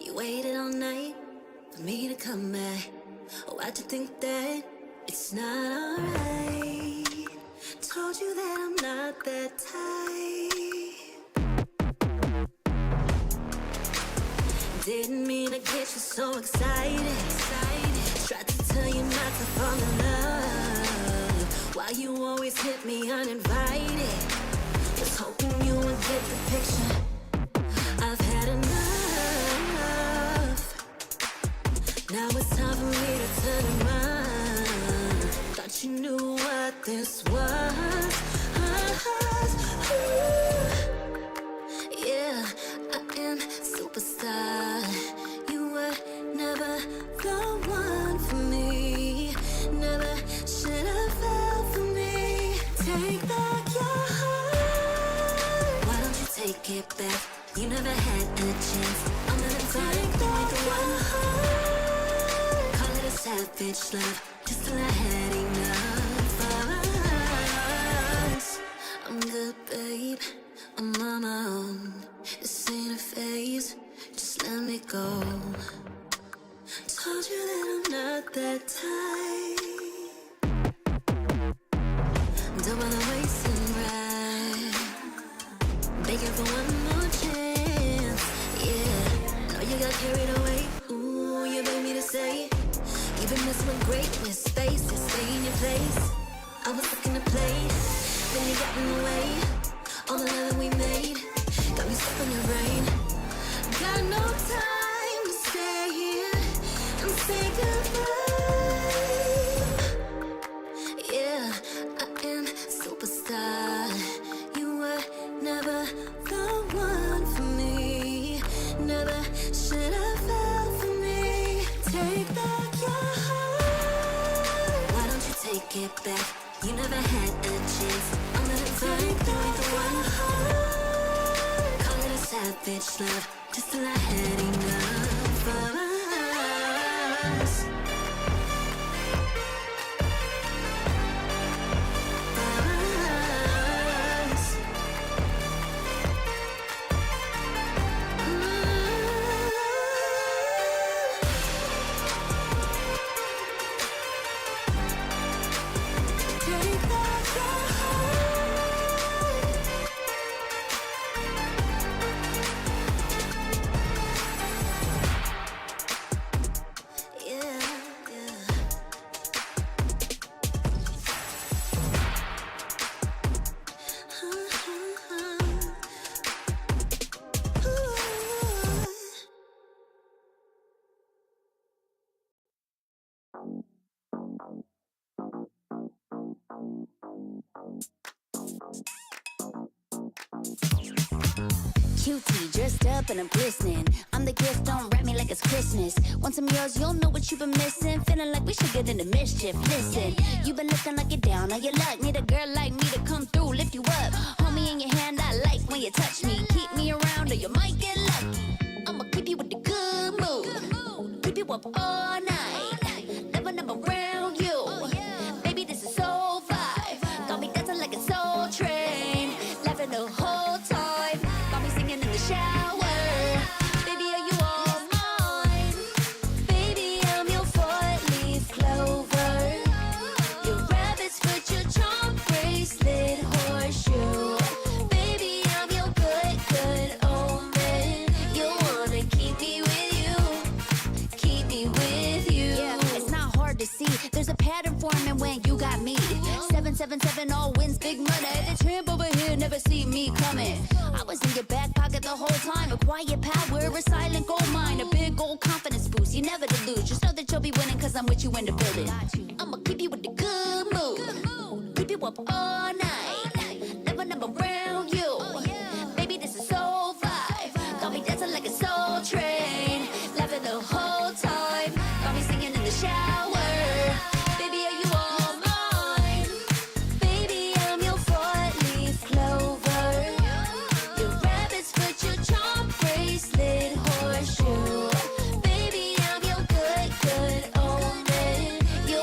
You waited all night for me to come back. Why'd you think that it's not alright? Told you that I'm not that type. Didn't mean to get you so excited. Tried to tell you not to fall in love. Why you always hit me uninvited? Was hoping you would get the picture. I've had enough. Now it's time for me to turn around. Thought you knew what this was. Yeah, I am superstar. You were never the one for me. Never should have fell for me. Take back your heart. Why don't you take it back? You never had a chance. I'm gonna take back the one heart. Call it a savage love, just till I had enough of us. I'm good, babe. I'm on my own. This ain't a phase. Just let me go. Told you that I'm not that type. Don't bother wasting breath. Begging for one more chance. Yeah, know you got carried away. Ooh, you made me to say you've been messing with greatness. Faces, stay in your place. I was looking to play, then you got in the way. All the love that we made got me stuck on your brain. Got no time to stay here and say goodbye. Yeah, I am superstar. You were never the one for me. Never should have fell for me. Take back your heart. Why don't you take it back? You never had a chance. I'm gonna take back the one heart. Call it a savage love, just till I had enough of us. Take back your heart. Yeah, yeah. Cutie, dressed up and I'm glistening. I'm the gift, don't wrap me like it's Christmas. Want some yours, you'll know what you've been missing. Feeling like we should get into mischief. Listen, you've been looking like you're down on your luck. Need a girl like me to come through, lift you up. Hold me in your hand, I like when you touch me. Keep me around or you might get lucky. I'ma keep you with the good mood. Keep you up all night. Never, never around you. Baby, this is so vibe. Got me dancing like a soul train. Laughing the whole time. Got me singing in the shower. Baby, are you all mine? Baby, I'm your four-leaf clover. Your rabbit's foot, your charm bracelet, horseshoe. Baby, I'm your good, good omen. You wanna keep me with you. Keep me with you. Yeah, it's not hard to see. There's a pattern forming when you got me. 777 all wins, big money. The tramp over here never see me coming. I was in your back pocket the whole time. A quiet power, a silent gold mine, a big old confidence boost. You never delude. Just know that you'll be winning, cause I'm with you in the building. I'ma keep you with the good mood. Keep you up all night. Never, never around you. Baby, this is so vibe. Got me dancing like a soul train. Laughing the whole time. Got me singing in the shower. Baby, are you all mine? Baby, I'm your four-leaf clover. Your rabbit's foot, your charm bracelet, horseshoe. Baby, I'm your good, good omen. You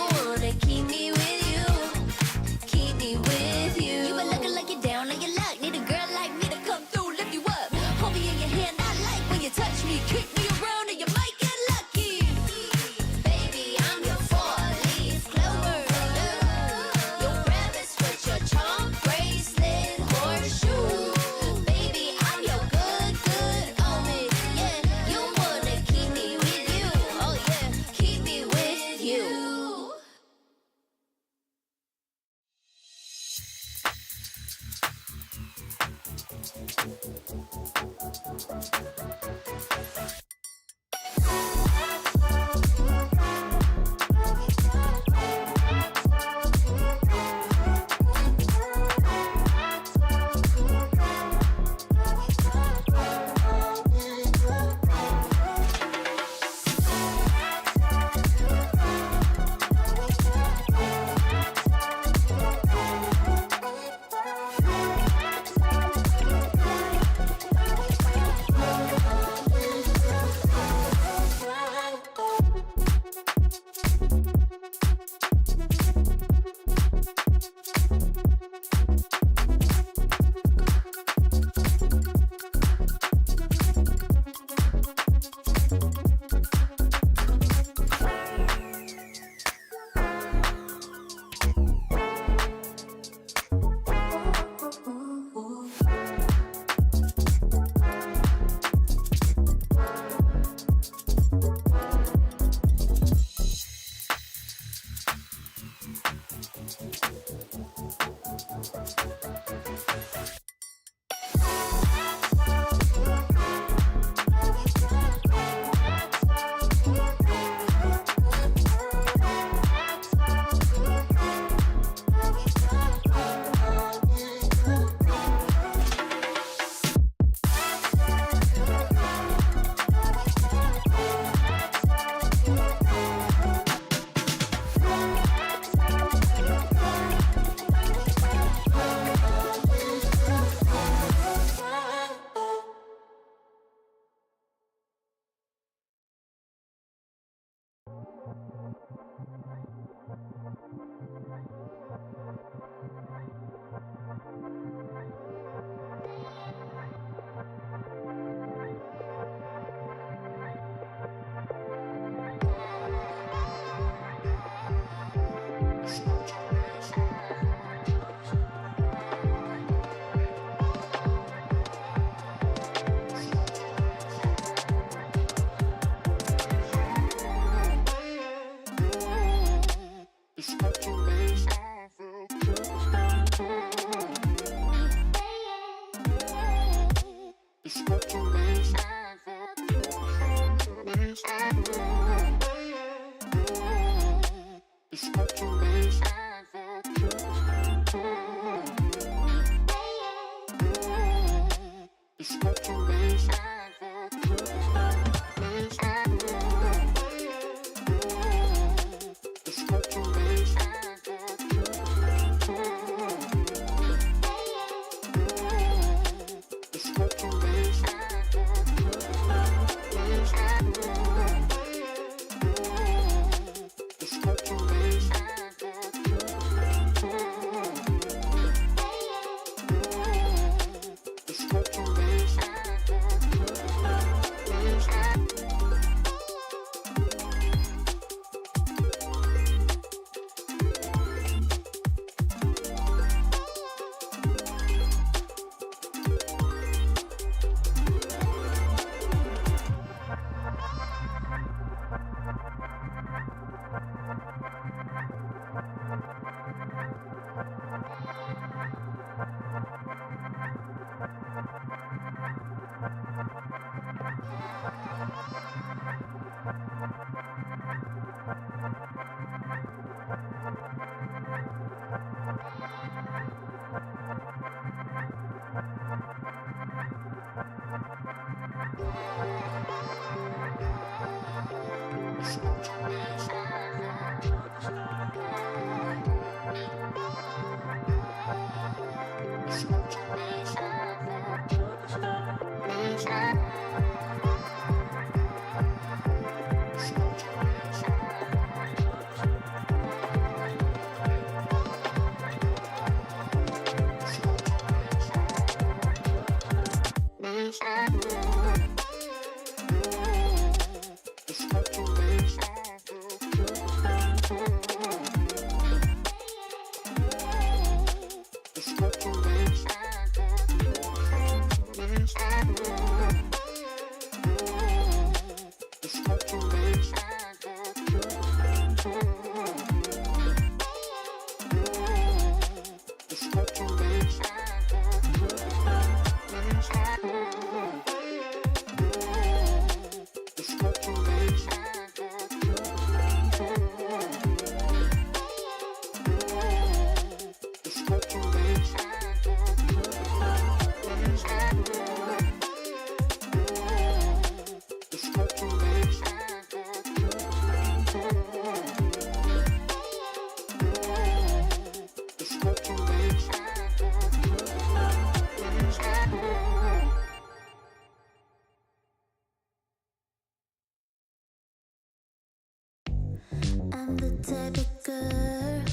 I'm the type of girl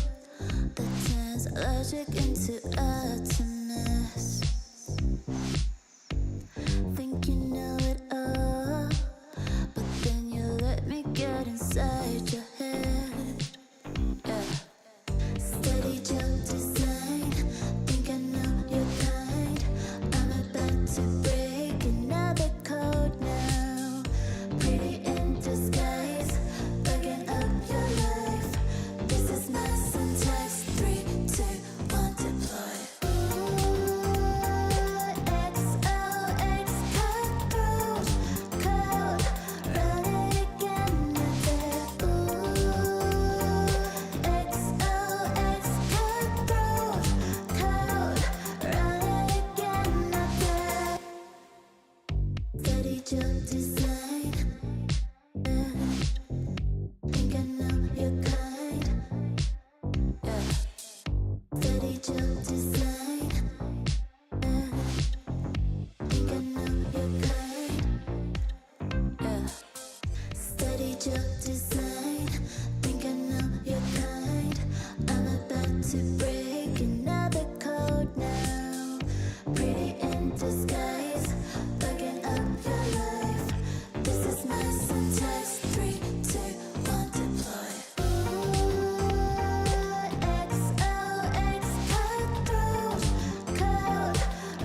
that turns logic into awesomeness. Think you know it all, but then you let me get inside your head. Yeah. Steady jump design, think I know your kind. I'm about to break another code now. Pretty in disguise, bugging up your life. This is my syntax. 3, 2, 1, deploy. XOX code, run it again. XOX code, run it again. Steady jump design. Think I know your kind. Yeah. Steady jump design. Think I know your kind. Yeah. Steady jump design. Think I know your kind. I'm about to break another code now. Pretty in disguise, bugging up your life. This is my syntax. 3, 2, 1, deploy. XOX code,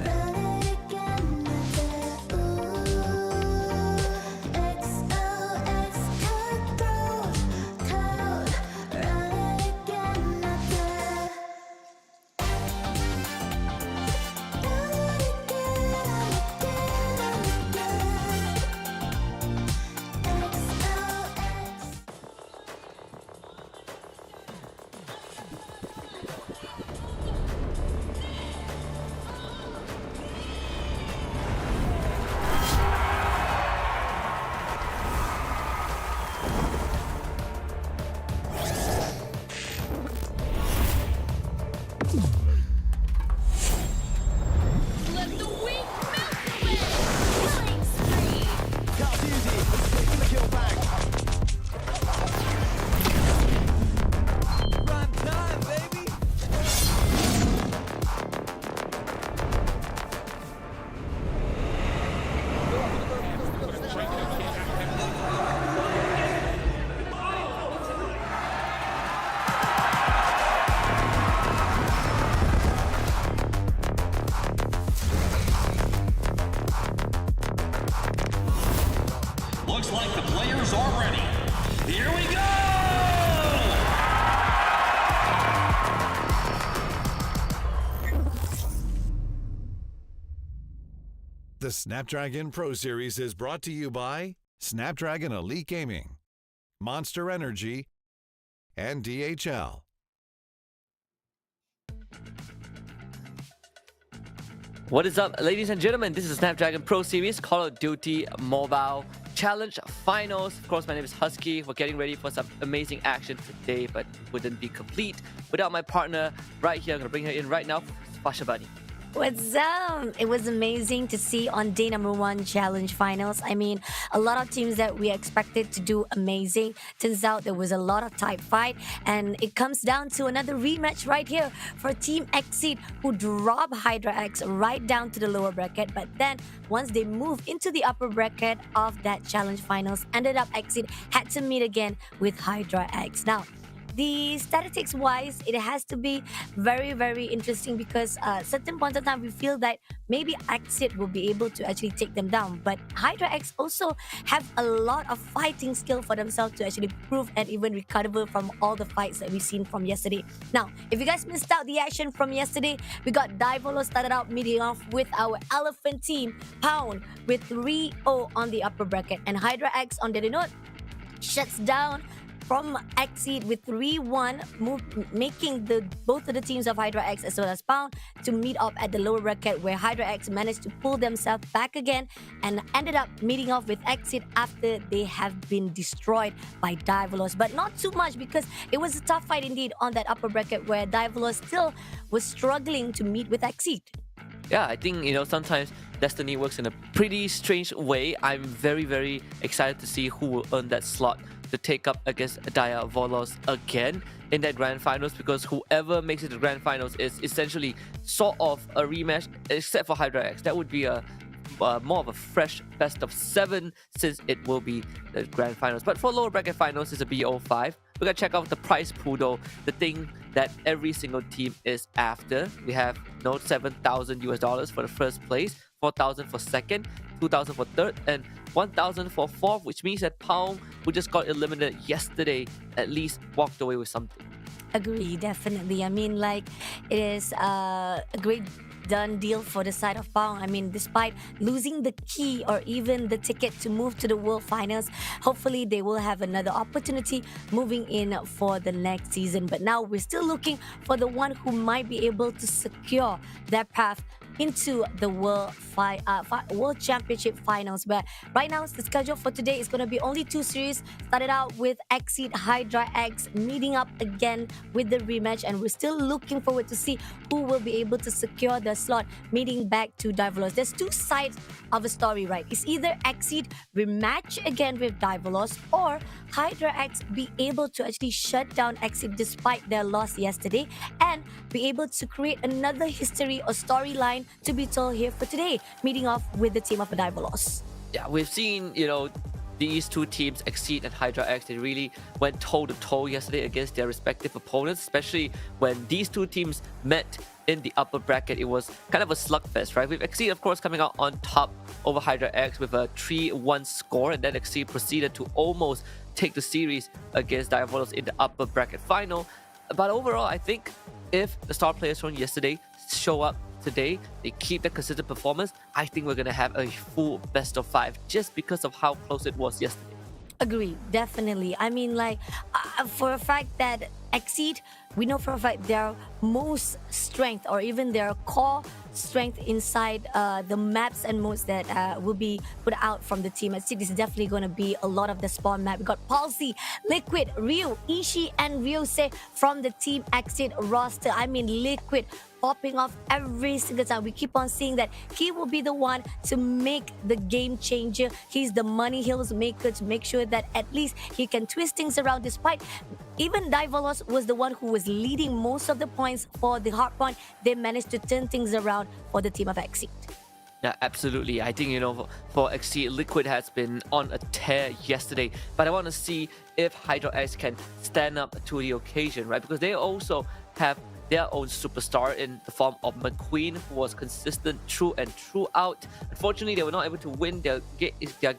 run it again. XOX code, run it again. Let the weak melt away! Killing spree! That's easy. Taking the kill back. Prime time, baby. Looks like the players are ready. Here we go! The Snapdragon Pro Series is brought to you by Snapdragon Elite Gaming, Monster Energy, and DHL. What is up, ladies and gentlemen? This is Snapdragon Pro Series Call of Duty Mobile Challenge Finals. Of course, my name is Husky. We're getting ready for some amazing action today, but it wouldn't be complete without my partner right here. I'm going to bring her in right now, Fasha Bunny. What's up? It was amazing to see on day number 1 challenge finals. I mean, a lot of teams that we expected to do amazing. Turns out there was a lot of tight fight, and it comes down to another rematch right here for Team Exceed, who dropped Hydra X right down to the lower bracket. But then once they moved into the upper bracket of that challenge finals, ended up Exceed had to meet again with Hydra X. Now, the statistics wise, it has to be very, very interesting because certain points of time we feel that maybe Exit will be able to actually take them down, but Hydra X also have a lot of fighting skill for themselves to actually prove and even recover from all the fights that we've seen from yesterday. Now, if you guys missed out the action from yesterday, we got Divolo started out meeting off with our Elephant team, Pound, with 3-0 on the upper bracket, and Hydra X on the other note shuts down from Exceed with 3-1, making both of the teams of Hydra X as well as Pound to meet up at the lower bracket, where Hydra X managed to pull themselves back again and ended up meeting off with Exceed after they have been destroyed by Diavolos. But not too much, because it was a tough fight indeed on that upper bracket where Diavolos still was struggling to meet with Exceed. Yeah, I think, sometimes Destiny works in a pretty strange way. I'm very, very excited to see who will earn that slot to take up against Diavolos again in that grand finals, because whoever makes it to grand finals is essentially sort of a rematch, except for Hydra X. That would be a more of a fresh best of 7, since it will be the grand finals. But for lower bracket finals, it's a BO5. We gotta check out the prize pool though, the thing that every single team is after. We have $7,000 for the first place, 4,000 for second, 2,000 for third, and 1,000 for fourth, which means that Pound, who just got eliminated yesterday, at least walked away with something. Agree, definitely. I mean, like, it is a great done deal for the side of Pound. I mean, despite losing the key or even the ticket to move to the World Finals, hopefully they will have another opportunity moving in for the next season. But now we're still looking for the one who might be able to secure their path into the World Championship Finals. But right now, the schedule for today is going to be only 2 series. Started out with Exceed Hydra X meeting up again with the rematch, and we're still looking forward to see who will be able to secure the slot meeting back to Diavolos. There's 2 sides of a story, right? It's either Exceed rematch again with Diavolos, or Hydra X be able to actually shut down Exceed despite their loss yesterday and be able to create another history or storyline to be told here for today, meeting off with the team of Diavolos. Yeah, we've seen, these 2 teams, Exceed and Hydra X, they really went toe-to-toe yesterday against their respective opponents, especially when these 2 teams met in the upper bracket. It was kind of a slugfest, right? With Exceed, of course, coming out on top over Hydra X with a 3-1 score, and then Exceed proceeded to almost take the series against Diavolos in the upper bracket final. But overall, I think if the star players from yesterday show up today, they keep the consistent performance, I think we're going to have a full best of 5 just because of how close it was yesterday. Agree, definitely. I mean, like, for a fact that Exceed, we know for a fact their most strength or even their core strength inside the maps and modes that will be put out from the team. Exceed is definitely going to be a lot of the spawn map. We got Palsy, Liquid, Ryu, Ishii, and Ryose from the team Exceed roster. I mean, Liquid popping off every single time. We keep on seeing that he will be the one to make the game changer. He's the money hills maker to make sure that at least he can twist things around, despite even Diavolos was the one who was leading most of the points for the Hardpoint. They managed to turn things around for the team of Exceed. Yeah, absolutely. I think, for Exceed, Liquid has been on a tear yesterday. But I want to see if Hydra X can stand up to the occasion, right? Because they also have their own superstar in the form of McQueen, who was consistent through and throughout. Unfortunately, they were not able to win their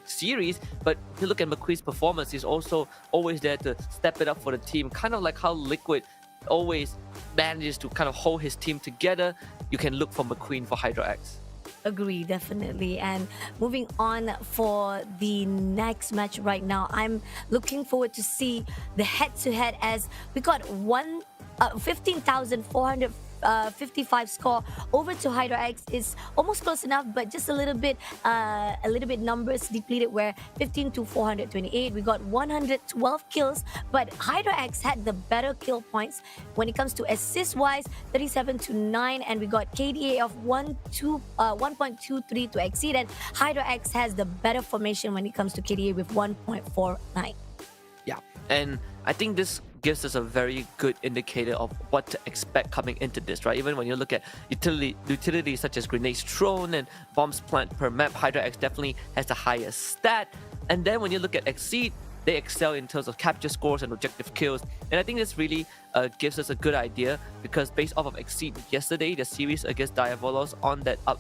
series, but if you look at McQueen's performance, he's also always there to step it up for the team, kind of like how Liquid always manages to kind of hold his team together. You can look for McQueen for Hydra X. Agree, definitely. And moving on for the next match right now, I'm looking forward to see the head-to-head, as we got 15,455 score over to Hydra X. Is almost close enough, but just a little bit numbers depleted, where 15 to 428. We got 112 kills, but Hydra X had the better kill points when it comes to assist wise, 37 to 9, and we got KDA of 1.23 to Exceed, and Hydra X has the better formation when it comes to KDA with 1.49. Yeah, and I think this gives us a very good indicator of what to expect coming into this, right? Even when you look at utilities such as grenades thrown and bombs planted per map, Hydra X definitely has the highest stat. And then when you look at Exceed, they excel in terms of capture scores and objective kills. And I think this really gives us a good idea, because based off of Exceed yesterday, the series against Diavolos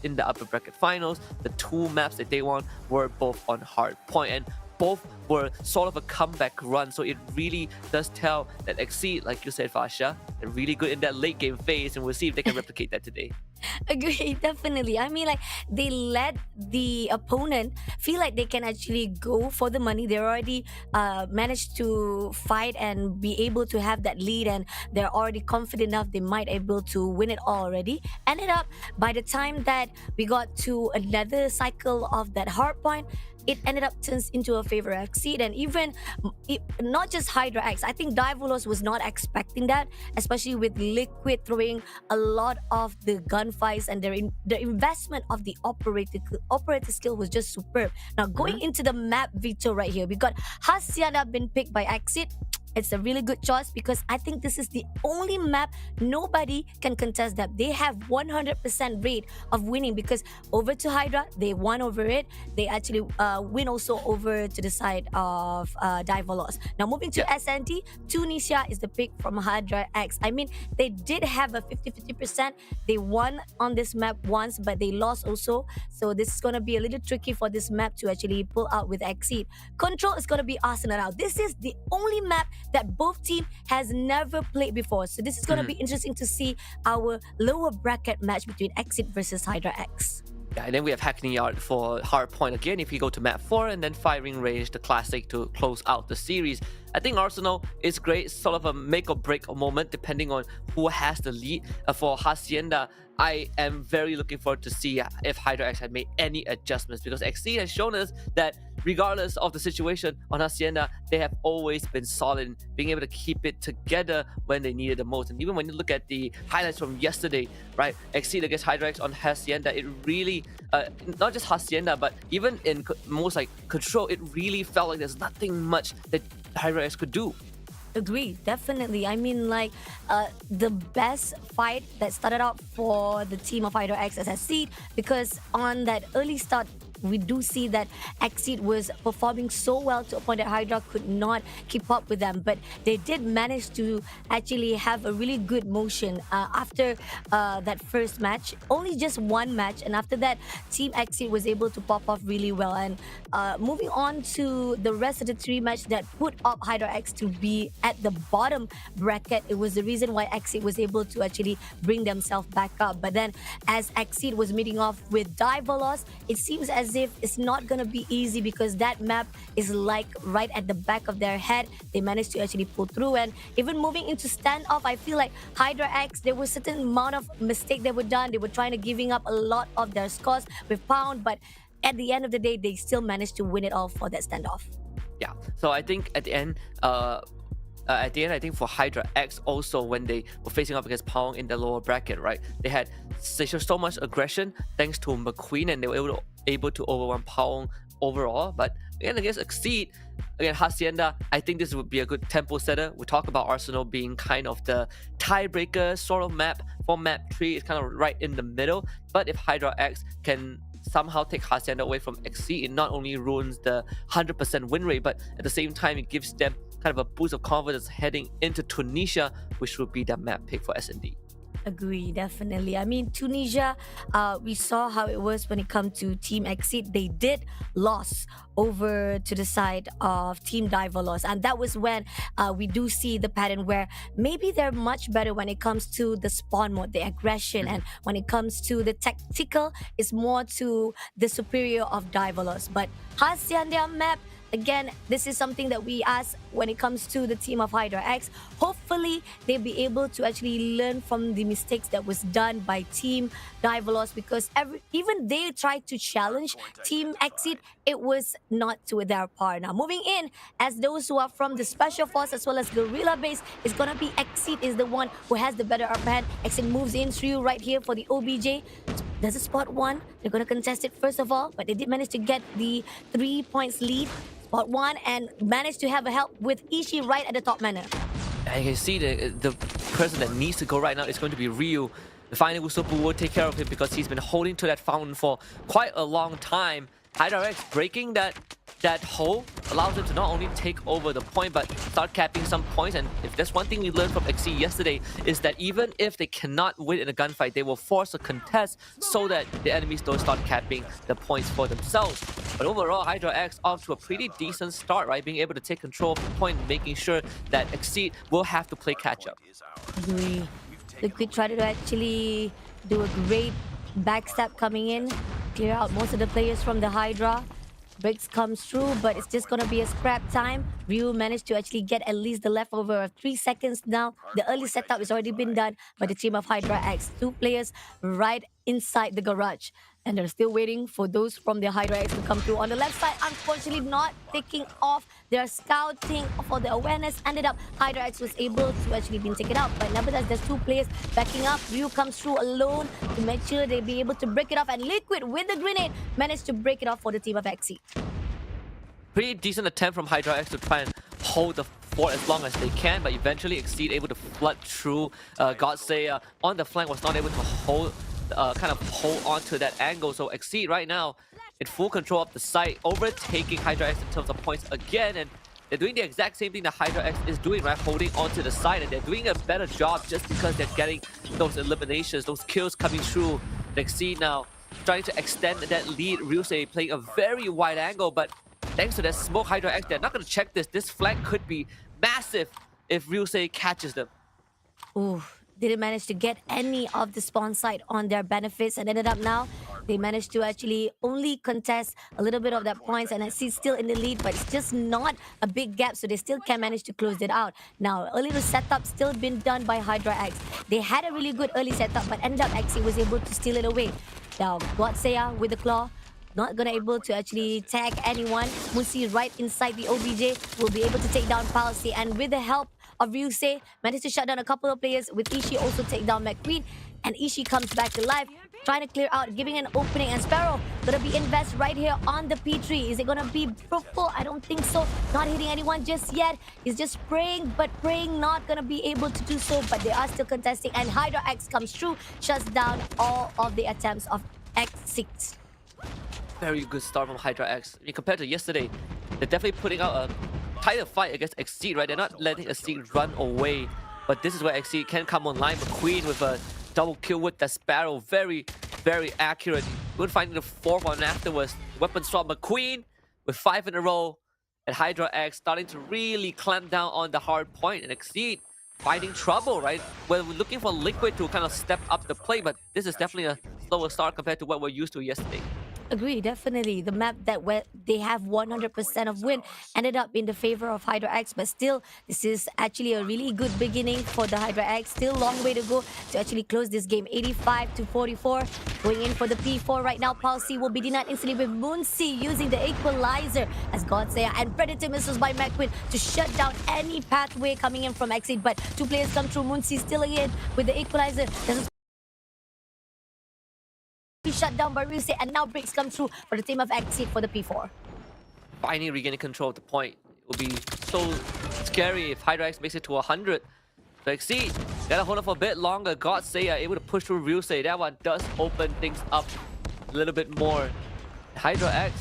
in the upper bracket finals, the 2 maps that they won were both on Hardpoint, and both were sort of a comeback run. So it really does tell that Exceed, like you said, Fasha, they're really good in that late game phase, and we'll see if they can replicate that today. Agree, definitely. I mean, like, they let the opponent feel like they can actually go for the money. They already managed to fight and be able to have that lead, and they're already confident enough they might able to win it all already. Ended up by the time that we got to another cycle of that hard point, it ended up turns into a favor exceed, and even not just Hydra X. I think Divolos was not expecting that, especially with Liquid throwing a lot of the gunfights, and the investment of the operator skill was just superb. Now going into the map Veto right here, we got Hacienda been picked by Exit. It's a really good choice because I think this is the only map nobody can contest that. They have 100% rate of winning because over to Hydra, they won over it. They actually win also over to the side of Divolos. Now moving to S&D, Tunisia is the pick from Hydra X. I mean, they did have a 50-50%. They won on this map once, but they lost also. So this is going to be a little tricky for this map to actually pull out with Exceed. Control is going to be Arsenal now. This is the only map that both team has never played before. So this is going to be interesting to see our lower bracket match between Exit versus Hydra X. Yeah, and then we have Hackney Yard for Hardpoint again if you go to map 4, and then Firing Range, the classic, to close out the series. I think Arsenal is great, sort of a make or break moment depending on who has the lead. For Hacienda, I am very looking forward to see if Hydra X had made any adjustments, because XC has shown us that regardless of the situation on Hacienda, they have always been solid in being able to keep it together when they needed the most. And even when you look at the highlights from yesterday, right, Exceed against Hydra X on Hacienda, it really, not just Hacienda, but even in most like Control, it really felt like there's nothing much that Hydra X could do. Agree, definitely. I mean, like, the best fight that started out for the team of Hydra X as Exceed, because on that early start, we do see that Exceed was performing so well to a point that Hydra could not keep up with them. But they did manage to actually have a really good motion after that first match. Only just one match, and after that, Team Exceed was able to pop off really well. And moving on to the rest of the three match that put up Hydra X to be at the bottom bracket, it was the reason why Exceed was able to actually bring themselves back up. But then, as Exceed was meeting off with Divolos, it seems as if it's not gonna be easy because that map is like right at the back of their head. They managed to actually pull through, and even moving into standoff, I feel like Hydra X, there was a certain amount of mistake that were done. They were trying to giving up a lot of their scores with Pound, but at the end of the day, they still managed to win it all for that standoff. Yeah, so I think at the end, I think for Hydra X also, when they were facing up against Pong in the lower bracket, right, they showed so much aggression thanks to McQueen, and they were able to overwhelm Pong overall. But again, against Exceed, again, Hacienda, I think this would be a good tempo setter. We talk about Arsenal being kind of the tiebreaker sort of map for map 3. It's kind of right in the middle. But if Hydra X can somehow take Hacienda away from Exceed, it not only ruins the 100% win rate, but at the same time, it gives them kind of a boost of confidence heading into Tunisia, which would be the map pick for S&D. Agree, definitely. I mean, Tunisia, we saw how it was when it comes to Team Exceed. They did lose over to the side of Team Divolos, and that was when we do see the pattern where maybe they're much better when it comes to the spawn mode, the aggression, and when it comes to the tactical, it's more to the superior of Divolos. But Hacienda map, again, this is something that we ask when it comes to the team of Hydra X. Hopefully, they'll be able to actually learn from the mistakes that was done by Team Divolos, because even they tried to challenge Team Exit, it was not to their part. Now, moving in, as those who are from the Special Force as well as Guerrilla Base, is going to be Exit is the one who has the better upper hand. Exit moves in through right here for the OBJ. There's a spot one. They're going to contest it first of all, but they did manage to get the 3 points lead. Spot one, and managed to have a help with Ishii right at the top manner. And you can see the person that needs to go right now is going to be Ryu. The final Usopp will take care of him because he's been holding to that fountain for quite a long time. Hydra X breaking that hole allows them to not only take over the point but start capping some points. And if there's one thing we learned from XC yesterday, is that even if they cannot win in a gunfight, they will force a contest so that the enemies don't start capping the points for themselves. But overall, Hydra X off to a pretty decent start, right? Being able to take control of the point, making sure that Exceed will have to play catch up. Agree. Liquid tried to actually do a great backstab coming in, clear out most of the players from the Hydra. Bricks comes through, but it's just gonna be a scrap time. Ryu managed to actually get at least the leftover of 3 seconds now. The early setup has already been done by the team of Hydra X. 2 players right inside the garage. And they're still waiting for those from the Hydra X to come through. On the left side, unfortunately not taking off. They're scouting for the awareness. Ended up, Hydra X was able to actually be taken out. But nevertheless, there's 2 players backing up. Ryu comes through alone to make sure they'll be able to break it off. And Liquid with the grenade managed to break it off for the team of XC. Pretty decent attempt from Hydra X to try and hold the fort as long as they can, but eventually Exceed able to flood through. Godsayer on the flank was not able to hold, kind of hold on to that angle. So Exceed right now in full control of the site, overtaking Hydra X in terms of points again, and they're doing the exact same thing that Hydra X is doing, right? Holding onto the side, and they're doing a better job just because they're getting those eliminations, those kills coming through. Exceed now trying to extend that lead. Ryusei playing a very wide angle, but thanks to that smoke, Hydra X, they're not going to check this. This flank could be massive if Ryusei catches them. Ooh, didn't manage to get any of the spawn site on their benefits, and ended up now they managed to actually only contest a little bit of that points, and I see still in the lead, but it's just not a big gap, so they still can manage to close it out. Now, early setup still been done by Hydra X. They had a really good early setup, but ended up XC was able to steal it away. Now, Godseya with the claw, not gonna able to actually tag anyone. Musi right inside the OBJ will be able to take down Palsy, and with the help of Ryusei, managed to shut down a couple of players, with Ishii also take down McQueen, and Ishii comes back to life, trying to clear out, giving an opening, and Sparrow gonna be invest right here on the P3. Is it gonna be fruitful? I don't think so. Not hitting anyone just yet. He's just praying, but praying not gonna be able to do so, but they are still contesting, and Hydra X comes through, shuts down all of the attempts of X6. Very good start from Hydra X. I mean, compared to yesterday, they're definitely putting out a tighter fight against Exceed, right? They're not letting Exceed run away, but this is where Exceed can come online. McQueen with a double kill with the Sparrow, very, very accurate. Good finding the 4th one afterwards. Weapon swap McQueen with 5 in a row, and Hydra X starting to really clamp down on the hard point, and Exceed finding trouble, right? We're looking for Liquid to kind of step up the play, but this is definitely a slower start compared to what we're used to yesterday. Agree, definitely. The map that where they have 100% of win ended up in the favor of Hydra X, but still, this is actually a really good beginning for the Hydra X. Still long way to go to actually close this game. 85-44, going in for the P4 right now. Palsy will be denied instantly with Moonsea using the equalizer as Godseya, and Predator missiles by McQueen to shut down any pathway coming in from Exit, but 2 players come through. Moonsea still again with the equalizer. Doesn't shut down by Ryusei, and now breaks come through for the team of Exit for the P4. Finally regaining control of the point. It will be so scary if Hydra X makes it to 100. So Exceed gotta hold on for a bit longer. Godseya able to push through Ryusei. That one does open things up a little bit more. Hydra X,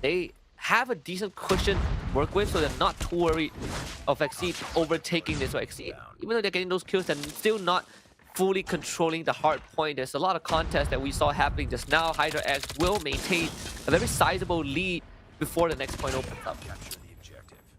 they have a decent cushion to work with, so they're not too worried of Exceed overtaking this. So Exceed, even though they're getting those kills, they're still not fully controlling the hard point. There's a lot of contests that we saw happening just now. Hydra X will maintain a very sizable lead before the next point opens up.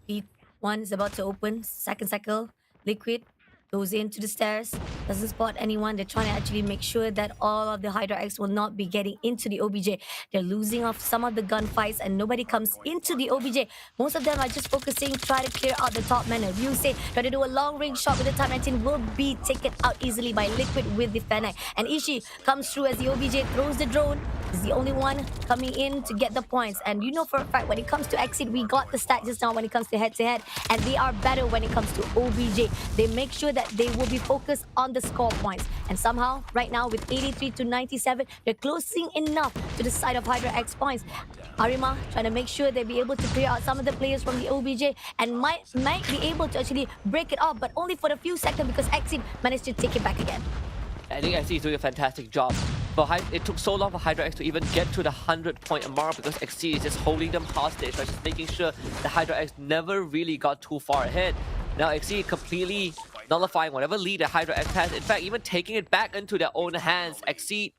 P1 is about to open. Second cycle, Liquid goes into the stairs, doesn't spot anyone. They're trying to actually make sure that all of the Hydra X will not be getting into the OBJ. They're losing off some of the gunfights, and nobody comes into the OBJ. Most of them are just focusing, try to clear out the top man. Ryusei try to do a long range shot with the Time 19, will be taken out easily by Liquid with the Fennec. And Ishii comes through as the OBJ throws the drone. Is the only one coming in to get the points. And you know for a fact, when it comes to Exit, we got the stat just now when it comes to head-to-head, and they are better when it comes to OBJ. They make sure that they will be focused on the score points. And somehow, right now, with 83-97, they're closing enough to the side of Hydra X points. Arima trying to make sure they be able to clear out some of the players from the OBJ, and might be able to actually break it off, but only for a few seconds because Exit managed to take it back again. I think XC is doing a fantastic job. But it took so long for Hydra X to even get to the 100-point mark because XC is just holding them hostage, right? Just making sure the Hydra X never really got too far ahead. Now XC completely nullifying whatever lead that Hydra X has. In fact, even taking it back into their own hands. XC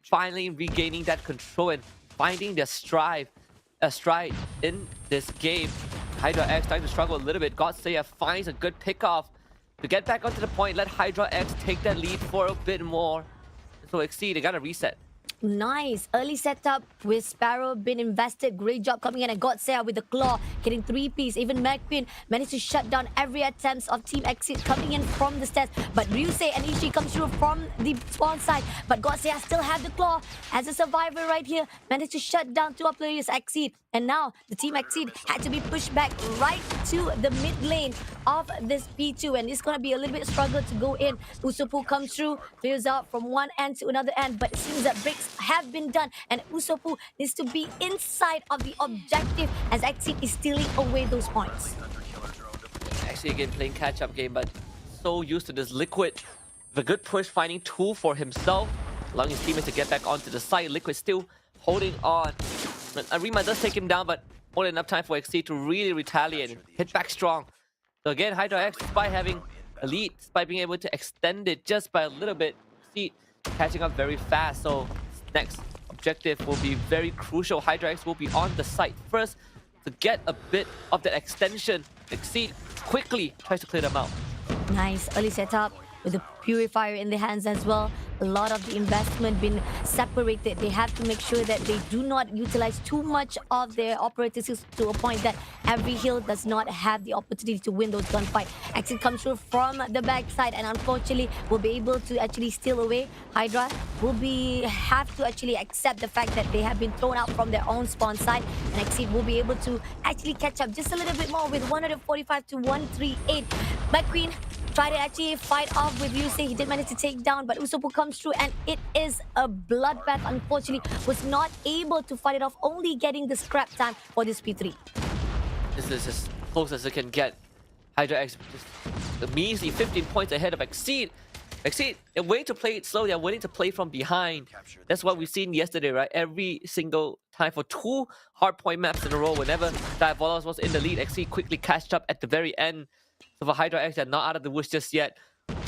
finally regaining that control and finding their stride in this game. Hydra X starting to struggle a little bit. Godseya finds a good pickoff to get back onto the point, let Hydra X take that lead for a bit more. So Exceed, they gotta reset. Nice early setup with Sparrow been invested. Great job coming in, and Godsaya with the claw getting 3-piece. Even McQueen managed to shut down every attempt of Team Exit coming in from the stairs. But Ryusei and Ishii comes through from the spawn side. But Godsaya still have the claw as a survivor right here. Managed to shut down 2 players Exit. And now the Team Exceed had to be pushed back right to the mid lane of this P2. And it's going to be a little bit struggle to go in. Usopu comes through, clears out from one end to another end. But it seems that breaks have been done. And Usopu needs to be inside of the objective as Exceed is stealing away those points. Actually, again, playing catch-up game, but so used to this Liquid. With a good push, finding 2 for himself, allowing his teammates to get back onto the side. Liquid still holding on. Arima does take him down, but more than enough time for Exceed to really retaliate and hit back strong. So again, Hydra X, despite having a lead, despite being able to extend it just by a little bit, Exceed catching up very fast. So next objective will be very crucial. Hydra X will be on the site first to get a bit of that extension. Exceed quickly tries to clear them out. Nice early setup with the purifier in the hands as well. A lot of the investment been separated. They have to make sure that they do not utilize too much of their operators to a point that every heal does not have the opportunity to win those gunfights. Exit comes through from the backside and unfortunately will be able to actually steal away. Hydra will have to actually accept the fact that they have been thrown out from their own spawn side, and Exit will be able to actually catch up just a little bit more with 145 to 138. McQueen tried to actually fight off with Ryusei. He did manage to take down, but Usopu comes through and it is a bloodbath. Unfortunately, was not able to fight it off, only getting the scrap time for this P3. This is as close as it can get. Hydra X just the measly 15 points ahead of Exceed. Exceed, they're waiting to play it slow. They're waiting to play from behind. That's what we've seen yesterday, right? Every single time for 2 hardpoint maps in a row. Whenever Diabolos was in the lead, Exceed quickly catched up at the very end. So for Hydra X, they're not out of the woods just yet.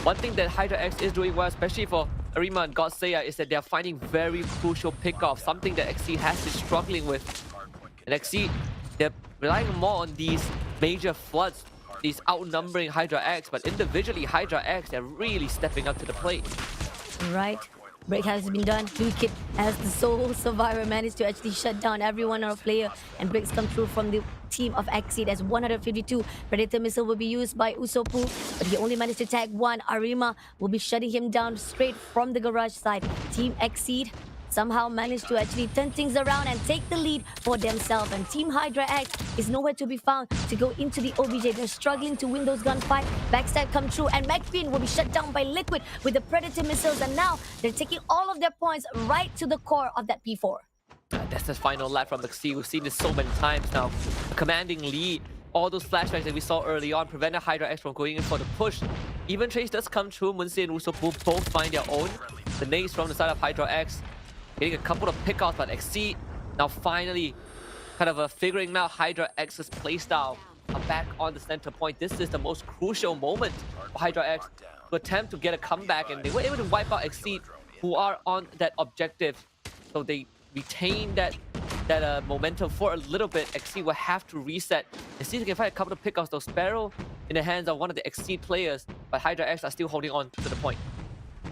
One thing that Hydra X is doing well, especially for Arima and Godsaya, is that they're finding very crucial pickoffs, something that Exceed has been struggling with. And Exceed, they're relying more on these major floods, these outnumbering Hydra X, but individually Hydra X, they're really stepping up to the plate. Right. Break has been done. Toolkit as the sole survivor managed to actually shut down every one of our player, and breaks come through from the team of Exceed as 152. Predator missile will be used by Usopu, but he only managed to tag 1. Arima will be shutting him down straight from the garage side. Team Exceed somehow managed to actually turn things around and take the lead for themselves. And Team Hydra X is nowhere to be found to go into the OBJ. They're struggling to win those gunfights. Backstab come through and McQueen will be shut down by Liquid with the Predator missiles. And now they're taking all of their points right to the core of that P4. That's the final lap from Exceed. We've seen this so many times now. A commanding lead. All those flashbacks that we saw early on prevented Hydra X from going in for the push. Even Trace does come through. Munsi and Usopu both find their own. The nades from the side of Hydra X, getting a couple of pickoffs, but Exceed now finally kind of figuring out Hydra X's playstyle back on the center point. This is the most crucial moment for Hydra X to attempt to get a comeback, and they were able to wipe out Exceed, who are on that objective. So they retain that momentum for a little bit. Exceed will have to reset and see if they can find a couple of pickoffs. Though Sparrow in the hands of one of the Exceed players, but Hydra X are still holding on to the point.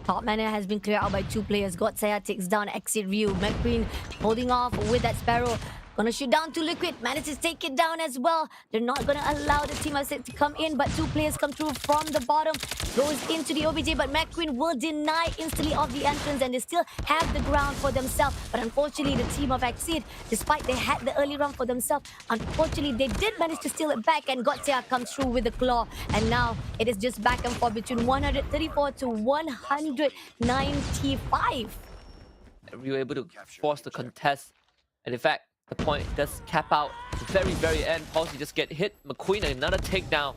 Top mana has been cleared out by 2 players. Godsaya takes down Exit Ryu. McQueen holding off with that Sparrow. Gonna shoot down to Liquid. Manages to take it down as well. They're not gonna allow the team to come in, but 2 players come through from the bottom. Goes into the OBJ, but McQueen will deny instantly of the entrance, and they still have the ground for themselves. But unfortunately, the team of Exceed, despite they had the early run for themselves, unfortunately, they did manage to steal it back, and Godsaya comes through with the claw. And now it is just back and forth between 134 to 195. We were able to force the contest, and in fact, the point does cap out at the very, very end. Palsy just get hit. McQueen another takedown.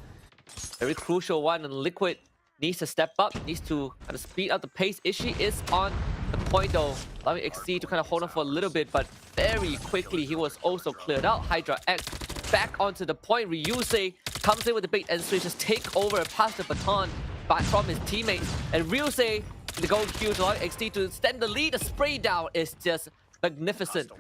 Very crucial one, and Liquid needs to step up, needs to kind of speed up the pace. Ishii is on the point though, allowing Exceed to kind of hold on for a little bit, but very quickly he was also cleared out. Hydra X back onto the point. Ryusei comes in with the bait and switch, just take over and pass the baton back from his teammates. And Ryusei, the gold Qs, allowing Exceed to extend the lead. The spray down is just magnificent.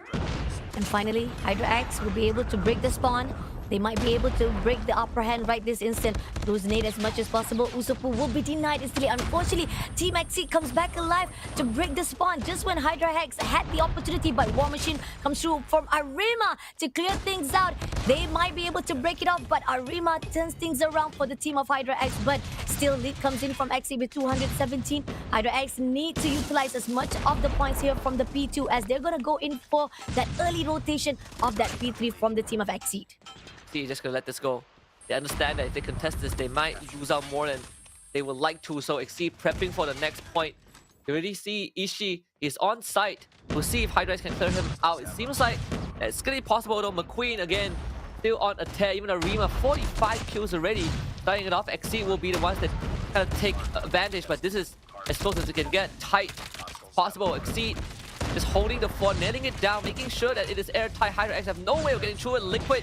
And finally, Hydra X will be able to break the spawn. They might be able to break the upper hand right this instant. Lose nade as much as possible. Usopp will be denied instantly. Unfortunately, Team XC comes back alive to break the spawn just when Hydra Hex had the opportunity, but War Machine comes through from Arima to clear things out. They might be able to break it off, but Arima turns things around for the team of Hydra X, but still lead comes in from XC with 217. Hydra X need to utilize as much of the points here from the P2 as they're gonna go in for that early rotation of that P3 from the team of Exceed. See, just gonna let this go. They understand that if they contest this, they might lose out more than they would like to. So Exceed prepping for the next point. You already see Ishii is on site. We'll see if Hydra X can clear him out. It seems like it's gonna be possible though. McQueen again still on a tear. Even Arima 45 kills already. Starting it off, Exceed will be the ones that kind of take advantage, but this is as close as it can get. Tight possible. Exceed just holding the fort, nailing it down, making sure that it is airtight. Hydra X have no way of getting through it. Liquid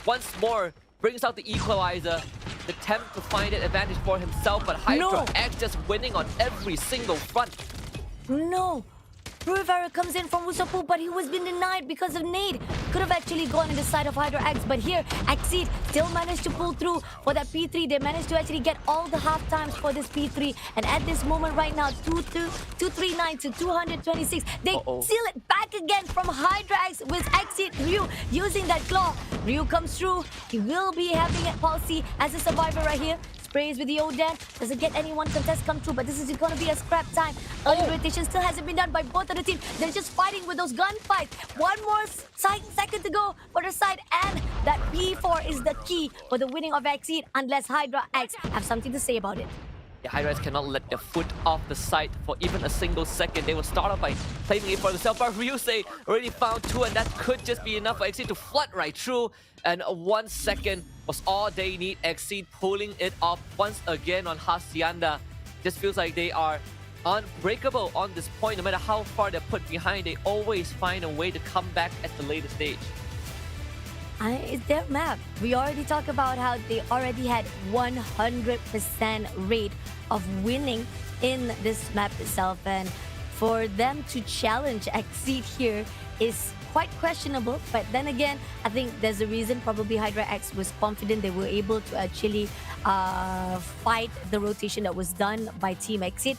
once more brings out the equalizer, attempt to find an advantage for himself, but Hydra X just winning on every single front. No! Purifera comes in from Usopp, but he was been denied because of nade. Could have actually gone in the side of Hydra X, but here, Exceed still managed to pull through for that P3. They managed to actually get all the half times for this P3. And at this moment right now, 239 to 226. They seal it back again from Hydra X with Exceed Ryu using that claw. Ryu comes through. He will be having a palsy as a survivor right here. Sprays with the Oden. Doesn't get any one contest come through, but this is going to be a scrap time. Early rotation still hasn't been done by both of the teams. They're just fighting with those gunfights. One more second to go for the side, and that P4 is the key for the winning of Exceed unless Hydra X have something to say about it. The Hydra X cannot let their foot off the site for even a single second. They will start off by claiming it for themselves, but Ryusei already found two, and that could just be enough for Exceed to flood right through. And 1 second was all they need. Exceed pulling it off once again on Hacienda. Just feels like they are unbreakable on this point. No matter how far they're put behind, they always find a way to come back at the later stage. It's their map. We already talked about how they already had 100% rate of winning in this map itself, and for them to challenge Exceed here is quite questionable. But then again, I think there's a reason. Probably Hydra X was confident they were able to actually fight the rotation that was done by Team Exceed.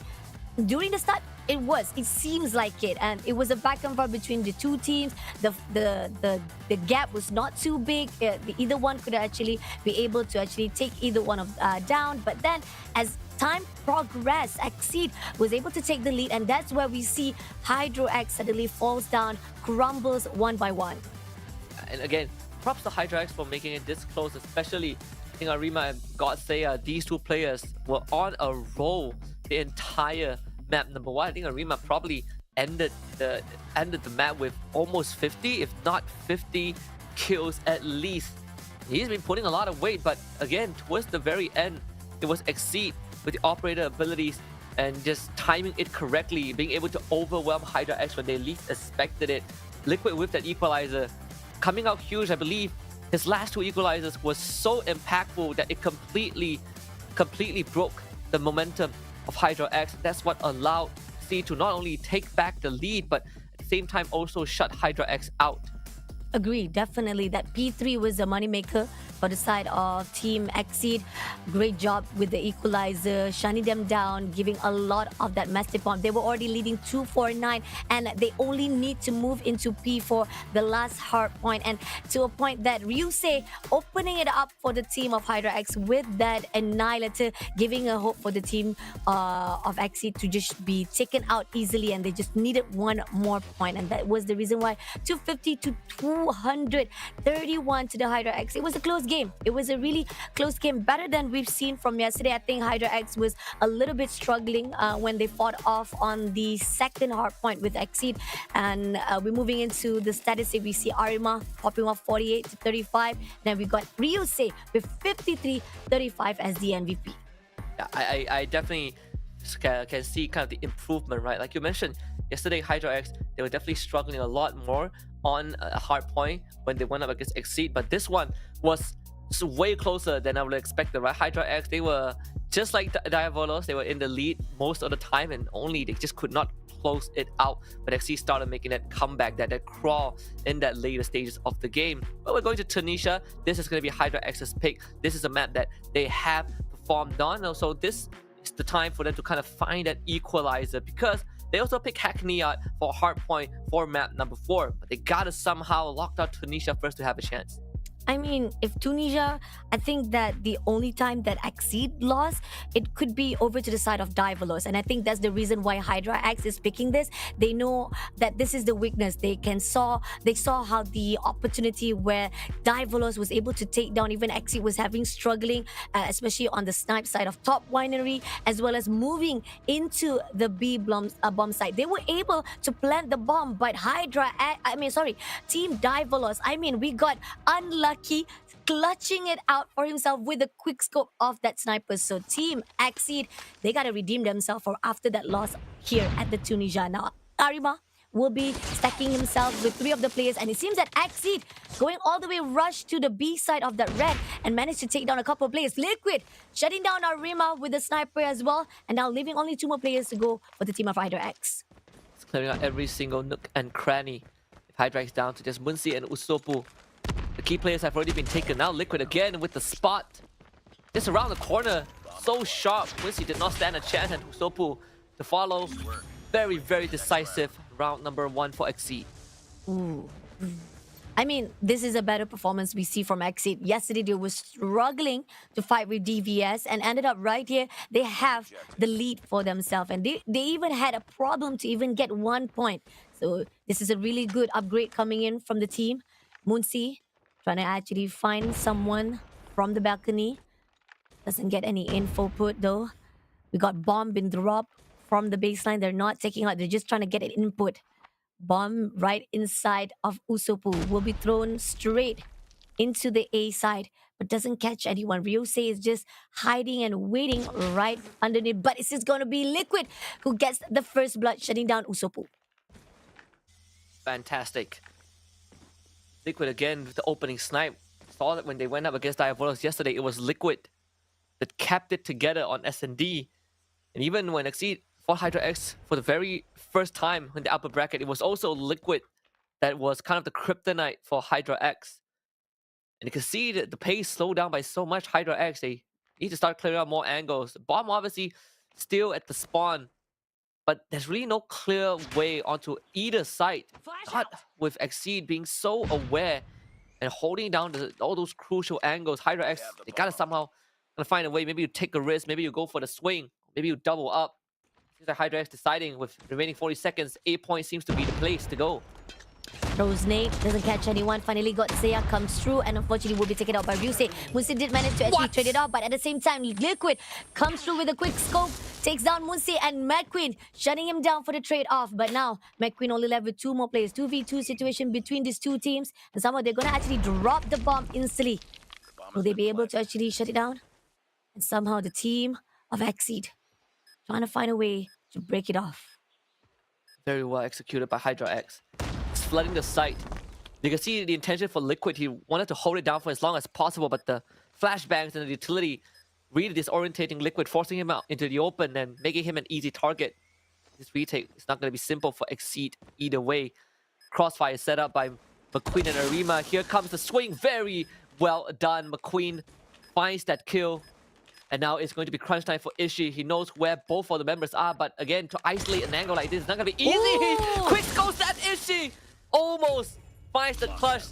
During the start, it seems like it, and it was a back and forth between the two teams. The gap was not too big. Either one could actually be able to actually take either one of down. But then as time progressed, Exceed was able to take the lead, and that's where we see Hydro X suddenly falls down, crumbles one by one. And again, props to Hydra X for making it this close, especially I think Arima and Godsaya, these two players were on a roll the entire map. Number one, I think Arima probably ended the map with almost 50, if not 50 kills at least. He's been putting a lot of weight, but again, towards the very end, it was Exceed with the operator abilities and just timing it correctly, being able to overwhelm Hydra X when they least expected it. Liquid with that equalizer coming out huge. I believe his last two equalizers was so impactful that it completely broke the momentum of Hydra X. That's what allowed C to not only take back the lead, but at the same time also shut Hydra X out. Agree, definitely. That P3 was a moneymaker for the side of Team Exceed. Great job with the equalizer, shutting them down, giving a lot of that massive bomb. They were already leading 249, and they only need to move into P4, the last hard point, and to a point that Ryusei opening it up for the team of Hydra X with that Annihilator, giving a hope for the team of Exceed to just be taken out easily, and they just needed one more point, and that was the reason why 250 to 231 to the Hydra X. It was a close game. It was a really close game, better than we've seen from yesterday. I think Hydra X was a little bit struggling when they fought off on the second hard point with Exceed, and we're moving into the statistics. We see Arima popping off 48 to 35. Then we got Ryusei with 53-35 as the MVP. Yeah, I definitely can see kind of the improvement, right? Like you mentioned yesterday, Hydra X, they were definitely struggling a lot more on a hard point when they went up against Exceed, but this one was way closer than I would expect. Right? Hydra X, they were just like the Diavolos, they were in the lead most of the time, and only they just could not close it out. But XC started making that comeback, that crawl in that later stages of the game. But we're going to Tunisia. This is going to be Hydra X's pick. This is a map that they have performed on. So this is the time for them to kind of find that equalizer, because they also pick Hackney out for Hardpoint for map number 4. But they gotta somehow lock out Tunisia first to have a chance. I mean, if Tunisia, I think that the only time that Exceed lost, it could be over to the side of Diverlos. And I think that's the reason why Hydra X is picking this. They know that this is the weakness. They saw how the opportunity where Diverlos was able to take down even Exceed was having struggling, especially on the snipe side of top winery, as well as moving into the B bomb side. They were able to plant the bomb, but Team Diverlos, we got unlucky, clutching it out for himself with a quick scope of that sniper. So Team Exceed, they gotta redeem themselves for after that loss here at the Tunisia. Now Arima will be stacking himself with 3 of the players, and it seems that Exceed going all the way rush to the B side of that red and managed to take down a couple of players. Liquid shutting down Arima with the sniper as well, and now leaving only 2 more players to go for the team of Hydra X. It's clearing out every single nook and cranny. If Hydra X down to just Munsi and Usopu. The key players have already been taken. Now Liquid again with the spot. Just around the corner. So sharp. Munsi did not stand a chance, and Usopu to follow. Very, very decisive round number 1 for Exceed. Ooh. This is a better performance we see from Exceed. Yesterday, they were struggling to fight with DVS and ended up right here. They have the lead for themselves, and they even had a problem to even get 1 point. So this is a really good upgrade coming in from the team. Munsi trying to actually find someone from the balcony. Doesn't get any info put though. We got bomb been dropped from the baseline. They're not taking out, they're just trying to get an input. Bomb right inside of Usopu will be thrown straight into the A side, but doesn't catch anyone. Ryusei is just hiding and waiting right underneath, but it's just gonna be Liquid who gets the first blood, shutting down Usopu. Fantastic. Liquid again with the opening snipe. Saw that when they went up against Diabolos yesterday, it was Liquid that kept it together on S&D. And even when Exceed fought Hydra X for the very first time in the upper bracket, it was also Liquid that was kind of the kryptonite for Hydra X. And you can see that the pace slowed down by so much. Hydra X, they need to start clearing out more angles. Bomb obviously still at the spawn, but there's really no clear way onto either side. Not with Exceed being so aware and holding down all those crucial angles. Hydra X, they gotta somehow find a way. Maybe you take a risk, maybe you go for the swing, maybe you double up. Seems like Hydra X deciding with remaining 40 seconds, A point seems to be the place to go. Throws nade, doesn't catch anyone. Finally got Seiya, comes through, and unfortunately will be taken out by Ryusei. Munsi did manage to actually trade it off, but at the same time, Liquid comes through with a quick scope, takes down Munsi, and McQueen shutting him down for the trade-off. But now, McQueen only left with 2 more players. 2v2 situation between these 2 teams, and somehow they're gonna actually drop the bomb instantly. Will they be able to actually shut it down? And somehow the team of Exceed trying to find a way to break it off. Very well executed by Hydra X. It's flooding the site. You can see the intention for Liquid. He wanted to hold it down for as long as possible, but the flashbangs and the utility really disorientating Liquid, forcing him out into the open and making him an easy target. This retake is not going to be simple for Exceed either way. Crossfire is set up by McQueen and Arima. Here comes the swing. Very well done. McQueen finds that kill. And now it's going to be crunch time for Ishii. He knows where both of the members are, but again, to isolate an angle like this is not going to be easy. Ooh. Quick goes that Ishii. Almost finds the clutch.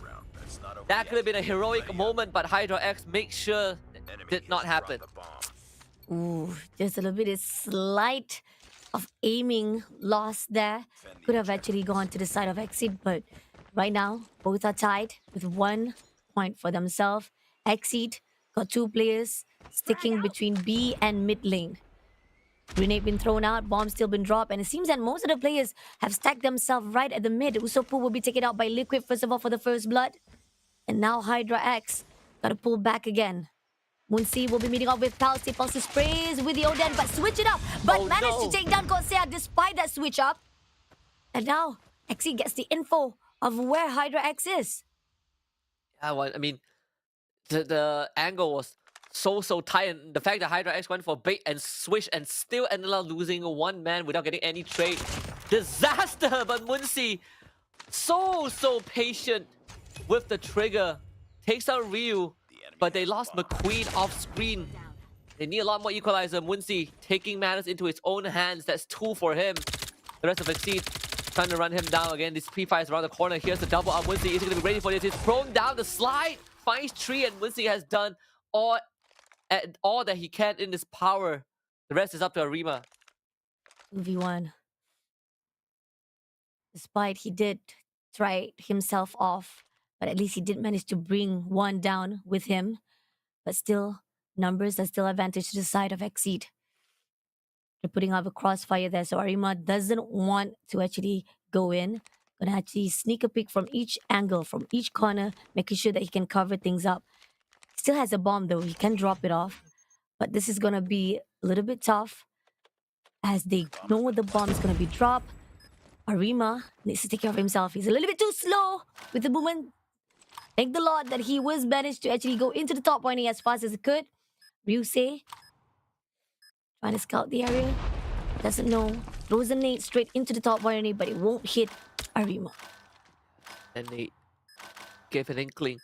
That could have been a heroic moment, but Hydra X makes sure it did not happen. Ooh, just a little bit of slight of aiming loss there. Could have actually gone to the side of Exceed, but right now, both are tied with 1 point for themselves. Exceed got 2 players sticking between B and mid lane. Grenade been thrown out, bomb still been dropped, and it seems that most of the players have stacked themselves right at the mid. Usopu will be taken out by Liquid first of all for the first blood. And now Hydra X gotta pull back again. Munsi will be meeting up with Palsy. Palsy sprays with the Oden, but switch it up. But managed to take down Kosea despite that switch up. And now Exceed gets the info of where Hydra X is. Yeah, well, I mean, the angle was so tight, and the fact that Hydra X went for bait and swish and still ended up losing 1 man without getting any trade. disaster, but Munsi so patient with the trigger. Takes out Ryu, but they lost McQueen off screen. They need a lot more equalizer. Munsi taking matters into his own hands. That's 2 for him. The rest of Exceed trying to run him down again. This pre-fire is around the corner. Here's the double up. Munsi is going to be ready for this. He's thrown down the slide. Finds tree, and Munsi has done all that he can in his power. The rest is up to Arima. 2v1. Despite he did try himself off, but at least he did manage to bring one down with him. But still, numbers are still advantage to the side of Exceed. They're putting out a crossfire there, so Arima doesn't want to actually go in. Gonna actually sneak a peek from each angle, from each corner, making sure that he can cover things up. Still has a bomb though, he can drop it off. But this is gonna be a little bit tough as they know the bomb is gonna be dropped. Arima needs to take care of himself. He's a little bit too slow with the movement. Thank the Lord that he was managed to actually go into the top pointing as fast as he could. Ryusei trying to scout the area. Doesn't know. Throws a nade straight into the top pointing, but it won't hit Arima. And they gave an inkling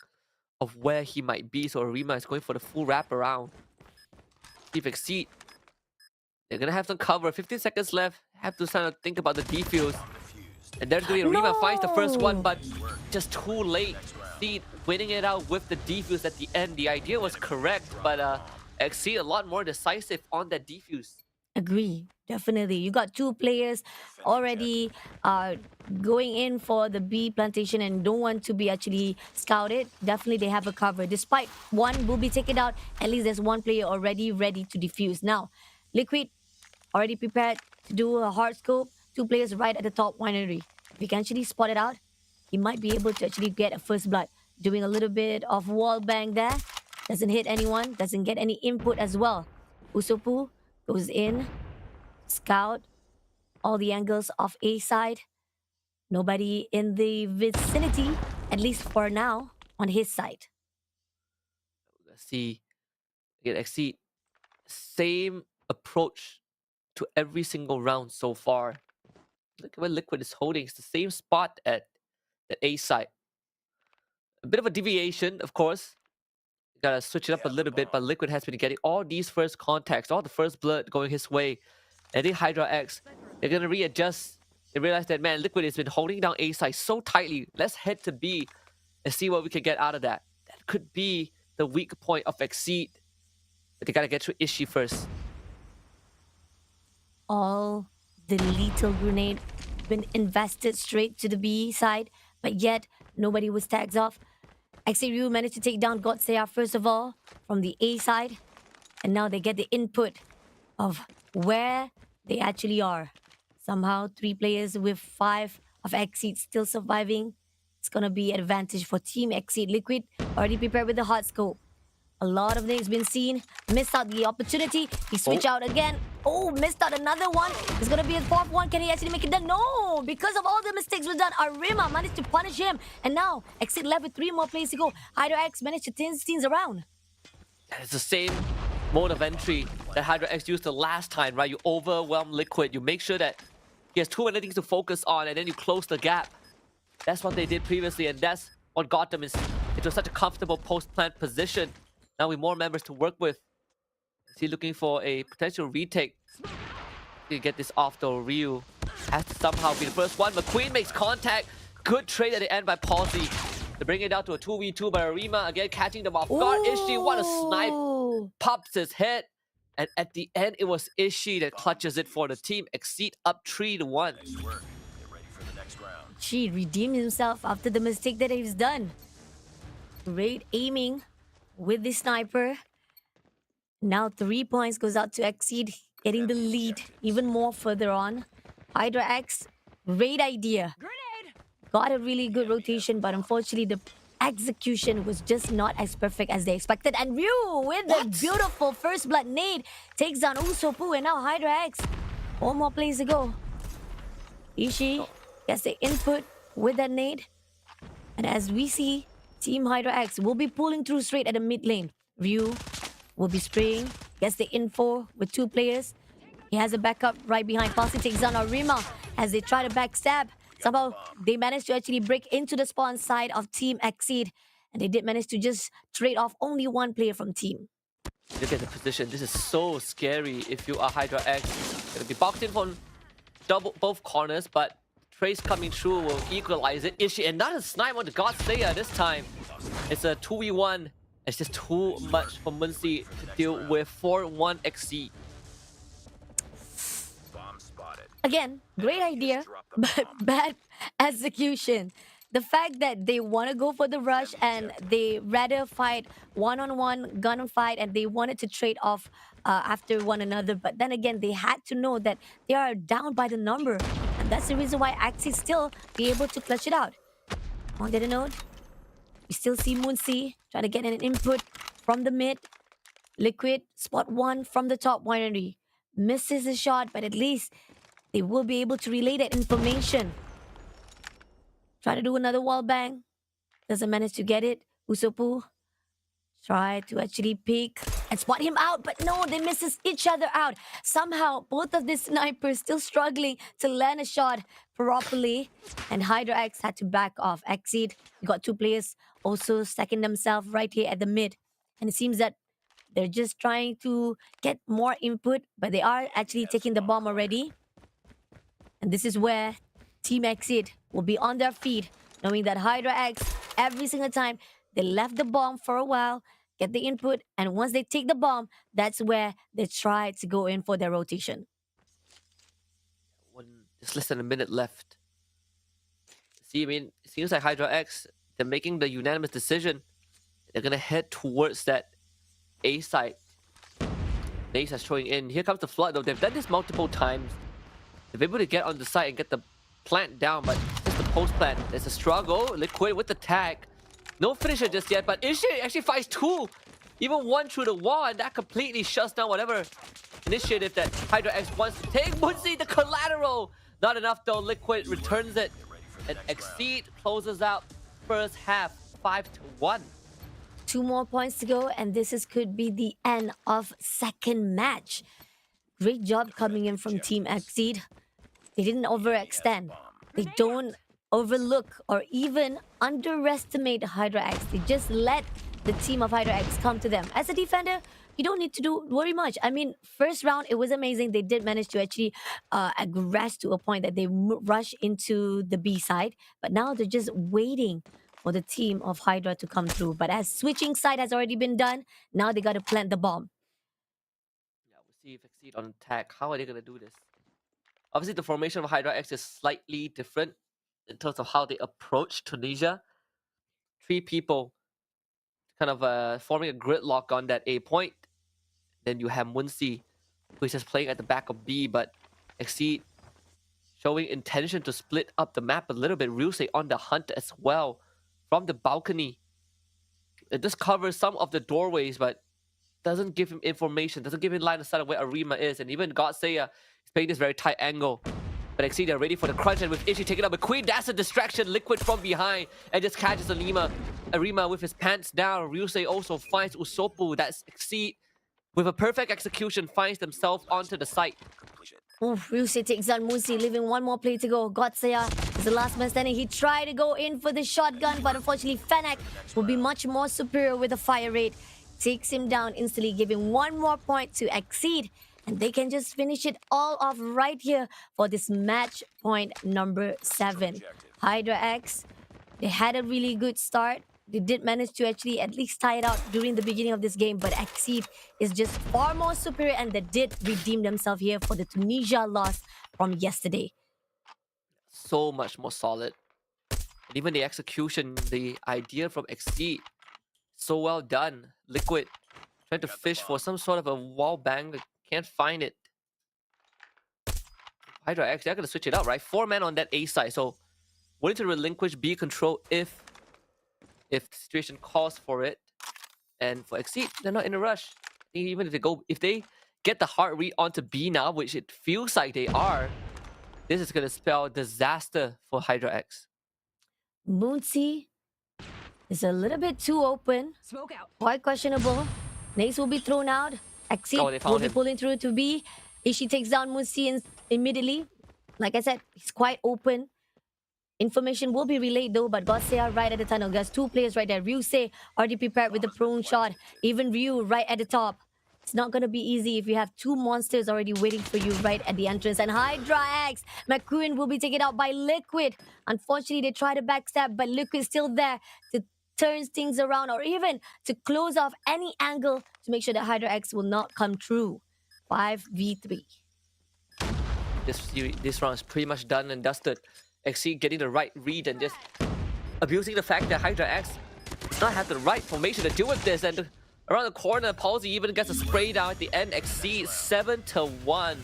of where he might be, so Arima is going for the full wrap around. If Exceed, they're gonna have some cover. 15 seconds left. Have to kind of think about the defuse. And there's gonna be Arima finds the first one, but just too late. Exceed winning it out with the defuse at the end. The idea was correct, but Exceed a lot more decisive on that defuse. Agree, definitely. You got 2 players already going in for the B plantation and don't want to be actually scouted. Definitely they have a cover. Despite one will be taken out, at least there's 1 player already ready to defuse. Now, Liquid already prepared to do a hard scope. 2 players right at the top winery. If he can actually spot it out, he might be able to actually get a first blood. Doing a little bit of wall bang there. Doesn't hit anyone, doesn't get any input as well. Usopu goes in, scout all the angles of A side. Nobody in the vicinity, at least for now, on his side. Let's see. Again, Exceed, same approach to every single round so far. Look at where Liquid is holding. It's the same spot at the A side. A bit of a deviation, of course. Gotta switch it up a little bit, but Liquid has been getting all these first contacts, all the first blood going his way. And then Hydra X, they're gonna readjust. They realize that, man, Liquid has been holding down A side so tightly. Let's head to B and see what we can get out of that. That could be the weak point of Exceed. But they gotta get through Ishii first. All the lethal grenade been invested straight to the B side, but yet nobody was tagged off. Ryu managed to take down Godsea first of all from the A side, and now they get the input of where they actually are. Somehow 3 players with 5 of Exceed still surviving. It's gonna be advantage for Team Exceed. Liquid already prepared with the hot scope. A lot of things been seen. Missed out the opportunity. He switched out again. Oh, missed out another one. It's gonna be a 4th one. Can he actually make it done? No! Because of all the mistakes were done, Arima managed to punish him. And now, Exit left with 3 more plays to go. Hydra X managed to turn things around. It's the same mode of entry that Hydra X used the last time, right? You overwhelm Liquid. You make sure that he has too many things to focus on, and then you close the gap. That's what they did previously, and that's what got them into such a comfortable post-plant position. Now with more members to work with. Is he looking for a potential retake? To get this off though. Ryu has to somehow be the first one. McQueen makes contact. Good trade at the end by Palsy. To bring it down to a 2v2, but Arima again catching them off guard. Ishii, what a snipe. Pops his head. And at the end, it was Ishii that clutches it for the team. Exceed up 3-1. She redeemed himself after the mistake that he's done. Great aiming with the sniper. Now 3 points goes out to Exceed, getting the lead even more further on. Hydra X, great idea. Got a really good rotation, but unfortunately the execution was just not as perfect as they expected. And Ryu with the beautiful first blood nade takes down Usopp, and now Hydra X. 4 more plays to go. Ishii gets the input with that nade. And as we see, Team Hydra X will be pulling through straight at the mid lane. Ryu will be spraying, gets the info with 2 players. He has a backup right behind. Palsy takes down Arima as they try to backstab. Somehow they managed to actually break into the spawn side of Team Exceed, and they did manage to just trade off only one player from team. Look at the position. This is so scary if you are Hydra X. Gonna be boxed in from both corners, but Trace coming through will equalize it. Ishi, another snipe on the God Slayer this time. It's a 2v1. It's just too much for Muncie to deal with. 4-1 Exceed. Again, great idea, but bad execution. The fact that they want to go for the rush and they rather fight one-on-one, gunfight, and they wanted to trade off after one another. But then again, they had to know that they are down by the number. And that's the reason why Axie still be able to clutch it out. On the other note, we still see Moonsie trying to get an input from the mid. Liquid, spot one from the top winery. Misses the shot, but at least they will be able to relay that information. Try to do another wall bang. Doesn't manage to get it. Usopu try to actually peek and spot him out, but no, they misses each other out. Somehow, both of these snipers still struggling to land a shot properly, and Hydra X had to back off. Exceed, you got two players also stacking themselves right here at the mid, and it seems that they're just trying to get more input, but they are actually taking the bomb already. And this is where Team Exit will be on their feet, knowing that Hydra X, every single time, they left the bomb for a while, get the input, and once they take the bomb, that's where they try to go in for their rotation. Just less than a minute left. See, I mean, it seems like Hydra X, they're making the unanimous decision. They're going to head towards that A site. Nace is throwing in. Here comes the flood, though. They've done this multiple times. They've been able to get on the site and get the plant down, but just the post plant. There's a struggle. Liquid with the tag. No finisher just yet, but Ishi actually finds two. Even one through the wall, and that completely shuts down whatever initiative that Hydra X wants to take. Muncie, the collateral. Not enough though. Liquid returns it, and Exceed closes out first half 5-1. 2 more points to go, and could be the end of second match. Great job coming in from Team Exceed. They didn't overextend. They don't overlook or even underestimate Hydra X. They just let the team of Hydra X come to them. As a defender, you don't need to worry much. I mean, first round, it was amazing. They did manage to actually aggress to a point that they rush into the B side. But now they're just waiting for the team of Hydra to come through. But as switching side has already been done, now they got to plant the bomb. Yeah, we'll see if Exceed on attack. How are they going to do this? Obviously, the formation of Hydra X is slightly different in terms of how they approach Tunisia. 3 people kind of forming a gridlock on that A point. Then you have Muncie, who is just playing at the back of B, but Exceed showing intention to split up the map a little bit. Ryusei on the hunt as well from the balcony. It just covers some of the doorways, but doesn't give him information, doesn't give him line of sight of where Arima is, and even Godsaya is playing this very tight angle. But Exceed are ready for the crunch, and with Ishi taking up a queen, that's a distraction. Liquid from behind and just catches Arima with his pants down. Ryusei also finds Usopu. That's Exceed with a perfect execution, finds themselves onto the site. Ryusei takes down Musi, leaving one more play to go. Godsaya is the last man standing. He tried to go in for the shotgun, but unfortunately Fennec will be much more superior with the fire rate. Takes him down instantly, giving one more point to Exceed. And they can just finish it all off right here for this match point number 7. Hydra X, they had a really good start. They did manage to actually at least tie it out during the beginning of this game, but Exceed is just far more superior, and they did redeem themselves here for the Tunisia loss from yesterday. So much more solid. And even the execution, the idea from Exceed, so well done. Liquid trying to fish for some sort of a wall bang, but can't find it. Hydra X, they're going to switch it up, right? 4 men on that A side, so willing to relinquish B control if the situation calls for it. And for Exceed, they're not in a rush. Even if they get the hard read onto B now, which it feels like they are, this is going to spell disaster for Hydra X. Moonsea is a little bit too open. Smoke out. Quite questionable. Nace will be thrown out. Exceed Oh, they found will be him. pulling through to B. Ishii takes down Musi immediately. Like I said, he's quite open. Information will be relayed though, but Gossea right at the tunnel. There's two players right there. Ryusei already prepared with the prone shot. Even Ryu right at the top. It's not going to be easy if you have two monsters already waiting for you right at the entrance. And Hydra X, McQueen will be taken out by Liquid. Unfortunately, they try to backstab, but Liquid's still there to turn things around or even to close off any angle to make sure that Hydra X will not come true. 5v3. This round is pretty much done and dusted. Exceed getting the right read and just abusing the fact that Hydra X does not have the right formation to deal with this. And around the corner, Palsy even gets a spray down at the end. Exceed 7-1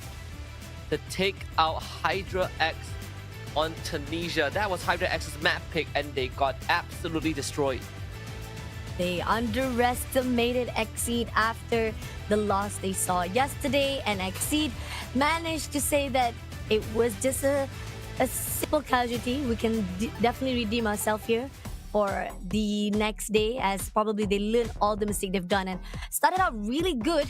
to take out Hydra X on Tunisia. That was Hydra X's map pick and they got absolutely destroyed. They underestimated Exceed after the loss they saw yesterday, and Exceed managed to say that it was just a simple casualty. We can definitely redeem ourselves here for the next day, as probably they learned all the mistake they've done and started out really good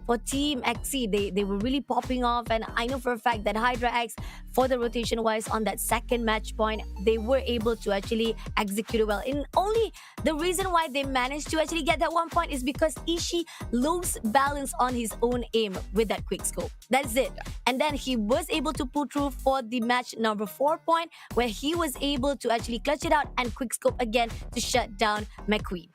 for Team Exceed. They were really popping off, and I know for a fact that Hydra X, for the rotation wise on that second match point, they were able to actually execute it well. And only the reason why they managed to actually get that 1 point is because Ishii lost balance on his own aim with that quick scope. That's it. And then he was able to pull through for the match number 4 point, where he was able to actually clutch it out and quick scope again to shut down McQueen.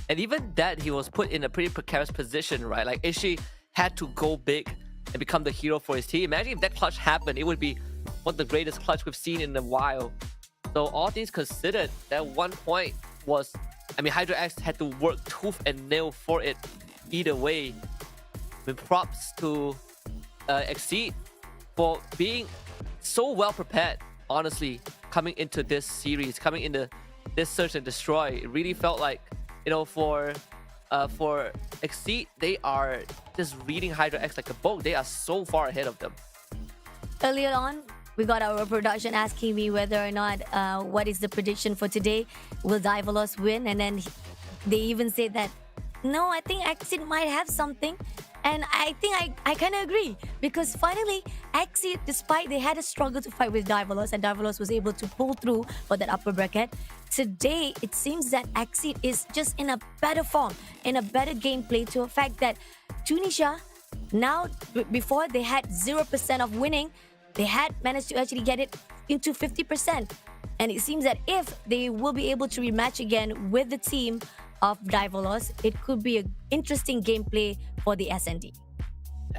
And even that, he was put in a pretty precarious position, right? Like, Ishii had to go big and become the hero for his team. Imagine if that clutch happened, it would be one of the greatest clutch we've seen in a while. So all things considered, that 1 point was... I mean, Hydra X had to work tooth and nail for it either way. With props to Exceed for being so well prepared, honestly, coming into this series, coming into this Search and Destroy. It really felt like, you know, for Exceed, they are just reading Hydra X like a boat. They are so far ahead of them. Earlier on, we got our production asking me whether or not what is the prediction for today. Will Divalos win? And then they even said that, no, I think Exceed might have something. And I think I kind of agree, because finally Exceed, despite they had a struggle to fight with Divalos, and Divalos was able to pull through for that upper bracket, today it seems that Exceed is just in a better form, in a better gameplay, to a fact that Tunisia, now before they had 0% of winning, they had managed to actually get it into 50%. And it seems that if they will be able to rematch again with the team of Divalos, it could be an interesting gameplay for the S&D.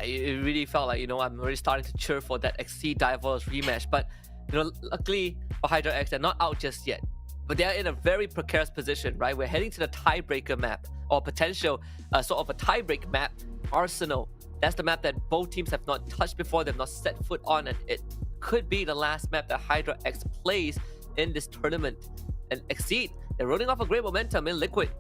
It really felt like, you know, I'm already starting to cheer for that Exceed Divalos rematch. But, you know, luckily for Hydra X, they're not out just yet. But they're in a very precarious position, right? We're heading to the tiebreaker map, or potential sort of a tiebreak map, Arsenal. That's the map that both teams have not touched before, they've not set foot on, and it could be the last map that Hydra X plays in this tournament. And Exceed, they're rolling off a great momentum in Liquid.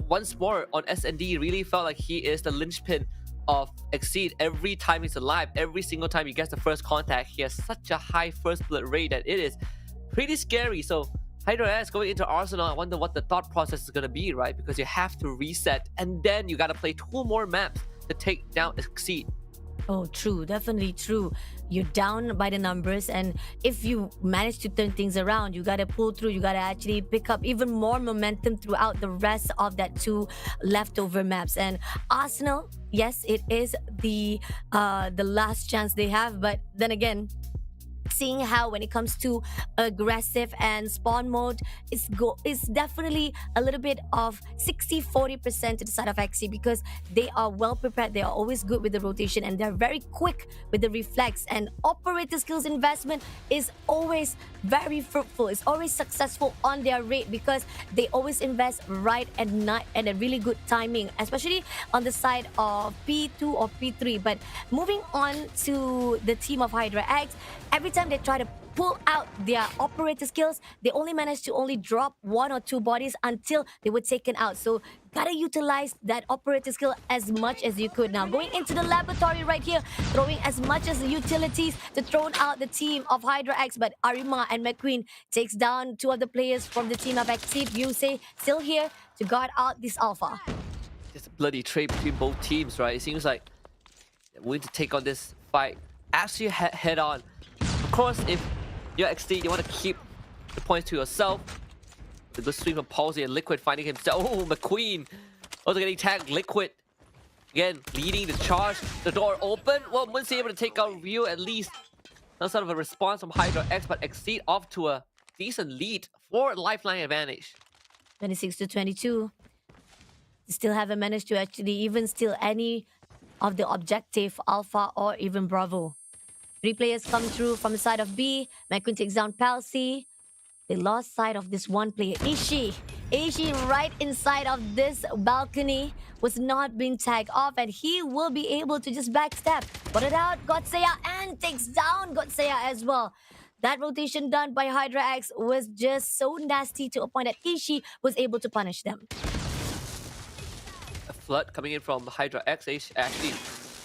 Once more on S&D, really felt like he is the linchpin of Exceed. Every time he's alive, every single time he gets the first contact, he has such a high first blood rate that it is pretty scary. So Hydra X going into Arsenal, I wonder what the thought process is going to be, right? Because you have to reset, and then you got to play 2 more maps to take down Exceed. Oh, true. Definitely true. You're down by the numbers, and if you manage to turn things around, you got to pull through. You got to actually pick up even more momentum throughout the rest of that 2 leftover maps. And Arsenal, yes, it is the last chance they have, but then again, seeing how when it comes to aggressive and spawn mode, it's definitely a little bit of 60-40% to the side of XC, because they are well prepared, they are always good with the rotation, and they're very quick with the reflex, and operator skills investment is always very fruitful. It's always successful on their rate, because they always invest right at night and a really good timing, especially on the side of P2 or P3. But moving on to the team of Hydra X, every time they try to pull out their operator skills, they only manage to drop 1 or 2 bodies until they were taken out. So gotta utilize that operator skill as much as you could. Now going into the laboratory right here, throwing as much as the utilities to throw out the team of Hydra X, but Arima and McQueen takes down 2 of the players from the team of Exceed. Yusei still here to guard out this alpha. Just a bloody trade between both teams, right? It seems like willing to take on this fight actually head on. Of course, if you're XD, you want to keep the points to yourself. The good sweep from Palsy and Liquid finding himself. Oh, McQueen also getting tagged. Liquid again leading the charge. The door open. Well, Muncie able to take out Ryu at least. Some sort of a response from Hydra X, but Exceed off to a decent lead for lifeline advantage. 26 to 22. Still haven't managed to actually even steal any of the objective, Alpha or even Bravo. 3 players come through from the side of B. McQueen takes down Palsy. They lost sight of this one player, Ishii. Ishii right inside of this balcony was not being tagged off, and he will be able to just backstab. Put it out, Gotseya, and takes down Gotseya as well. That rotation done by Hydra X was just so nasty to a point that Ishii was able to punish them. A flood coming in from Hydra X. Actually,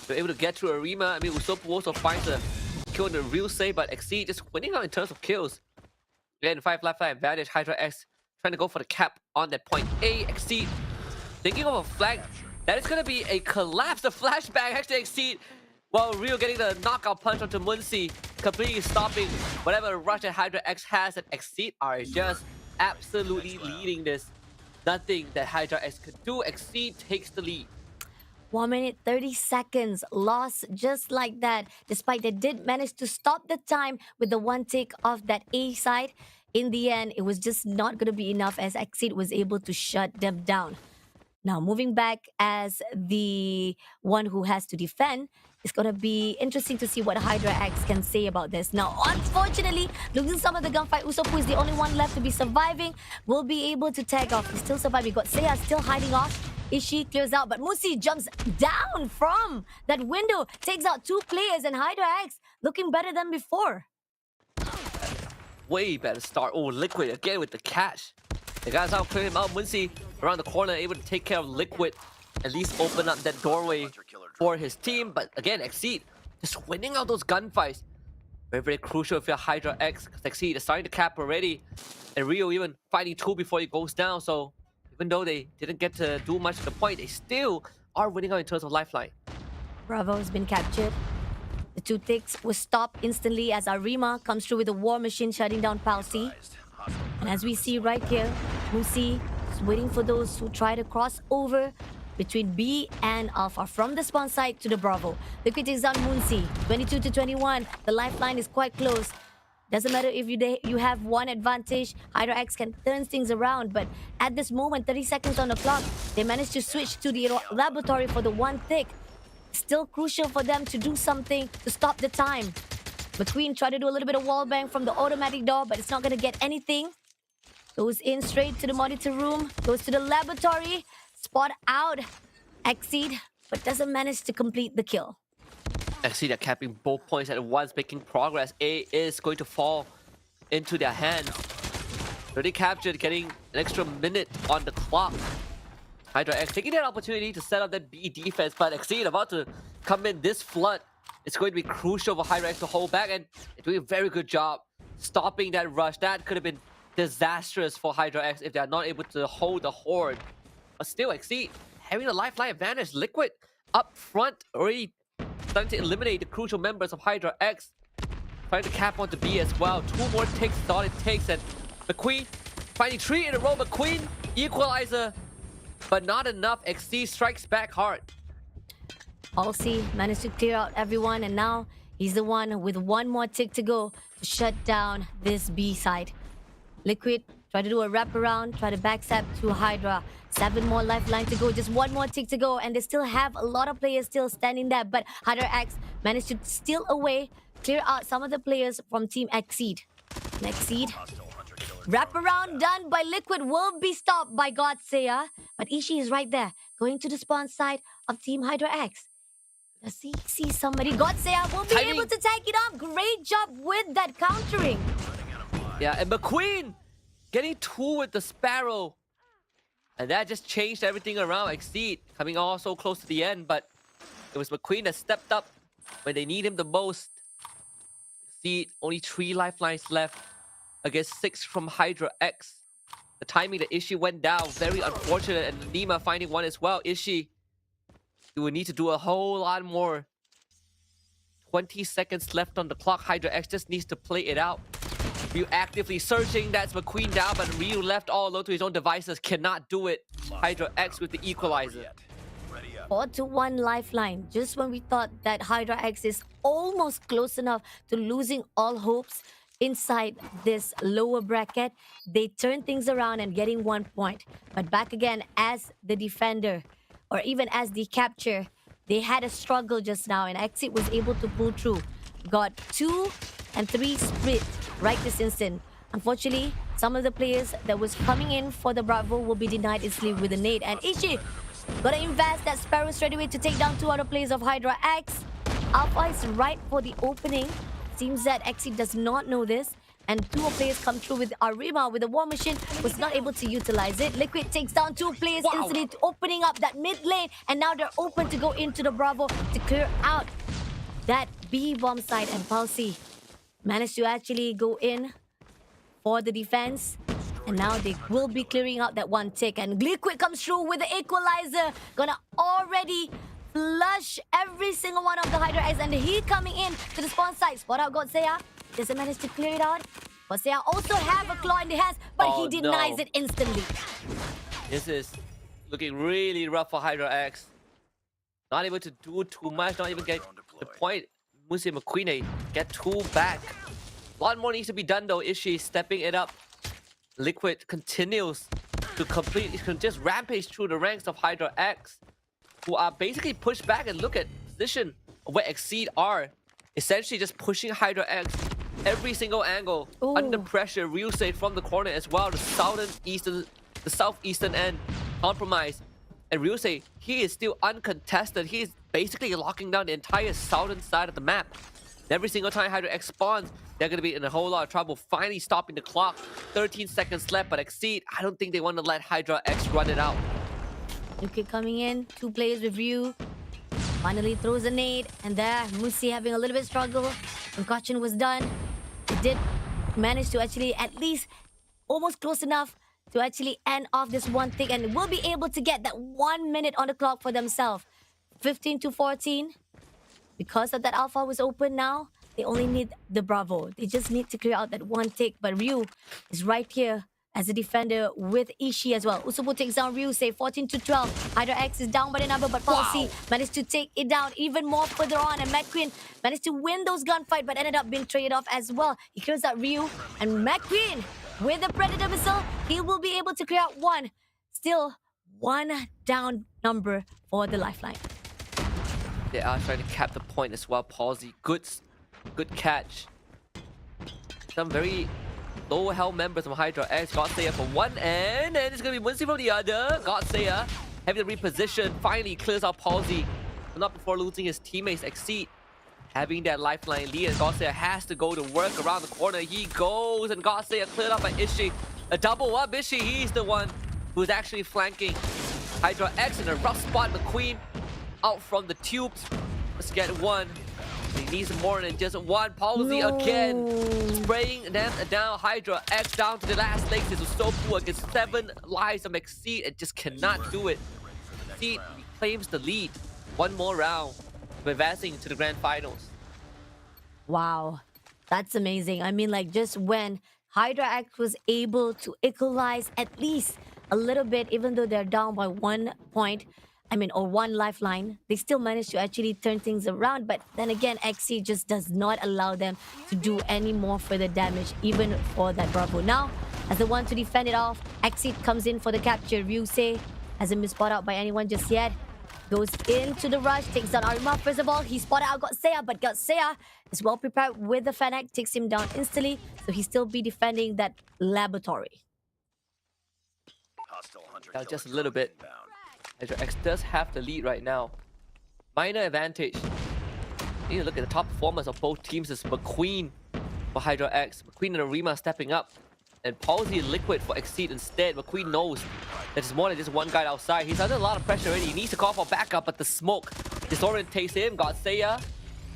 they're able to get through Arima. I mean, Usopp also finds a kill in the real save, but Exceed just winning out in terms of kills. Again, 5 lifeline advantage. Hydra X trying to go for the cap on that point A. Exceed thinking of a flag. That is going to be a collapse. The flashback actually Exceed. While Rio getting the knockout punch onto Muncie, completely stopping whatever rush that Hydra X has, and Exceed are just absolutely leading this. Nothing that Hydra X could do. Exceed takes the lead. 1 minute 30 seconds lost just like that. Despite they did manage to stop the time with the one tick of that A side, in the end it was just not going to be enough as Exceed was able to shut them down. Now moving back as the one who has to defend, it's going to be interesting to see what Hydra X can say about this. Now unfortunately, losing some of the gunfight, Usopp, who is the only one left to be surviving, will be able to tag off. He's still surviving. Got Seiya still hiding off. Ishii clears out, but Musi jumps down from that window, takes out 2 players, and Hydra X looking better than before. Way better start. Oh, Liquid again with the catch. The guys out clearing him out. Muncie around the corner, able to take care of Liquid, at least open up that doorway for his team. But again, Exceed just winning out those gunfights. Very, very crucial if you're Hydra X, because Exceed is starting to cap already. And Rio even fighting 2 before he goes down. So even though they didn't get to do much at the point, they still are winning out in terms of lifeline. Bravo has been captured. The 2 ticks was stopped instantly as Arima comes through with a war machine shutting down Palsy. And as we see right here, Musi is waiting for those who try to cross over between B and Alpha from the spawn side to the Bravo. Liquid takes down Munsi, 22 to 21. The lifeline is quite close. Doesn't matter if you have one advantage, Hydra X can turn things around. But at this moment, 30 seconds on the clock, they managed to switch to the laboratory for the 1 tick. Still crucial for them to do something to stop the time. McQueen tried to do a little bit of wallbang from the automatic door, but it's not going to get anything. Goes in straight to the monitor room, goes to the laboratory, spot out Exceed, but doesn't manage to complete the kill. Exceed are capping both points at once, making progress. A is going to fall into their hands. Already captured, getting an extra minute on the clock. Hydra X taking that opportunity to set up that B defense, but Exceed about to come in this flood. It's going to be crucial for Hydra X to hold back, and they're doing a very good job stopping that rush. That could have been disastrous for Hydra X if they are not able to hold the horde. But still, Exceed having a lifeline advantage. Liquid up front, already starting to eliminate the crucial members of Hydra X. Trying to cap onto B as well. 2 more ticks is all it takes, and McQueen finding 3 in a row. McQueen equalizer, but not enough. Exceed strikes back hard. Halsey managed to clear out everyone, and now he's the one with 1 more tick to go to shut down this B side. Liquid try to do a wraparound, try to backstab to Hydra. 7 more lifeline to go, just 1 more tick to go, and they still have a lot of players still standing there. But Hydra X managed to steal away, clear out some of the players from Team Exceed. Exceed. Wraparound done by Liquid will be stopped by Godsaya. But Ishii is right there, going to the spawn side of Team Hydra X. Does he see somebody? Godsaya will be able to take it off. Great job with that countering. Yeah, and McQueen getting 2 with the Sparrow. And that just changed everything around. Exceed coming all so close to the end, but it was McQueen that stepped up when they need him the most. Exceed only 3 lifelines left against 6 from Hydra X. The timing that Ishii went down, very unfortunate, and Nima finding 1 as well. Ishii, you would need to do a whole lot more 20 seconds left on the clock. Hydra X just needs to play it out. Ryu actively searching. That's McQueen down, but Ryu left all alone to his own devices. Cannot do it. Hydra X with the equalizer. 4-1 lifeline. Just when we thought that Hydra X is almost close enough to losing all hopes inside this lower bracket, they turn things around and getting 1 point. But back again as the defender, or even as the capture, they had a struggle just now, and Exit was able to pull through. Got 2 and 3 split right this instant. Unfortunately, some of the players that was coming in for the Bravo will be denied easily with a nade. And Ishi gotta invest that Sparrow straight away to take down 2 other players of Hydra X. Alpha is right for the opening. Seems that Exit does not know this. And 2 players come through with Arima with the War Machine, was not able to utilize it. Liquid takes down 2 players instantly, opening up that mid lane. And now they're open to go into the Bravo to clear out that B bomb side. And Palsy managed to actually go in for the defense. And now they will be clearing out that 1 tick. And Liquid comes through with the equalizer. Gonna already flush every single one of the Hydra X. And he coming in to the spawn site. Spot out Godsaya. Doesn't manage to clear it out. Godsaya also have a claw in the hands, but he denies it instantly. This is looking really rough for Hydra X. Not able to do too much, not even get the point. Musi McQueen get 2 back. A lot more needs to be done though. Ishi stepping it up. Liquid continues to just rampage through the ranks of Hydra X, who are basically pushed back. And look at position where Exceed are. Essentially just pushing Hydra X every single angle. Ooh. Under pressure. Ryusei from the corner as well. The southeastern end compromised. And Ryusei, he is still uncontested. He is basically locking down the entire southern side of the map. Every single time Hydra X spawns, they're going to be in a whole lot of trouble. Finally stopping the clock. 13 seconds left, but Exceed, I don't think they want to let Hydra X run it out. Liquid coming in. 2 players with Ryu. Finally throws a nade. And there, Musi having a little bit of struggle. Concussion was done. They did manage to actually at least almost close enough to actually end off this 1 tick. And will be able to get that 1 minute on the clock for themselves. 15-14. Because of that Alpha was open now, they only need the Bravo. They just need to clear out that 1 tick. But Ryu is right here as a defender with Ishii as well. Usobu takes down Ryu, say 14-12. Hydra X is down by the number, but Palsy managed to take it down even more further on. And McQueen managed to win those gunfight, but ended up being traded off as well. He clears out Ryu, and McQueen with the Predator Missile, he will be able to clear out 1. Still 1 down number for the lifeline. They are trying to cap the point as well. Palsy, good catch. Some very low health members from Hydra X. Godsaya from one end, and it's going to be Muncie from the other. Godsaya having to reposition. Finally clears out Palsy, but not before losing his teammates. Exceed having that lifeline lead, and Godsaya has to go to work around the corner. He goes, and Godsaya cleared up by Ishii. A double up. Ishii, he's the one who's actually flanking Hydra X in a rough spot. McQueen out from the tubes. Let's get 1. He needs more than just 1. Palsy again, spraying them down. Hydra X down to the last legs. This was so poor against 7 lives of Exceed. It just cannot do it. Exceed claims the lead. 1 more round, advancing to the grand finals. Wow, that's amazing. I mean, like, just when Hydra X was able to equalize at least a little bit, even though they're down by 1 point, or 1 lifeline, they still managed to actually turn things around. But then again, XC just does not allow them to do any more further damage, even for that Bravo. Now, as the one to defend it off, XC comes in for the capture. Ryusei hasn't been spotted out by anyone just yet. Goes into the rush, takes down Arima. First of all, he spotted out Godsaya, but Godsaya is well prepared with the Fennec, takes him down instantly. So he still be defending that laboratory. Now just a little bit. Hydra X does have the lead right now. Minor advantage. You need to look at the top performers of both teams. Is McQueen for Hydra X. McQueen and Arima stepping up. And Palsy and Liquid for Exceed instead. McQueen knows that there's more than just 1 guy outside. He's under a lot of pressure already. He needs to call for backup, but the smoke disorientates him. Godsaya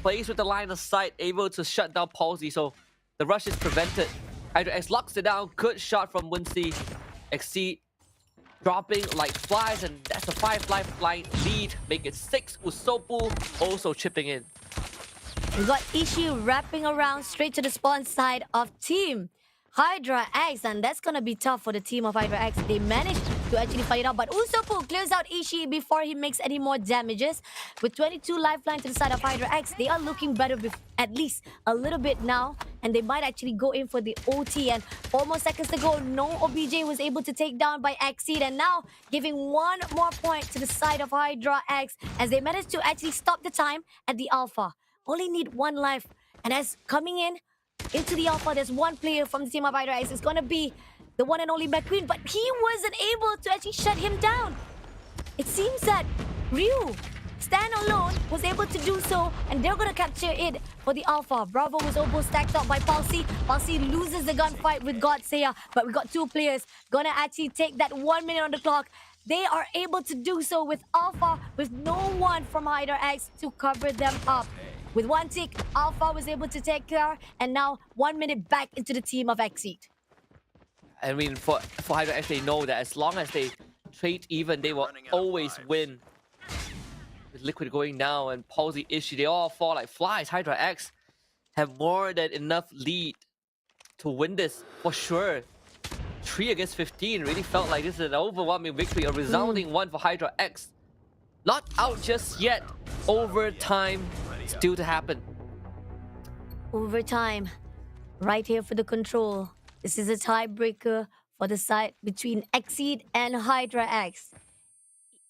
plays with the line of sight, able to shut down Palsy. So the rush is prevented. Hydra X locks it down. Good shot from Wincy. Exceed dropping like flies, and that's a 5 lifeline lead. Make it 6. Usobu also chipping in. We got Ishii wrapping around straight to the spawn side of Team Hydra X, and that's gonna be tough for the team of Hydra X. They managed to actually fight it out, but Usopp clears out Ishii before he makes any more damages. With 22 lifeline to the side of Hydra X, they are looking better with at least a little bit now, and they might actually go in for the OT. And 4 more seconds to go. No OBJ was able to take down by Exceed, and now giving 1 more point to the side of Hydra X as they managed to actually stop the time at the Alpha. Only need 1 life, and as coming in into the Alpha, there's 1 player from the team of Hydra X. It's gonna be the one and only McQueen, but he wasn't able to actually shut him down. It seems that Ryu, stand alone, was able to do so, and they're gonna capture it for the Alpha. Bravo was almost stacked up by Palsy. Palsy loses the gunfight with Godsaya, but we got 2 players gonna actually take that 1 minute on the clock. They are able to do so with Alpha, with no one from Hydra X to cover them up. With 1 tick, Alpha was able to take care, and now 1 minute back into the team of Exceed. I mean, for Hydra X, they know that as long as they trade even, they will always win. With Liquid going now and Palsy, Ishii, they all fall like flies. Hydra X have more than enough lead to win this for sure. 3 against 15 really felt like this is an overwhelming victory, a resounding one for Hydra X. Not out just yet. Overtime still to happen. Overtime, right here for the control. This is a tiebreaker for the side between Exceed and Hydra X.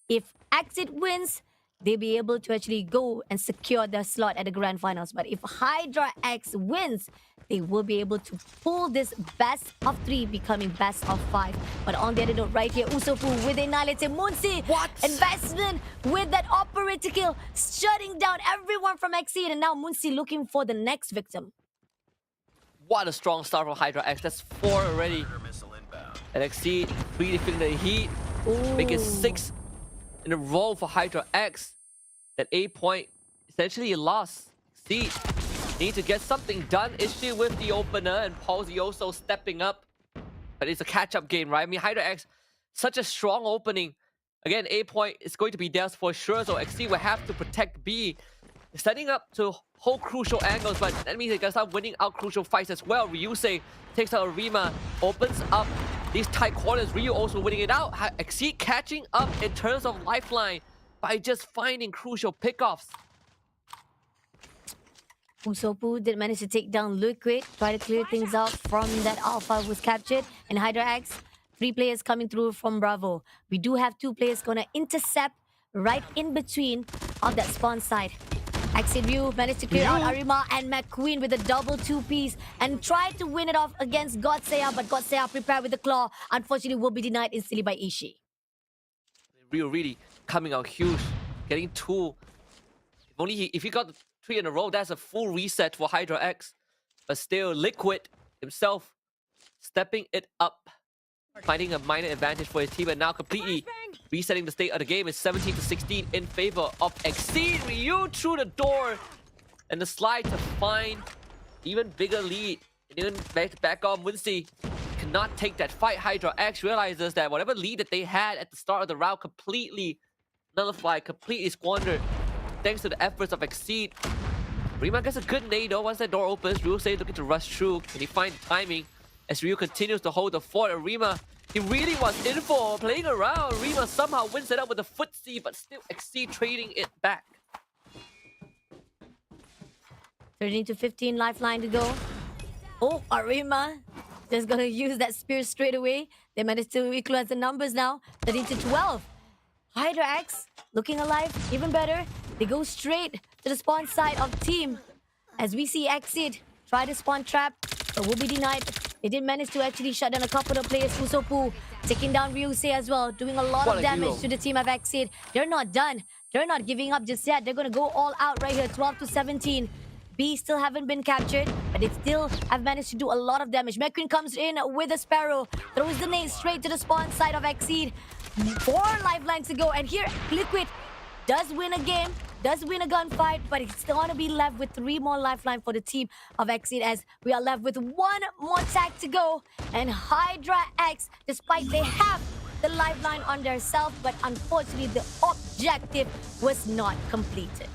If Exceed wins, they'll be able to actually go and secure their slot at the grand finals. But if Hydra X wins, they will be able to pull this best of 3, becoming best of 5. But on the other note, right here, Usopp with annihilated Munsi. What? Investment with that operator kill, shutting down everyone from Exceed. And now Munsi looking for the next victim. What a strong start from Hydra X. That's 4 already. And Exceed really feeling the heat. Making 6 in a row for Hydra X. That 8 point essentially lost. Exceed need to get something done. Issue with the opener, and Palsy also stepping up. But it's a catch-up game, right? I mean, Hydra X, such a strong opening. Again, 8 point is going to be theirs for sure. So Exceed will have to protect B. Setting up to hold crucial angles, but that means they can start winning out crucial fights as well. Ryusei takes out Arima, opens up these tight corners. Ryu also winning it out. Exceed catching up in terms of lifeline by just finding crucial pickoffs. Usopp did manage to take down Liquid, try to clear things out from that Alpha was captured. And Hydra X, 3 players coming through from Bravo. We do have 2 players gonna intercept right in between of that spawn side. Exceed Ryu managed to clear out Arima, and McQueen with a double 2-piece and tried to win it off against Godsaya, but Godsaya prepared with the claw. Unfortunately, will be denied instantly by Ishii. Ryu really coming out huge, getting 2. If he got 3 in a row, that's a full reset for Hydra X. But still, Liquid himself stepping it up, finding a minor advantage for his team, and now completely resetting the state of the game. Is 17-16 in favor of Exceed. Ryu through the door, and the slide to find even bigger lead. And even back on Munsi cannot take that fight. Hydra X realizes that whatever lead that they had at the start of the round completely nullified, completely squandered, thanks to the efforts of Exceed. Rima gets a good nade though. Once that door opens, Ryusei looking to rush through. Can he find the timing as Ryu continues to hold the fort? And Rima, he really was in for playing around. Rima somehow wins it up with a footsie, but still Exceed trading it back. 13 to 15 lifeline to go. Oh, Arima just gonna use that spear straight away. They managed to equalize the numbers now. 13 to 12. Hydra X looking alive, even better. They go straight to the spawn side of team. As we see Exceed try to spawn trap, but will be denied. They did manage to actually shut down a couple of players. Usopp taking down Ryusei as well, doing a lot of damage to the team of Exceed. They're not done. They're not giving up just yet. They're gonna go all out right here. 12 to 17. B still haven't been captured, but they still have managed to do a lot of damage. McQueen comes in with a Sparrow, throws the nade straight to the spawn side of Exceed. 4 lifelines to go, and here Liquid does win a game, does win a gunfight, but it's gonna be left with 3 more lifeline for the team of Exceed, as we are left with 1 more tag to go. And Hydra X, despite they have the lifeline on their self, but unfortunately the objective was not completed.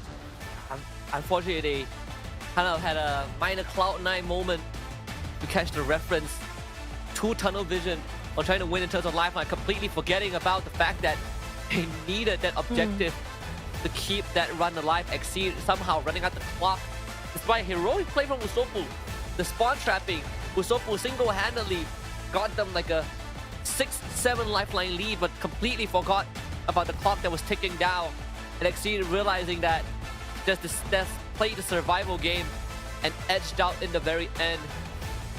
Unfortunately, kind of had a minor Cloud9 moment to catch the reference to tunnel vision on trying to win in terms of lifeline, completely forgetting about the fact that they needed that objective to keep that run alive. Exceed somehow running out the clock. Despite heroic play from Usopp, the spawn trapping, Usopp single-handedly got them like a 6-7 lifeline lead, but completely forgot about the clock that was ticking down. And Exceed realizing that just played the survival game and edged out in the very end.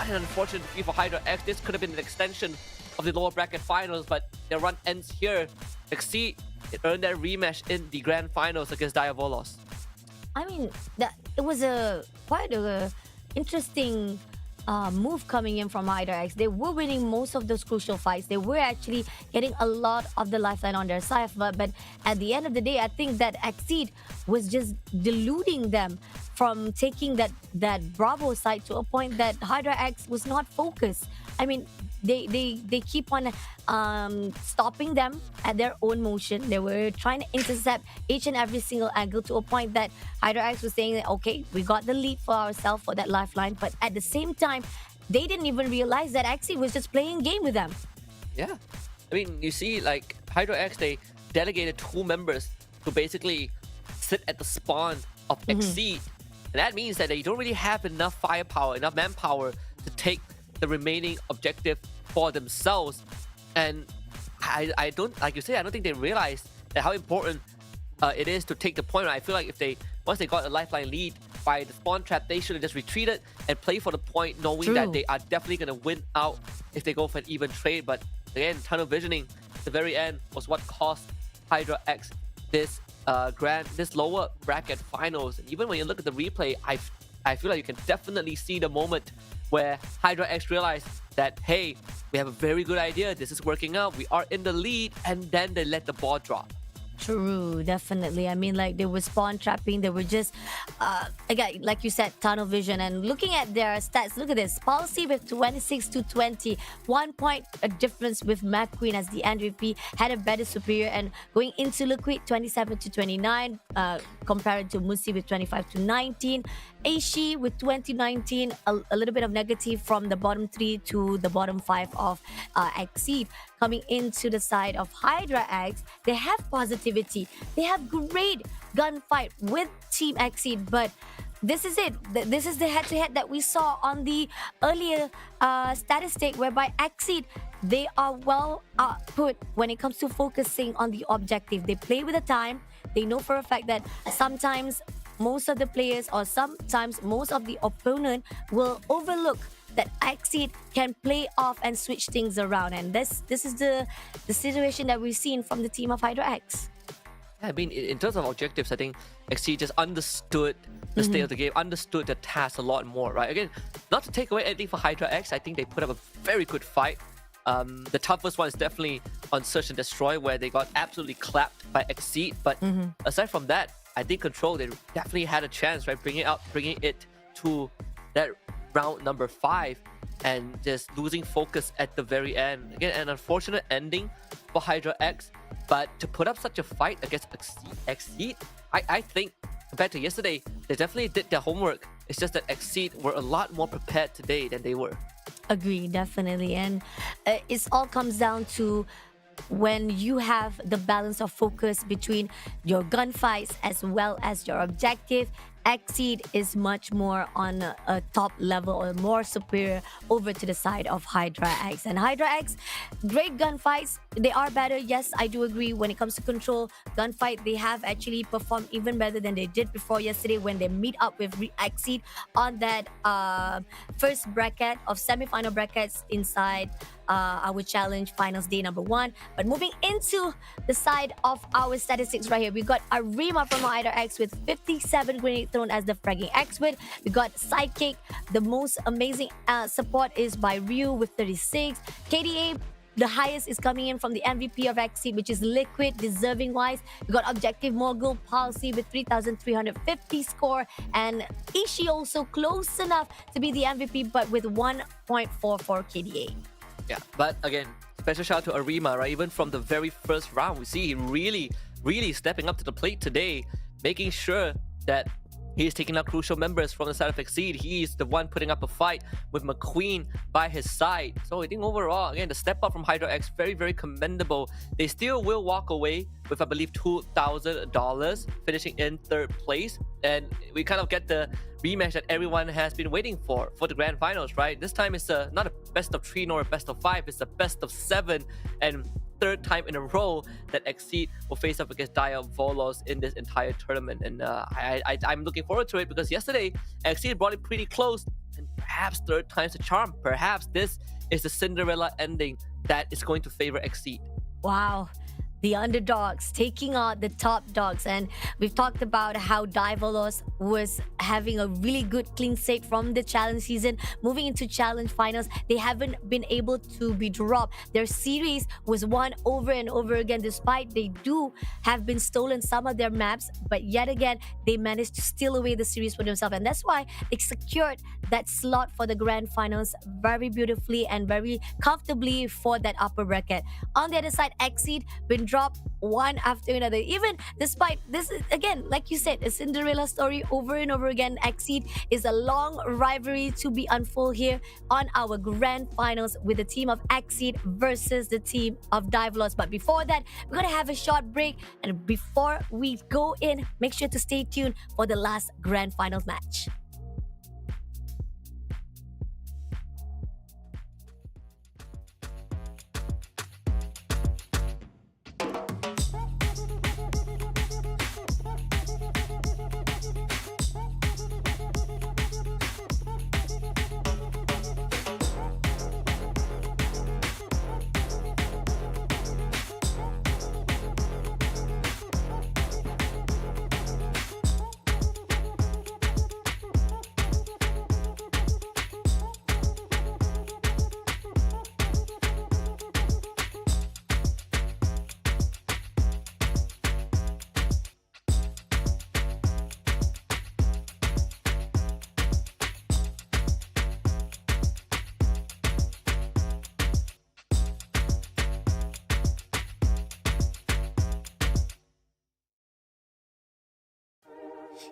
An unfortunate defeat for Hydra X. This could have been an extension of the lower bracket finals, but their run ends here. Exceed earned their rematch in the grand finals against Diavolos. I mean, it was quite a interesting move coming in from Hydra X. They were winning most of those crucial fights. They were actually getting a lot of the lifeline on their side, but at the end of the day, I think that Exceed was just deluding them from taking that Bravo side to a point that Hydra X was not focused. I mean, they keep on stopping them at their own motion. They were trying to intercept each and every single angle to a point that Hydra X was saying that, okay, we got the lead for ourselves for that lifeline, but at the same time, they didn't even realize that Exceed was just playing game with them. Yeah. I mean, you see, like, Hydra X, they delegated 2 members to basically sit at the spawn of Exceed. And that means that they don't really have enough firepower, enough manpower to take the remaining objective for themselves. And I don't, like you say, I don't think they realize that how important it is to take the point. I feel like if once they got a lifeline lead by the spawn trap, they should have just retreated and played for the point, knowing that they are definitely going to win out if they go for an even trade. But again, tunnel visioning at the very end was what cost Hydra X this lower bracket finals. And even when you look at the replay, I feel like you can definitely see the moment where Hydra X realized that, hey, we have a very good idea, this is working out, we are in the lead, and then they let the ball drop. True, definitely. I mean, like, they were spawn trapping. They were just, again, like you said, tunnel vision. And looking at their stats, look at this. Policy with 26 to 20. 1 point a difference with McQueen as the MVP. Had a better superior. And going into Liquid, 27 to 29. Compared to Musi with 25 to 19. Aishi with 2019. A little bit of negative from the bottom 3 to the bottom 5 of Exceed. Coming into the side of Hydra X, they have positivity. They have great gunfight with Team Exceed, but this is it. This is the head-to-head that we saw on the earlier statistic, whereby Exceed, they are well put when it comes to focusing on the objective. They play with the time. They know for a fact that sometimes most of the players or sometimes most of the opponent will overlook that Exceed can play off and switch things around, and this is the situation that we've seen from the team of Hydra X. Yeah, I mean, in terms of objectives, I think Exceed just understood the state of the game, understood the task a lot more, right? Again, not to take away anything for Hydra X, I think they put up a very good fight. The toughest one is definitely on Search and Destroy, where they got absolutely clapped by Exceed. But aside from that, I think Control, they definitely had a chance, right? Bringing it to that round number 5 and just losing focus at the very end. Again, an unfortunate ending for Hydra X, but to put up such a fight against Exceed, I think compared to yesterday, they definitely did their homework. It's just that Exceed were a lot more prepared today than they were. Agree, definitely. And it all comes down to when you have the balance of focus between your gunfights as well as your objective. Exceed is much more on a top level or more superior over to the side of Hydra X. And Hydra X, great gunfights. They are better. Yes, I do agree. When it comes to Control gunfight, they have actually performed even better than they did before yesterday when they meet up with Exceed on that first bracket of semi-final brackets inside our challenge finals day number 1. But moving into the side of our statistics right here, we got Arima from Hydra X with 57 grenade thrown as the fragging expert. We got Sidekick. The most amazing support is by Ryu with 36. KDA, the highest is coming in from the MVP of Exceed, which is Liquid, deserving wise. We got Objective Mogul Policy with 3,350 score, and Ishii also close enough to be the MVP, but with 1.44 KDA. Yeah, but again, special shout out to Arima, right? Even from the very first round, we see him really stepping up to the plate today, making sure that He's taking out crucial members from the side of Exceed. He's the one putting up a fight with McQueen by his side. So I think overall, again, the step up from Hydra X, very, very commendable. They still will walk away with, I believe, $2,000, finishing in 3rd place. And we kind of get the rematch that everyone has been waiting for the grand finals, right? This time it's not a best of 3 nor a best of 5. It's a best of 7. And 3rd time in a row that Exceed will face up against Diavolos in this entire tournament, and I'm looking forward to it because yesterday Exceed brought it pretty close, and perhaps 3rd time's a charm. Perhaps this is the Cinderella ending that is going to favor Exceed. Wow. The underdogs taking out the top dogs, and we've talked about how Diavolos was having a really good clean slate from the challenge season. Moving into challenge finals, they haven't been able to be dropped. Their series was won over and over again, despite they do have been stolen some of their maps, but yet again they managed to steal away the series for themselves, and that's why they secured that slot for the grand finals very beautifully and very comfortably for that upper bracket. On the other side, Exceed been dropped one after another. Even despite this, again, like you said, a Cinderella story over and over again. Exceed is a long rivalry to be unfold here on our grand finals with the team of Exceed versus the team of Diavolos. But before that, we're gonna have a short break, and before we go in, make sure to stay tuned for the last grand finals match.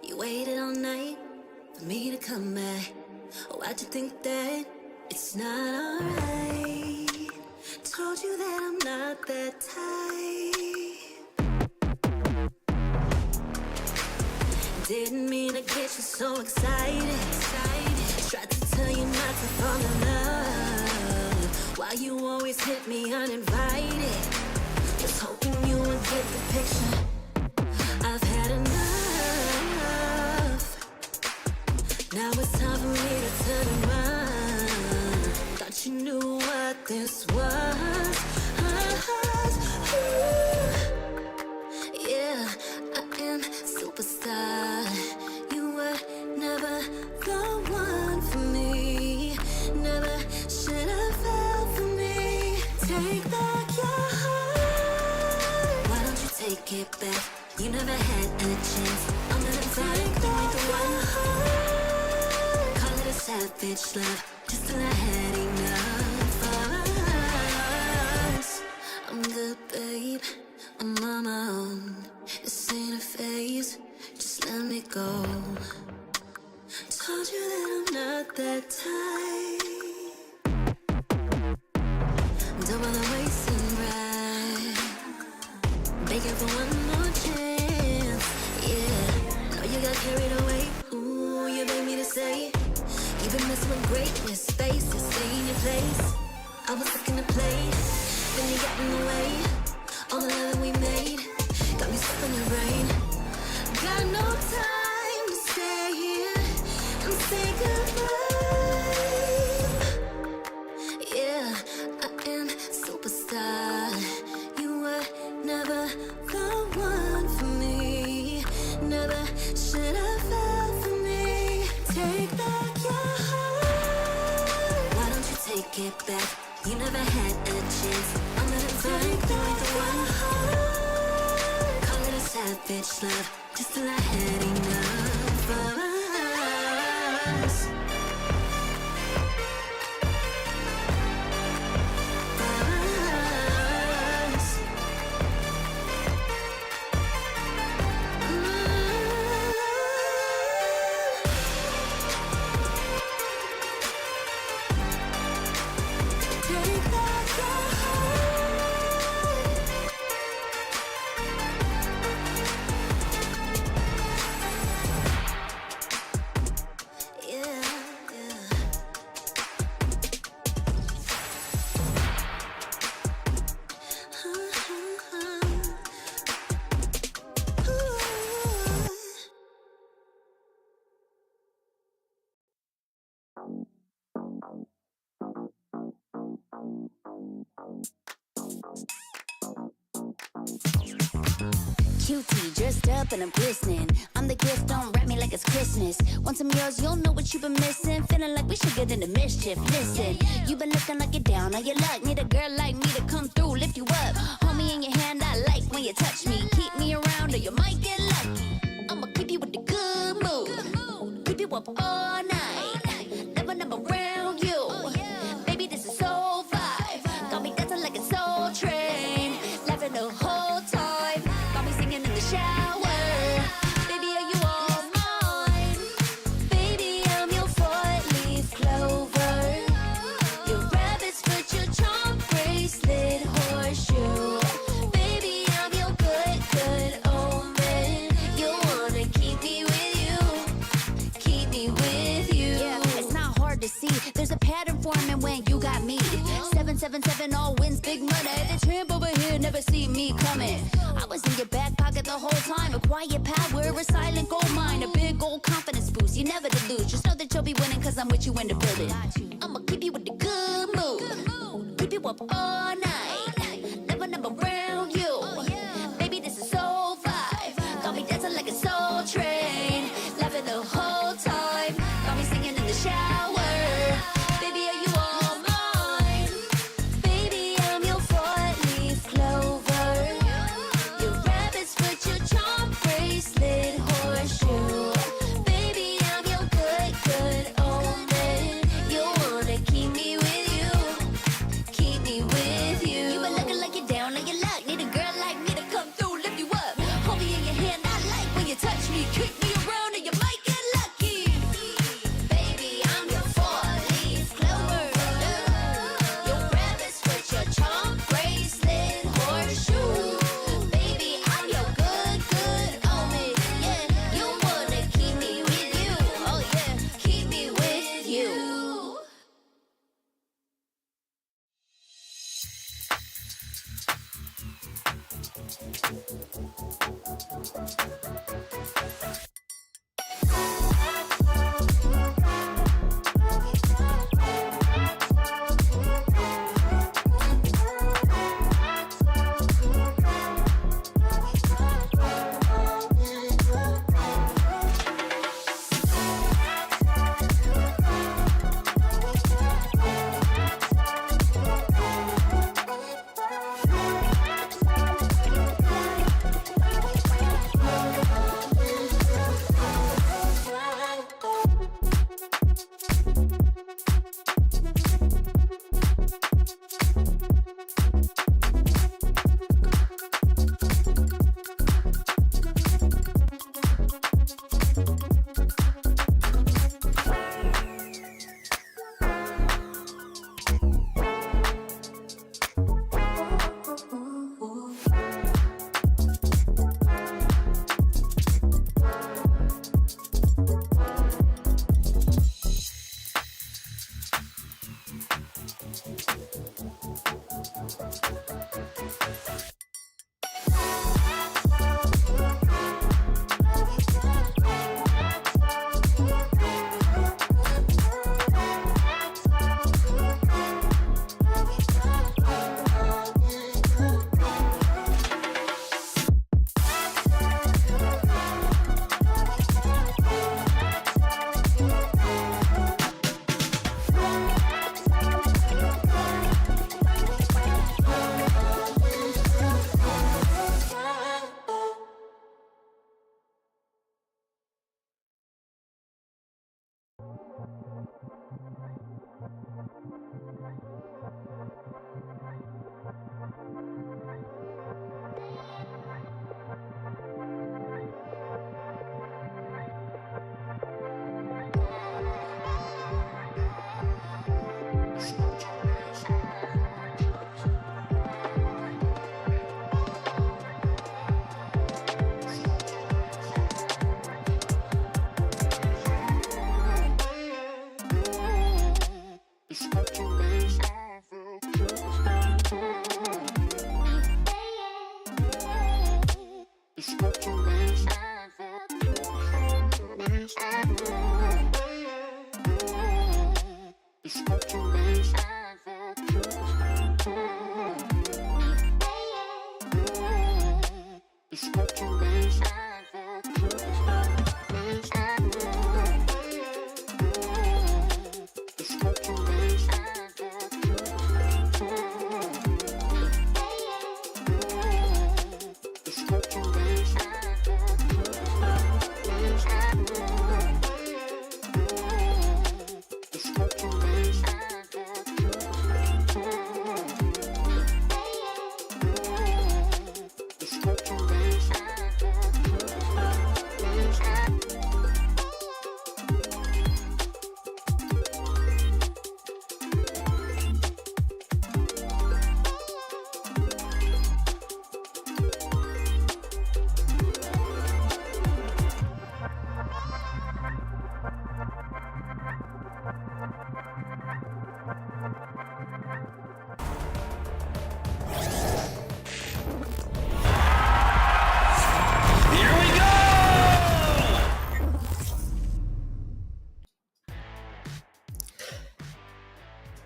You waited all night for me to come back. Why'd you think that it's not alright? Told you that I'm not that type. Didn't mean to get you so excited. Tried to tell you not to fall in love. Why you always hit me uninvited? Was hoping you would get the picture. I've had enough. Now it's time for me to turn around. Thought you knew what this was. Yeah, I am superstar. You were never the one for me. Never should have fell for me. Take back your heart. Why don't you take it back? You never had a chance. I'm gonna take back the one heart. Savage love, just till I had enough of us. I'm good, babe, I'm on my own. This ain't a phase, just let me go. Told you that I'm not that type. Don't bother wasting breath. Begging for one more chance. Yeah, know you got carried away. Ooh, you made me to say. You've been messing with greatness, faces, stay in your place. I was looking to play, then you got in the way. All the love that we made got me stuck in your brain. Got no time to stay here and say goodbye. Yeah, I am superstar. You were never the one for me. Never should have fell for me. Take back your take it back. You never had a chance. I'm gonna take back the one heart. Call it a savage love, just till I had enough of us. Cutie, dressed up and I'm glistening. I'm the gift, don't wrap me like it's Christmas. Once I'm yours, you'll know what you've been missing. Feeling like we should get into mischief. Listen, you've been looking like you're down on your luck. Need a girl like me to come through, lift you up. Hold me in your hand, I like when you touch me. Keep me around or you might get lucky. I'ma keep you with the good mood. Keep you up all night. Never, never around you. Baby, this is soul vibe. Got me dancing like a soul train. Laughing the whole time. Got me singing in the shower. Baby, are you all mine? Baby, I'm your four-leaf clover. Your rabbit's foot, your charm bracelet, horseshoe. Baby, I'm your good, good omen. You wanna keep me with you. Keep me with you. Yeah, it's not hard to see. There's a pattern forming when you got me. 777 all wins big money. The tramp over here never see me coming. I was in your back pocket the whole time. A quiet power, a silent gold mine. A big old confidence boost. You never to lose. Just know that you'll be winning cause I'm with you in the building. I'ma keep you with the good mood. Keep you up all night. Never, never around you. Baby, this is soul vibe. Got me dancing like a soul train. Laughing the whole time. Got me singing in the shower. Baby, are you all mine? Baby, I'm your four-leaf clover. Your rabbit's foot, your charm bracelet, horseshoe. Baby, I'm your good, good omen. You wanna keep me with you. Keep me with you. You been looking like you're down on your luck. Need a girl like me to come through, lift you up. Hold me in your hand, I like when you touch me. Kick me around and you might get lucky. Baby, I'm your four-leaf clover. Your rabbit's foot, your charm bracelet, horseshoe. Baby, I'm your good, good omen. Yeah, you wanna keep me with you. Oh yeah, keep me with you.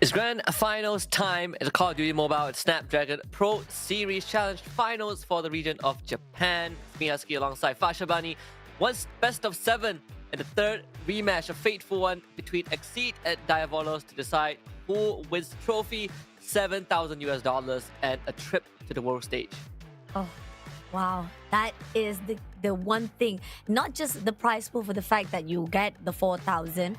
It's grand finals time at the Call of Duty Mobile Snapdragon Pro Series Challenge Finals for the region of Japan. It's me, Husky, alongside Fashabani. Once best of 7 in the third rematch, a fateful one between Exceed and Diavolos to decide who wins the trophy, $7,000 and a trip to the world stage. Oh, wow. That is the one thing. Not just the prize pool for the fact that you get the $4,000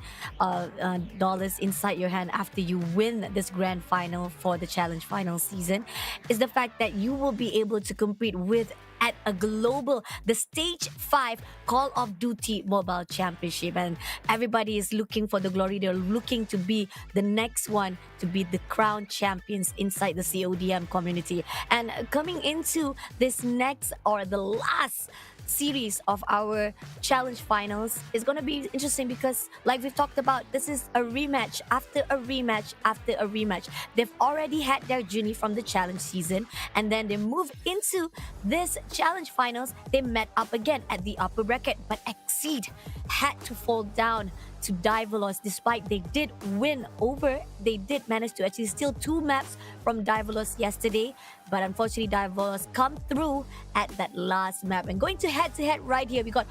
dollars inside your hand after you win this grand final for the challenge final season, is the fact that you will be able to compete with at a global, the stage 5 Call of Duty Mobile Championship, and everybody is looking for the glory. They're looking to be the next one to be the crown champions inside the CODM community. And coming into this next or the last series of our challenge finals is going to be interesting because, like we've talked about, this is a rematch after a rematch after a rematch. They've already had their journey from the challenge season, and then they move into this challenge finals. They met up again at the upper bracket, but Exceed had to fall down to Diavolos. Despite they did win over, they did manage to actually steal 2 maps from Diavolos yesterday, but unfortunately Diavolos come through at that last map. And going to head-to-head right here, we got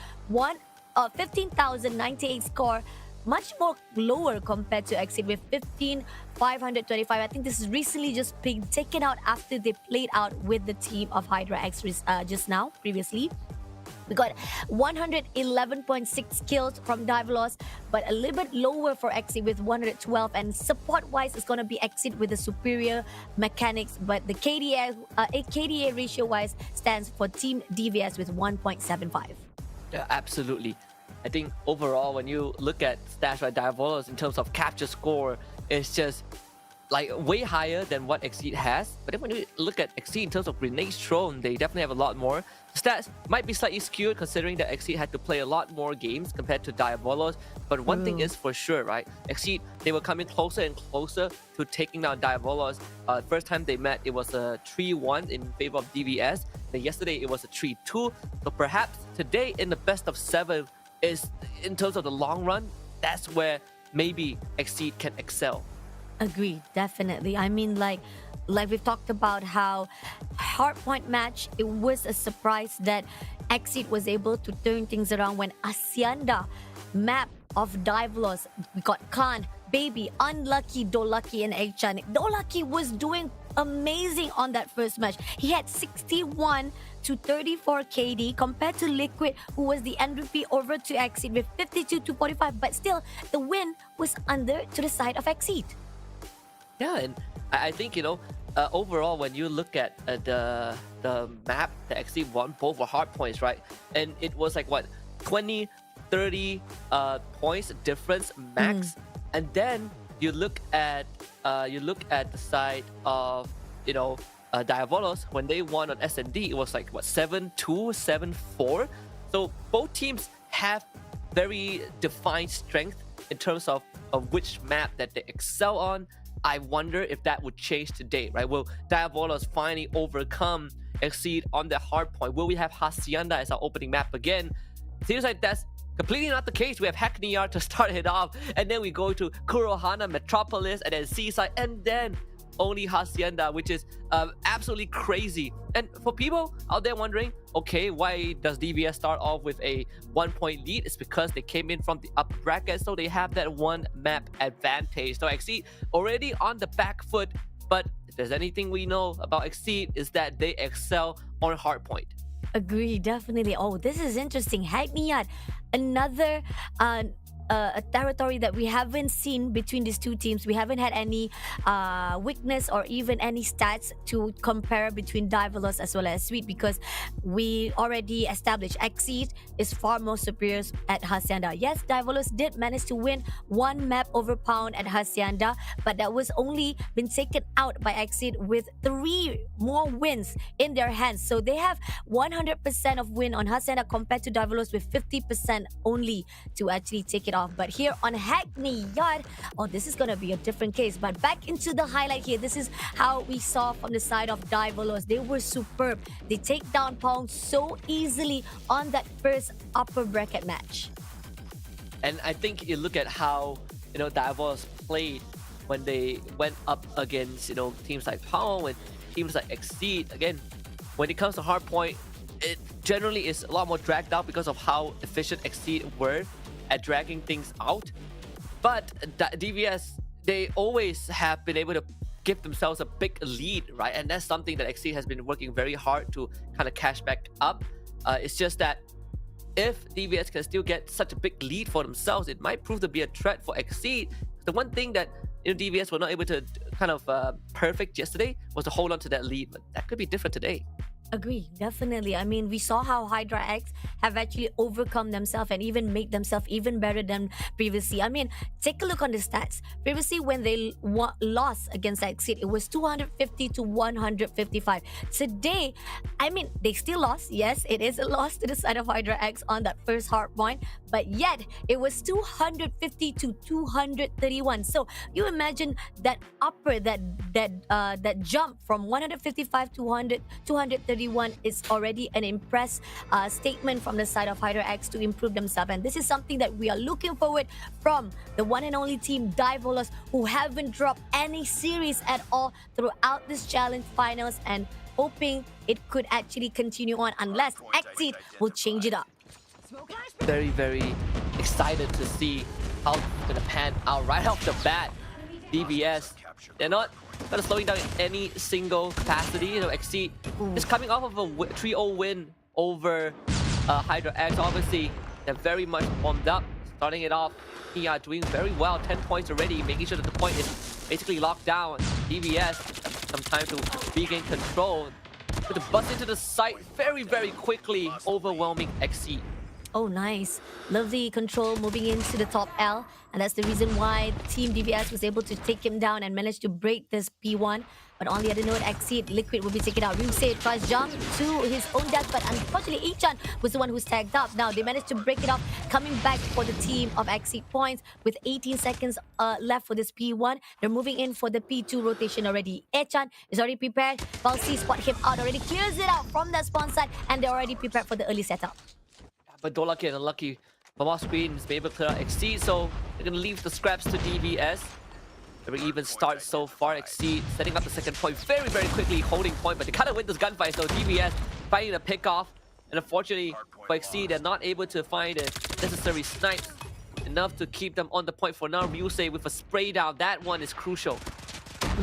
15,098 score, much more lower compared to Exceed with 15,525. I think this is recently just been taken out after they played out with the team of Hydra X just now, previously. We got 111.6 kills from Diavolos, but a little bit lower for Exceed with 112. And support-wise, it's going to be Exceed with the superior mechanics, but the KDA ratio-wise stands for Team DVS with 1.75. Yeah, absolutely. I think overall, when you look at stats by Diavolos in terms of capture score, it's just like way higher than what Exceed has. But then when you look at Exceed in terms of grenades thrown, they definitely have a lot more. Stats might be slightly skewed considering that Exceed had to play a lot more games compared to Diavolos. But one thing is for sure, right? Exceed, they were coming closer and closer to taking down Diavolos. First time they met, it was a 3-1 in favor of DVS. Then yesterday, it was a 3-2. So perhaps today in the best of 7 is, in terms of the long run, that's where maybe Exceed can excel. Agree, definitely. I mean, like we've talked about how Hardpoint Match, it was a surprise that Exceed was able to turn things around when Hacienda map of Diavolos, we got Khan, Baby, Unlucky, Dolaki, and Aichan. Dolaki was doing amazing on that first match. He had 61 to 34 KD compared to Liquid, who was the MVP, over to Exceed with 52 to 45, but still the win was under to the side of Exceed. Yeah, and I think, overall, when you look at the map that Exceed won, both were hard points, right? And it was like, what, 20, 30 points difference max. And then you look at the side of, Diavolos. When they won on S&D, it was like, what, 7-2, 7-4? So both teams have very defined strength in terms of which map that they excel on. I wonder if that would change today, right? Will Diavolos finally overcome Exceed on the hard point? Will we have Hacienda as our opening map again? Seems like that's completely not the case. We have Hackney Yard to start it off, and then we go to Kurohana, Metropolis, and then Seaside, and then only Hacienda, which is absolutely crazy. And for people out there wondering, okay, why does DVS start off with a 1-point lead? It's because they came in from the upper bracket, so they have that 1 map advantage. So Exceed already on the back foot, but if there's anything we know about Exceed is that they excel on hardpoint. Agree, definitely. Oh, this is interesting. Hackneyard, another a territory that we haven't seen between these two teams. We haven't had any weakness or even any stats to compare between Diavolos as well as Sweet, because we already established Exceed is far more superior at Hacienda. Yes, Diavolos did manage to win 1 map over Pound at Hacienda, but that was only been taken out by Exceed with 3 more wins in their hands. So they have 100% of win on Hacienda compared to Diavolos with 50% only to actually take it off. But here on Hackney Yard, oh, this is gonna be a different case. But back into the highlight here, this is how we saw from the side of Diavolos. They were superb. They take down Pong so easily on that first upper bracket match. And I think you look at how Diavolos played when they went up against, teams like Power and teams like Exceed. Again, when it comes to Hardpoint, it generally is a lot more dragged out because of how efficient Exceed were at dragging things out. But DVS, they always have been able to give themselves a big lead, right? And that's something that Exceed has been working very hard to kind of cash back up. It's just that if DVS can still get such a big lead for themselves, it might prove to be a threat for Exceed. The one thing that DVS were not able to kind of perfect yesterday was to hold on to that lead, but that could be different today. Agree, definitely. I mean, we saw how Hydra X have actually overcome themselves and even made themselves even better than previously. I mean, take a look on the stats. Previously, when they lost against Exceed, it was 250 to 155. Today, I mean, they still lost. Yes, it is a loss to the side of Hydra X on that first hard point, but yet it was 250 to 231. So you imagine that upper, that jump from 155 to 231 is already an impressive statement from the side of Hydra X to improve themselves, and this is something that we are looking forward from the one and only team Divolos, who haven't dropped any series at all throughout this challenge finals, and hoping it could actually continue on unless Exceed will change it up. Very, very excited to see how it's going to pan out right off the bat. DVS, they're not kind of slowing down in any single capacity. Exceed is coming off of a 3-0 win over Hydra X. Obviously, they're very much warmed up. Starting it off, they are doing very well. 10 points already, making sure that the point is basically locked down. DVS, some time to regain control. But to bust into the site very, very quickly, overwhelming Exceed. Oh, nice. Lovely control moving into the top L. And that's the reason why Team DVS was able to take him down and manage to break this P1. But on the other note, Exceed, Liquid will be taken out. Ryusei tries jump to his own death, but unfortunately, Ichan was the one who's tagged up. Now, they managed to break it off, coming back for the team of Exceed points with 18 seconds left for this P1. They're moving in for the P2 rotation already. Ichan is already prepared. Valsi spot him out already, clears it out from that spawn side, and they're already prepared for the early setup. But Dolaki and Unlucky from off screen has been able to clear out Exceed, so they're going to leave the scraps to DVS. Very even start so far. Exceed setting up the second point very, very quickly, holding point, but they kind of win this gunfight, so DVS finding a pick off. And unfortunately for Exceed, they're not able to find the necessary snipes enough to keep them on the point for now. Ryusei with a spray down, that one is crucial.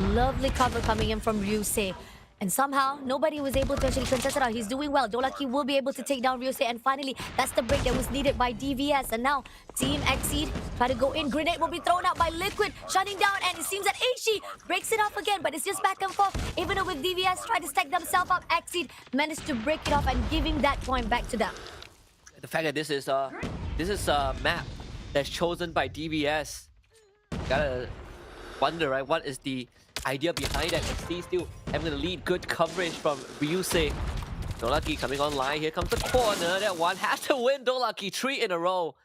Lovely cover coming in from Ryusei. And somehow, nobody was able to actually contest it out. He's doing well. Dolaki will be able to take down Ryusei. And finally, that's the break that was needed by DVS. And now, Team Exceed try to go in. Grenade will be thrown out by Liquid, shutting down. And it seems that Aishi breaks it off again. But it's just back and forth. Even though with DVS try to stack themselves up, Exceed managed to break it off and giving that point back to them. The fact that this is a map that's chosen by DVS. Gotta wonder, right? What is the idea behind that? Exceed still having the lead. Good coverage from Ryusei. Dolaki coming online. Here comes the corner. That one has to win. Dolaki 3 in a row.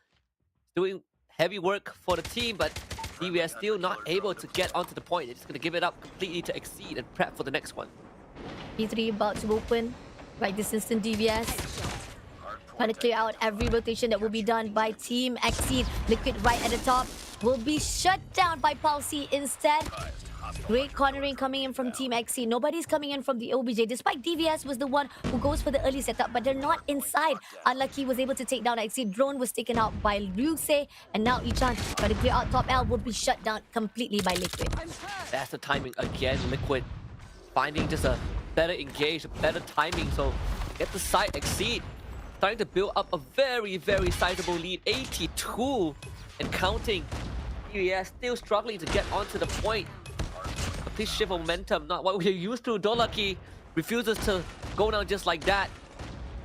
Doing heavy work for the team, but DVS still not able to get onto the point. They're just going to give it up completely to Exceed and prep for the next one. P3 about to open. Right this instant, DVS trying to clear out every rotation that will be done by Team Exceed. Liquid right at the top will be shut down by Palsy instead. Great cornering coming in from Team Exceed. Nobody's coming in from the OBJ, despite DVS was the one who goes for the early setup, but they're not inside. Unlucky was able to take down Exceed. Drone was taken out by Ryusei, and now Ichan trying to clear out top L will be shut down completely by Liquid. That's the timing again. Liquid finding just a better engage, a better timing. So get the side. Exceed starting to build up a very, very sizable lead. 82 and counting. DVS still struggling to get onto the point. Complete shift of momentum, not what we're used to. Dolaki refuses to go down just like that.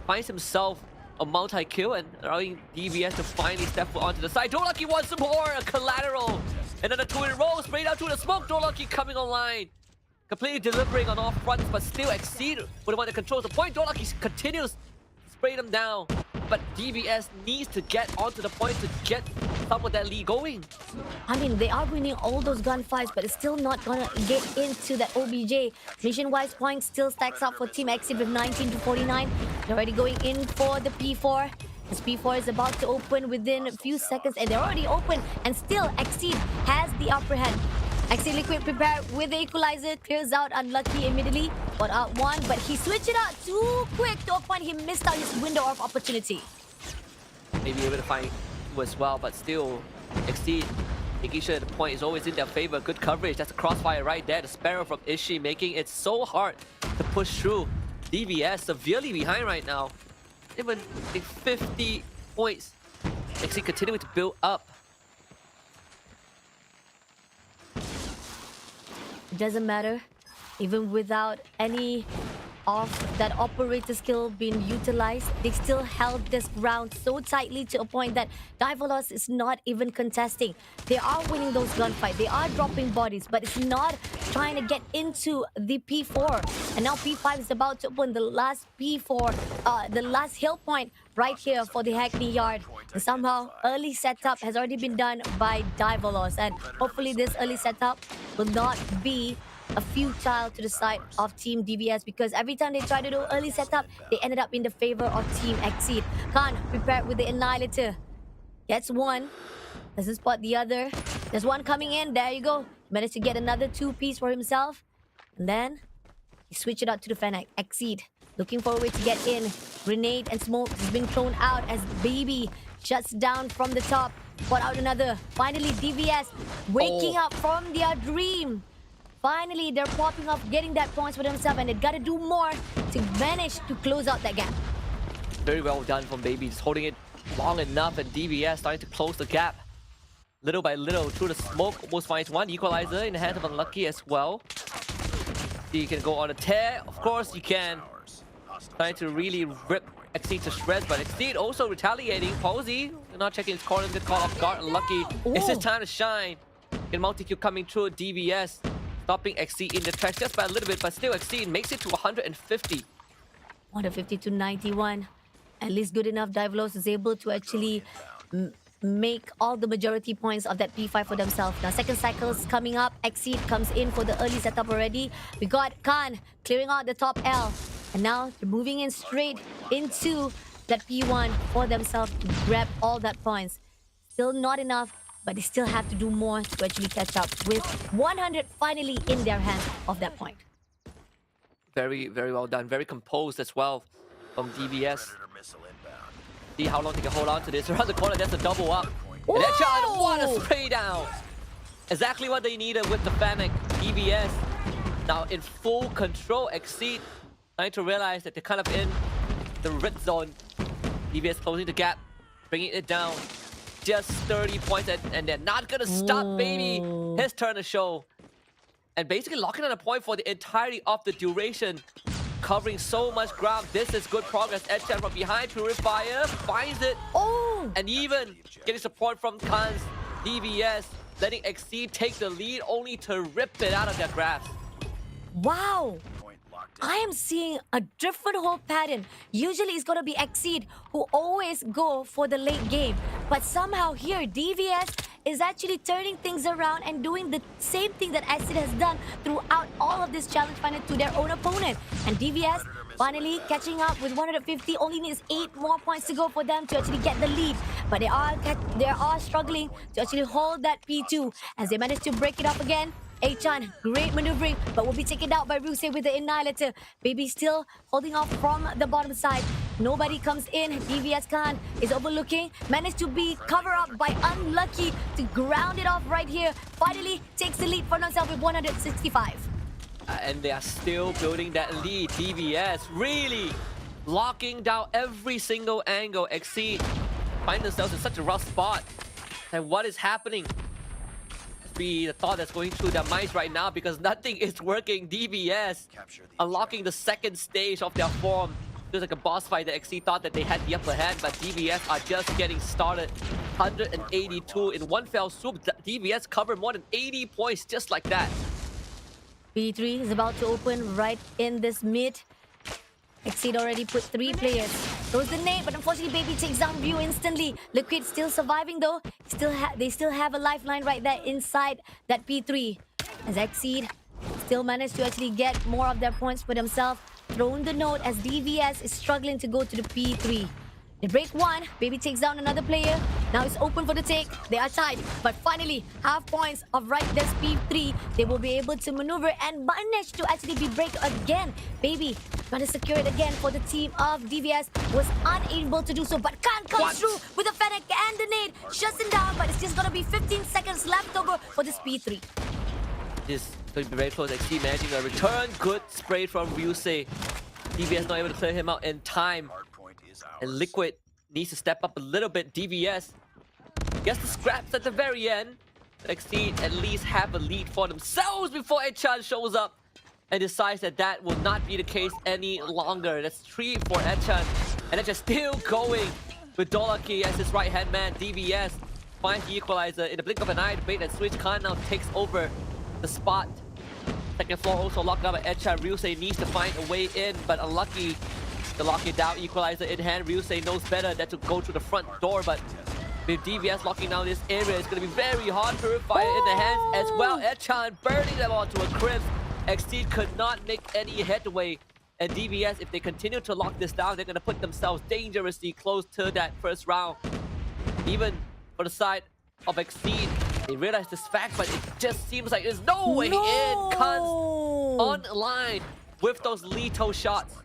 Finds himself a multi-kill and allowing DVS to finally step foot onto the side. Dolaki wants some more, a collateral. And then a 2 in a row, straight out to the smoke. Dolaki coming online. Completely delivering on all fronts, but still Exceed with the one that controls the point. Dolaki continues to spray them down. But DVS needs to get onto the point to get some of that lead going. I mean, they are winning all those gunfights, but it's still not gonna get into that OBJ. Mission-wise points still stacks up for Team Exceed with 19 to 49. They're already going in for the P4. This P4 is about to open within a few seconds, and they're already open, and still Exceed has the upper hand. Exceed Liquid prepared with the equalizer, clears out unlucky immediately. Got out one, but he switched it out too quick to a point he missed out his window of opportunity. Maybe able to find two as well, but still Exceed making sure the point is always in their favor. Good coverage. That's a crossfire right there. The Sparrow from Ishi making it so hard to push through. DVS severely behind right now. Even 50 points. Exceed continuing to build up. It doesn't matter. Even without any of that operator skill being utilized, they still held this ground so tightly to a point that Divolos is not even contesting. They are winning those gunfights. They are dropping bodies, but it's not trying to get into the P4. And now P5 is about to open the last P4, the last hill point right here for the Hackney Yard. And somehow, early setup has already been done by Divolos. And hopefully this early setup will not be a futile to the side of Team DVS, because every time they try to do early setup, they ended up in the favor of Team Exceed. Khan prepared with the Annihilator. Gets one. Doesn't spot the other. There's one coming in. There you go. Managed to get another 2-piece for himself. And then he switched it out to the Fennec. Exceed looking for a way to get in. Grenade and smoke has been thrown out as Baby shuts down from the top. Spot out another. Finally, DVS waking up from their dream. Finally, they're popping up, getting that points for themselves, and they gotta do more to manage to close out that gap. Very well done from Baby. Just holding it long enough, and DVS starting to close the gap. Little by little, through the smoke, almost finds one. Equalizer in the hands of Unlucky as well. You can go on a tear. Of course you can. Trying to really rip Exceed to shreds, but Exceed also retaliating. Posey, not checking his corner, good call off guard. Unlucky. It's his time to shine. Get multi-kill coming through. DVS stopping Exceed in the tracks just by a little bit, but still Exceed makes it to 150. 150 to 91. At least good enough. Divolos is able to actually make all the majority points of that P5 for themselves. Now, second cycle is coming up. Exceed comes in for the early setup already. We got Khan clearing out the top L. And now they're moving in straight into that P1 for themselves to grab all that points. Still not enough, but they still have to do more to actually catch up with 100 finally in their hands of that point. Very, very well done. Very composed as well from DVS. See how long they can hold on to this. Around the corner, there's a double up. And that shot, what a spray down. Exactly what they needed with the Fennec. DVS now in full control. Exceed trying to realize that they're kind of in the red zone. DVS closing the gap, bringing it down. Just 30 points, and they're not gonna stop Baby. His turn to show. And basically locking on a point for the entirety of the duration. Covering so much ground. This is good progress. Edge from behind. Purifier finds it. And even getting support from Khan's DVS. Letting Exceed take the lead, only to rip it out of their grasp. Wow! I am seeing a different whole pattern. Usually it's gonna be Exceed who always go for the late game. But somehow here, DVS is actually turning things around and doing the same thing that Exceed has done throughout all of this challenge final to their own opponent. And DVS finally catching up with 150. Only needs 8 more points to go for them to actually get the lead. But they are struggling to actually hold that P2 as they manage to break it up again. Achan, great maneuvering, but will be taken out by Ruse with the Annihilator. Baby still holding off from the bottom side. Nobody comes in. DVS Khan is overlooking. Managed to be covered up by Unlucky to ground it off right here. Finally takes the lead for themselves with 165. And they are still building that lead. DVS really locking down every single angle. Exceed find themselves in such a rough spot. And what is happening? Be the thought that's going through their minds right now, because nothing is working. DVS unlocking the second stage of their form. Feels like a boss fight. The Exceed thought that they had the upper hand, but DVS are just getting started. 182 in one fell swoop. DVS covered more than 80 points just like that. P3 is about to open right in this mid. Exceed already put 3 players. Throws the nade, but unfortunately Baby takes down View instantly. Liquid still surviving though. They still have a lifeline right there inside that P3. As Exceed still managed to actually get more of their points for themselves. Thrown the node as DVS is struggling to go to the P3. They break one. Baby takes down another player. Now it's open for the take. They are tied. But finally, half points of right this P3. They will be able to maneuver and manage to actually be break again. Baby trying to secure it again for the team of DVS. Was unable to do so. But Khan comes through with a Fennec and the nade. Shuts him down. But it's just going to be 15 seconds left over for this P3. This is going to be very close. XD managing a return. Good spray from Ryusei. DVS not able to clear him out in time. And Liquid needs to step up a little bit. DVS gets the scraps at the very end. Exceed at least have a lead for themselves before Echan shows up and decides that that will not be the case any longer. That's 3 for Echan. And Echan still going with Dolaki as his right-hand man. DVS finds the equalizer in the blink of an eye. The bait and switch. Khan now takes over the spot. Second floor also locked up by Echan. Ryusei needs to find a way in, but unlucky. The lock it down, equalizer in hand. Ryusei knows better than to go through the front door, but with DVS locking down this area, it's going to be very hard. Purifier in the hands as well. Echan burning them onto a crisp. Exceed could not make any headway. And DVS, if they continue to lock this down, they're going to put themselves dangerously close to that first round. Even for the side of Exceed, they realize this fact, but it just seems like there's no way in. Khan's online with those lethal shots.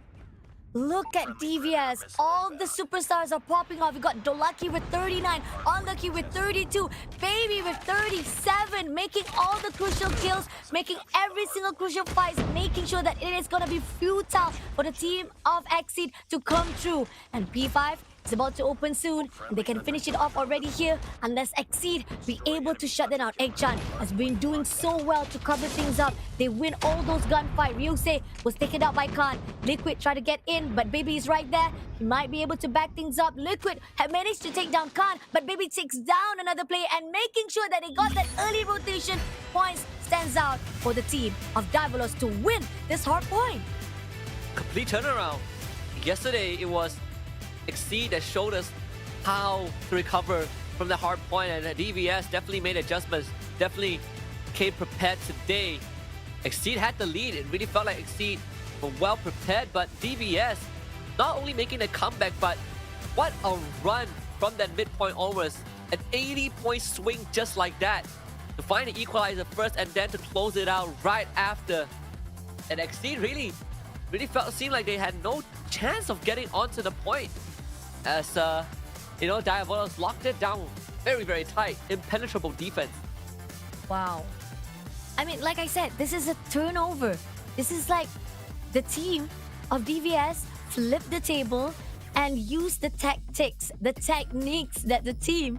Look at DVS. All the superstars are popping off. We got Dolaki with 39, Unlucky with 32, Baby with 37, making all the crucial kills, making every single crucial fight, making sure that it is going to be futile for the team of Exceed to come through. And P5 is about to open soon, and they can finish it off already here unless Exceed be able to shut them out. Egg-chan has been doing so well to cover things up. They win all those gunfights. Ryusei was taken out by Khan. Liquid tried to get in, but Baby is right there. He might be able to back things up. Liquid have managed to take down Khan, but Baby takes down another player and making sure that they got that early rotation. Points stands out for the team of Diavolos to win this hard point. Complete turnaround. Yesterday, it was Exceed that showed us how to recover from the hard point, and DVS definitely made adjustments, definitely came prepared today. Exceed had the lead. It really felt like Exceed were well prepared, but DVS not only making a comeback, but what a run from that midpoint onwards. An 80-point swing just like that to find the equalizer first and then to close it out right after. And Exceed really seemed like they had no chance of getting onto the point, as Diavolos locked it down very, very tight. Impenetrable defense. Wow. I mean, like I said, this is a turnover. This is like the team of DVS flipped the table and used the tactics, the techniques that the team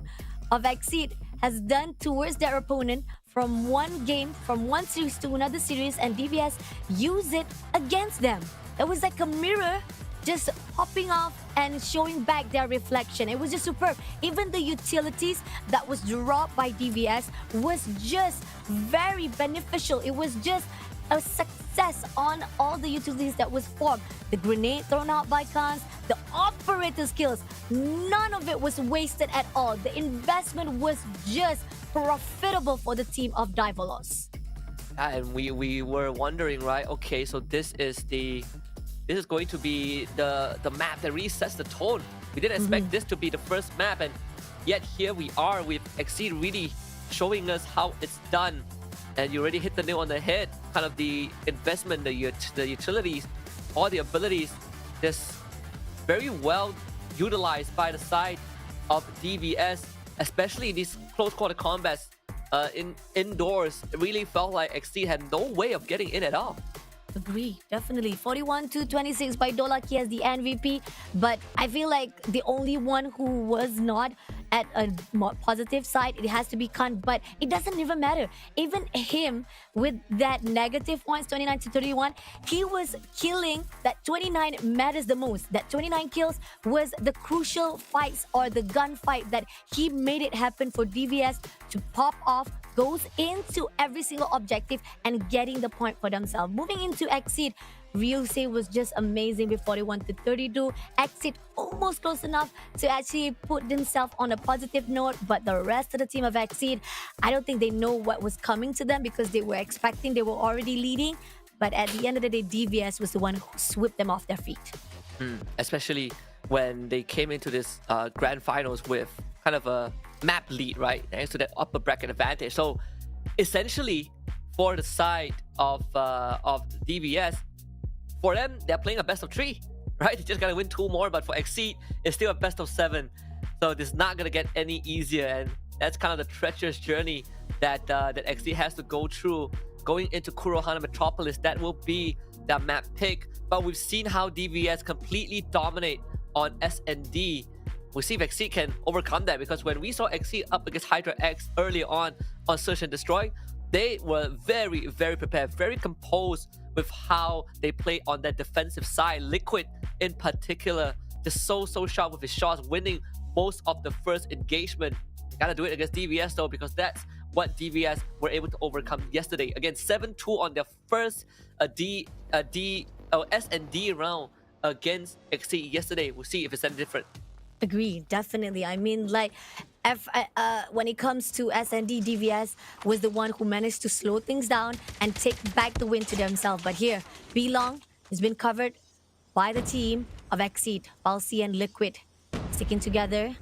of Exceed has done towards their opponent from one game, from one series to another series, and DVS used it against them. It was like a mirror just popping off and showing back their reflection. It was just superb. Even the utilities that was dropped by DVS was just very beneficial. It was just a success on all the utilities that was formed. The grenade thrown out by Khans, the operator skills, none of it was wasted at all. The investment was just profitable for the team of Diavolos. And we were wondering, right? Okay, so this is going to be the map that really sets the tone. We didn't expect this to be the first map, and yet here we are with Exceed really showing us how it's done. And you already hit the nail on the head. Kind of the investment, the utilities, all the abilities, just very well utilized by the side of DVS, especially in these close quarter combats indoors. It really felt like Exceed had no way of getting in at all. Agree, definitely. 41-26 by Dolaki as the MVP, but I feel like the only one who was not at a more positive side, it has to be Khan, but it doesn't even matter. Even him with that negative points, 29-31, he was killing. That 29 matters the most. That 29 kills was the crucial fights or the gunfight that he made it happen for DVS to pop off, goes into every single objective and getting the point for themselves. Moving into Exceed, Ryusei was just amazing with 41-32. Exceed almost close enough to actually put themselves on a positive note, but the rest of the team of Exceed, I don't think they know what was coming to them because they were expecting, they were already leading. But at the end of the day, DVS was the one who swept them off their feet. Especially when they came into this grand finals with kind of a map lead, right? Thanks to that upper bracket advantage. So essentially, for the side of DVS, for them, they're playing a best of 3, right? They just gotta win 2 more, but for Exceed, it's still a best of 7. So this is not gonna get any easier, and that's kind of the treacherous journey that that Exceed has to go through going into Kurohana Metropolis. That will be their map pick, but we've seen how DVS completely dominate on S&D. We'll see if Exceed can overcome that, because when we saw Exceed up against Hydra X earlier on Search and Destroy, they were very, very prepared, very composed with how they play on that defensive side. Liquid in particular, just so sharp with his shots, winning most of the first engagement. They gotta do it against DVS though, because that's what DVS were able to overcome yesterday. Again, 7-2 on their first S&D round against Exceed yesterday. We'll see if it's any different. Agree, definitely. I mean, like, when it comes to S&D, DVS was the one who managed to slow things down and take back the win to themselves. But here, B-Long has been covered by the team of Exceed, Palsy and Liquid. Sticking together,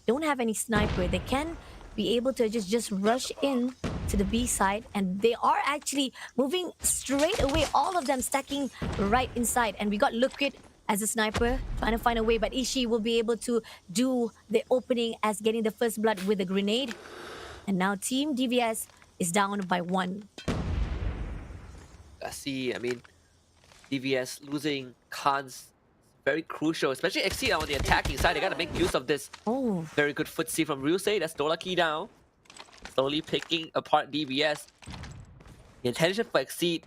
don't have any sniper. They can be able to just rush in to the B side, and they are actually moving straight away, all of them stacking right inside. And we got Liquid as a sniper, trying to find a way, but Ishii will be able to do the opening as getting the first blood with a grenade. And now Team DVS is down by 1. I see, I mean, DVS losing Khan's very crucial, especially Exceed on the attacking side. They gotta make use of this. Oh, Very good footsie from Ryusei. That's Dola key down. Slowly picking apart DVS. The intention for Exceed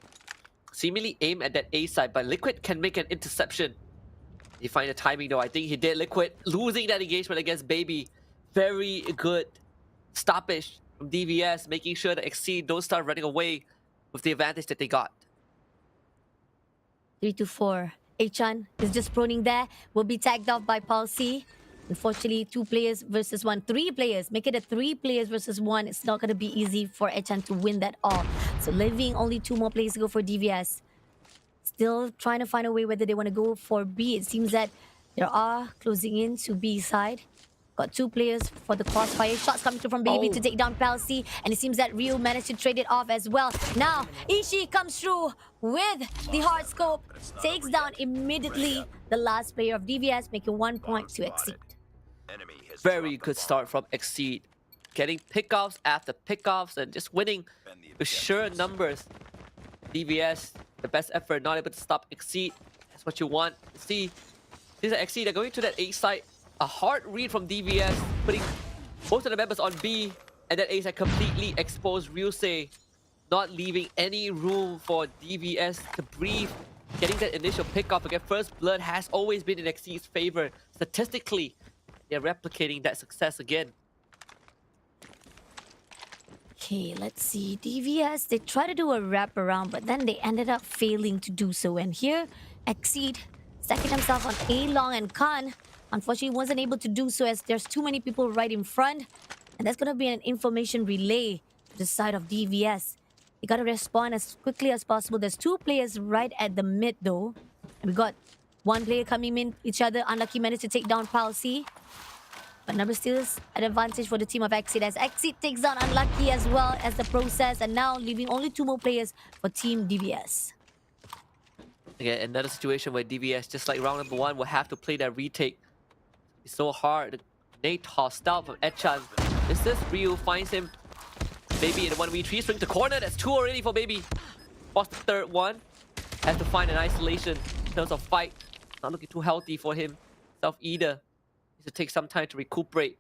seemingly aim at that A side, but Liquid can make an interception. He find the timing though. I think he did. Liquid losing that engagement against Baby. Very good stoppage from DVS, making sure that Exceed don't start running away with the advantage that they got. 3-4. Achan is just proning there. Will be tagged off by Palsy. Unfortunately, 2 players versus 1. 3 players. Make it a 3 players versus 1. It's not going to be easy for Achan to win that all. So leaving only 2 more players to go for DVS. Still trying to find a way whether they want to go for B. It seems that they are closing in to B side. Got 2 players for the crossfire. Shots coming through from Baby to take down Palsy. And it seems that Ryu managed to trade it off as well. Now, Ishii comes through with the hard scope. Takes down immediately the last player of DVS, making 1 point to Exceed. Very good start from Exceed. Getting pickoffs after pickoffs and just winning with sure numbers. DVS, the best effort, not able to stop Exceed. That's what you want to see. These are Exceed. They're going to that A side. A hard read from DVS, putting most of the members on B, and that A side completely exposed Ryusei, not leaving any room for DVS to breathe. Getting that initial pickoff again, first blood has always been in Exceed's favor. Statistically, they're replicating that success again. Okay, let's see. DVS, they tried to do a wraparound, but then they ended up failing to do so. And here, Exceed stacking himself on A-Long and Khan. Unfortunately, wasn't able to do so as there's too many people right in front. And that's going to be an information relay to the side of DVS. They got to respond as quickly as possible. There's 2 players right at the mid though. And we got 1 player coming in each other. Unlucky managed to take down Palsy. But number still is an advantage for the team of Exceed as Exceed takes down Unlucky as well as the process. And now leaving only 2 more players for Team DVS. Again, another situation where DVS, just like round number 1, will have to play that retake. It's so hard. Nate tossed out from Echan. This is Ryu finds him. Baby in the 1v3, swing to corner. That's 2 already for Baby. What's the 3rd one? Has to find an isolation in terms of fight. Not looking too healthy for himself either. Needs to take some time to recuperate.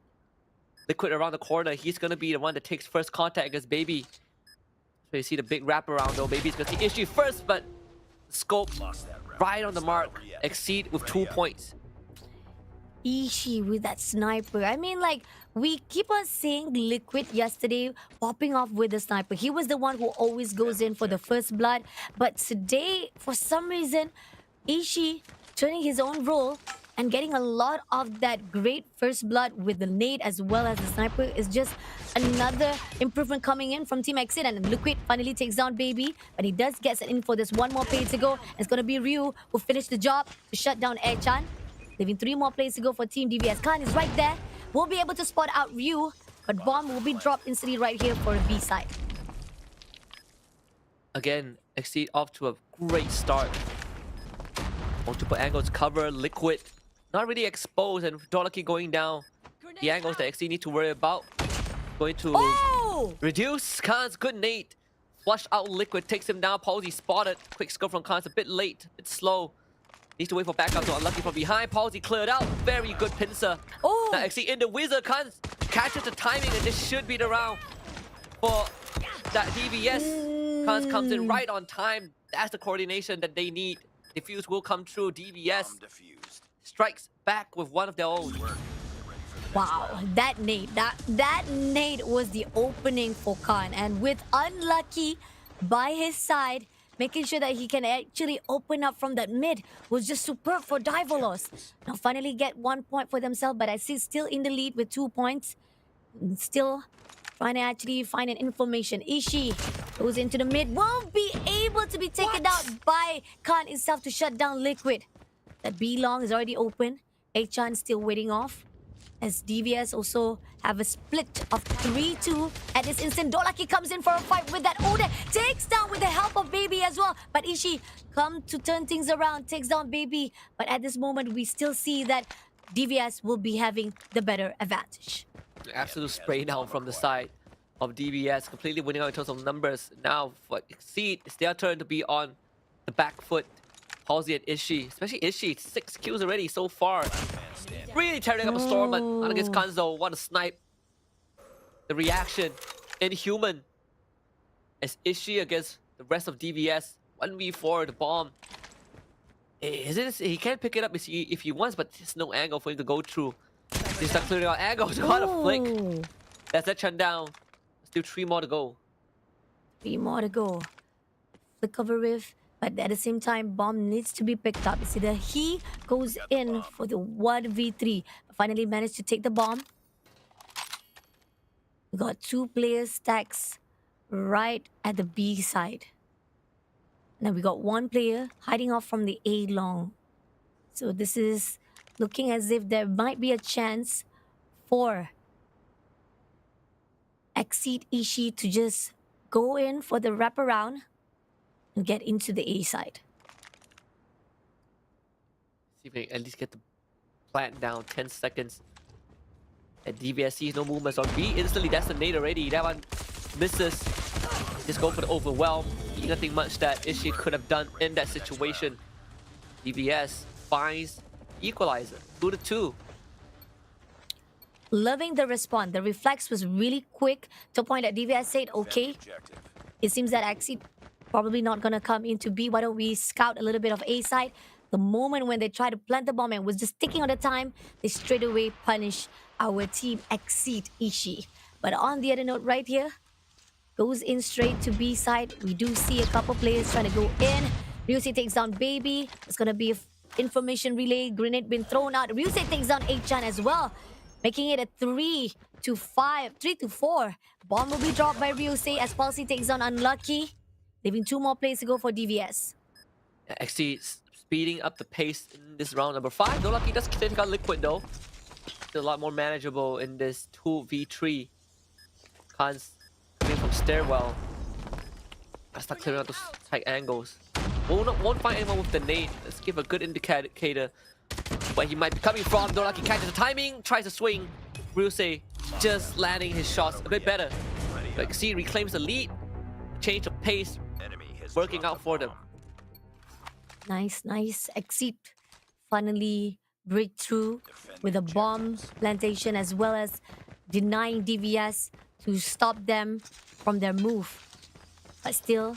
Liquid around the corner. He's gonna be the one that takes first contact against Baby. So you see the big wraparound though. Baby's gonna see Issue first, but scope right on the mark. Exceed with 2 points. Ishii with that sniper. I mean, like, we keep on saying Liquid yesterday popping off with the sniper. He was the one who always goes in for the first blood. But today, for some reason, Ishii turning his own role and getting a lot of that great first blood with the nade as well as the sniper is just another improvement coming in from Team Exit. And Liquid finally takes down Baby, but he does get in for this 1 more play to go. It's going to be Ryu who finished the job to shut down Airchan. Leaving 3 more plays to go for Team DVS. Khan is right there. Will be able to spot out Ryu, but bomb will be dropped instantly right here for a B side. Again, Exceed off to a great start. Multiple angles cover, Liquid not really exposed, and Dolaki going down. The angles that Exceed need to worry about. Going to reduce Khan's good nade. Flush out Liquid, takes him down. Palsy spotted. Quick scope from Khan's a bit late, a bit slow. Needs to wait for backup to Unlucky from behind. Palsy cleared out. Very good pincer. Oh! Now Exceed in the Wizard. Khan catches the timing, and this should be the round for that DVS. Khan comes in right on time. That's the coordination that they need. Defuse will come through. DVS strikes back with one of their own. Wow, that nade was the opening for Khan, and with Unlucky by his side, making sure that he can actually open up from that mid was just superb for Divolos. Now finally get 1 point for themselves, but I see still in the lead with 2 points. Still trying to actually find an information. Ishii goes into the mid, won't be able to be taken out by Khan itself to shut down Liquid. That B long is already open. Achan still waiting off. As DVS also have a split of 3-2 at this instant. Dolaki comes in for a fight with that Oda. Takes down with the help of Baby as well. But Ishii come to turn things around. Takes down Baby. But at this moment, we still see that DVS will be having the better advantage. Absolute spray down from the side of DVS. Completely winning out in terms of numbers. Now for Exceed, it's their turn to be on the back foot. Halsey and Ishii. Especially Ishii. 6 kills already so far. Really tearing up a storm, but not against Kanzo. What a snipe. The reaction. Inhuman. As Ishii against the rest of DVS. 1v4, the bomb. He can't pick it up if he wants, but there's no angle for him to go through. He's not clearing out angles. Got a flick. That's that shut down. Still 3 more to go. 3 more to go. Flick of a riff. But at the same time, bomb needs to be picked up. It's either he goes in for the 1v3. Finally managed to take the bomb. We got 2 player stacks right at the B side. Now we got 1 player hiding off from the A long. So this is looking as if there might be a chance for Exceed Ishii to just go in for the wraparound and get into the A side. See if we can at least get the plant down. 10 seconds. And DVS sees no movements on B. Instantly, that's the nade already. That one misses. Just go for the overwhelm. Nothing much that Ishii could have done in that situation. DVS finds equalizer. 2-2. Loving the response. The reflex was really quick to a point that DVS said, okay, it seems that Exceed probably not going to come into B. Why don't we scout a little bit of A side? The moment when they tried to plant the bomb and was just ticking on the time, they straight away punish our team Exceed Ishii. But on the other note right here, goes in straight to B side. We do see a couple players trying to go in. Ryusei takes down Baby. It's going to be an information relay. Grenade been thrown out. Ryusei takes down Achan as well, making it a 3-4. Bomb will be dropped by Ryusei as Palsy takes down Unlucky. Leaving 2 more plays to go for DVS. Exceed speeding up the pace in this round number 5. No lucky does take out Liquid though. Still a lot more manageable in this 2v3. Khan's coming from stairwell. Gotta start clearing out those tight angles. Won't find anyone with the nade. Let's give a good indicator where he might be coming from. No lucky catches the timing, tries to swing. Ryusei just landing his shots a bit better. But Exceed reclaims the lead. Change of pace. Working out for them. Nice. Exceed finally break through with a bomb plantation as well as denying DVS to stop them from their move. But still,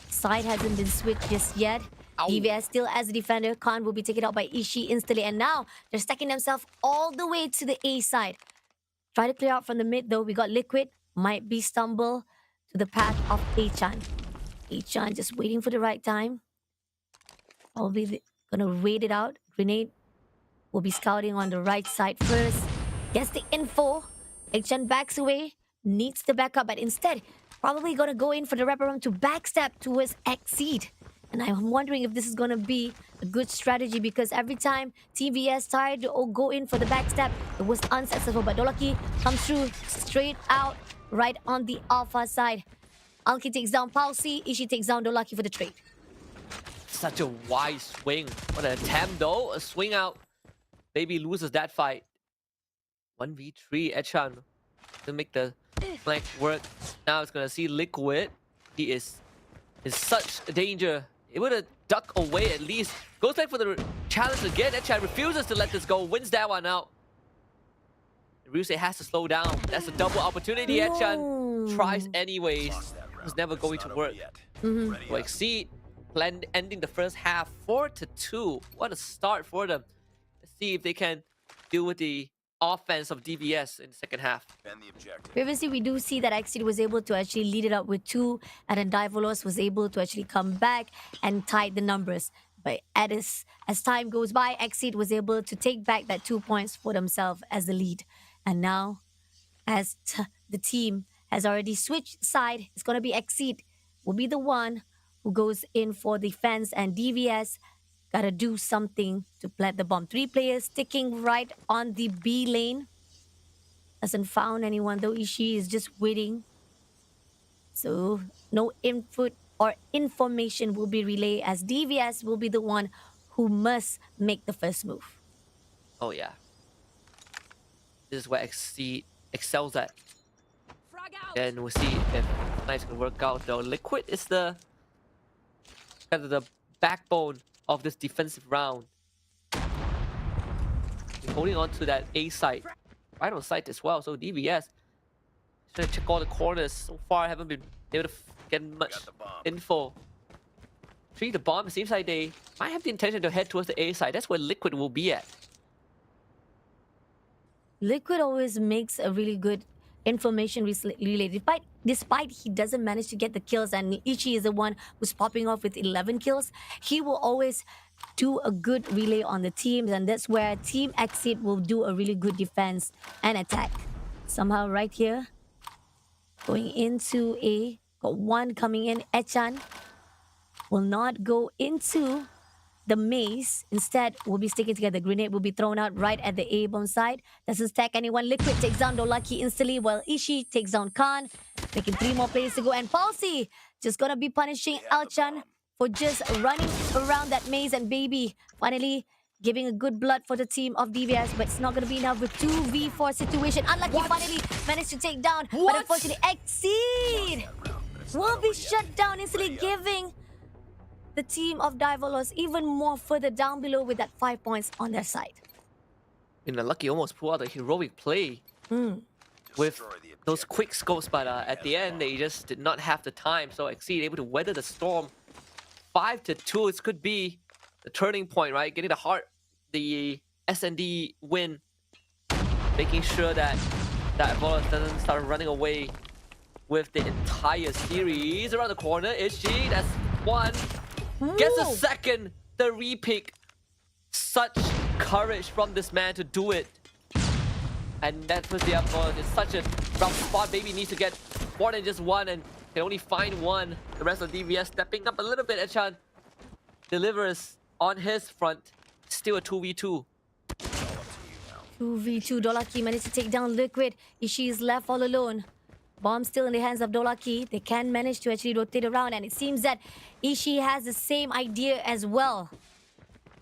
side hasn't been switched just yet. Ow. DVS still as a defender. Khan will be taken out by Ishii instantly. And now they're stacking themselves all the way to the A side. Try to clear out from the mid though. We got Liquid. Might be stumble to the path of Achan. Achan just waiting for the right time. Probably gonna wait it out. Grenade will be scouting on the right side first. Gets the info. Achan backs away. Needs the backup, but instead, probably gonna go in for the wraparound to backstab towards Exceed. And I'm wondering if this is going to be a good strategy because every time TVS tried to go in for the backstab, it was unsuccessful. But Dolaki comes through straight out right on the alpha side. Alki takes down Palsy. Ishi takes down Dolaki for the trade. Such a wide swing. What an attempt though. A swing out. Baby loses that fight. 1v3. Echan to make the flank work. Now it's gonna see Liquid. He is in such danger. It would have ducked away at least. Goes back for the challenge again. Echan refuses to let this go. Wins that one out. Ryusei has to slow down. That's a double opportunity. Echan tries anyways. It's never going to work. So Exceed ending the first half 4-2. What a start for them. Let's see if they can deal with the offense of DVS in the second half. Previously, we do see that Exceed was able to actually lead it up with 2, and then Divolos was able to actually come back and tie the numbers. But as time goes by, Exceed was able to take back that 2 points for themselves as the lead. And now, as the team has already switched side, it's going to be Exceed will be the one who goes in for defense, and DVS gotta do something to plant the bomb. 3 players sticking right on the B lane. Hasn't found anyone though. Ishii is just waiting. So no input or information will be relayed as DVS will be the one who must make the first move. Oh yeah. This is where Exceed excels at. And we'll see if nice can work out though. Liquid is the kind of the backbone of this defensive round. He's holding on to that A site. Right on site as well. So DVS trying to check all the corners. So far I haven't been able to get much info. Treat the bomb. It seems like they might have the intention to head towards the A side. That's where Liquid will be at. Liquid always makes a really good information relay. Despite he doesn't manage to get the kills, and Ichi is the one who's popping off with 11 kills, he will always do a good relay on the teams, and that's where Team Exit will do a really good defense and attack. Somehow right here, going into A, got one coming in. Echan will not go into the maze. Instead, will be sticking together. Grenade will be thrown out right at the A bomb side. Doesn't stack anyone. Liquid takes down Dolaki instantly, while Ishi takes down Khan. Making 3 more players to go. And Palsy just gonna be punishing Alchan for just running around that maze. And Baby finally giving a good blood for the team of DVS, but it's not gonna be enough with 2v4 situation. Unlucky finally managed to take down, but unfortunately Exceed will be shut down instantly, giving the team of Divolos even more further down below with that 5 points on their side. And Lucky almost pulled out a heroic play with those quick scopes, but at the end they just did not have the time. So Exceed able to weather the storm. 5-2. It could be the turning point, right? Getting the S&D win, making sure that Divolos doesn't start running away with the entire series. Around the corner is she. That's one. Gets a second, the repick. Such courage from this man to do it. And that was the upvote. It's such a rough spot. Baby needs to get more than just one and can only find one. The rest of DVS stepping up a little bit. Echan delivers on his front. Still a 2v2. 2v2. Dolaki managed to take down Liquid. Ishii is left all alone. Bomb still in the hands of Dolaki. They can manage to actually rotate around, and it seems that Ishii has the same idea as well.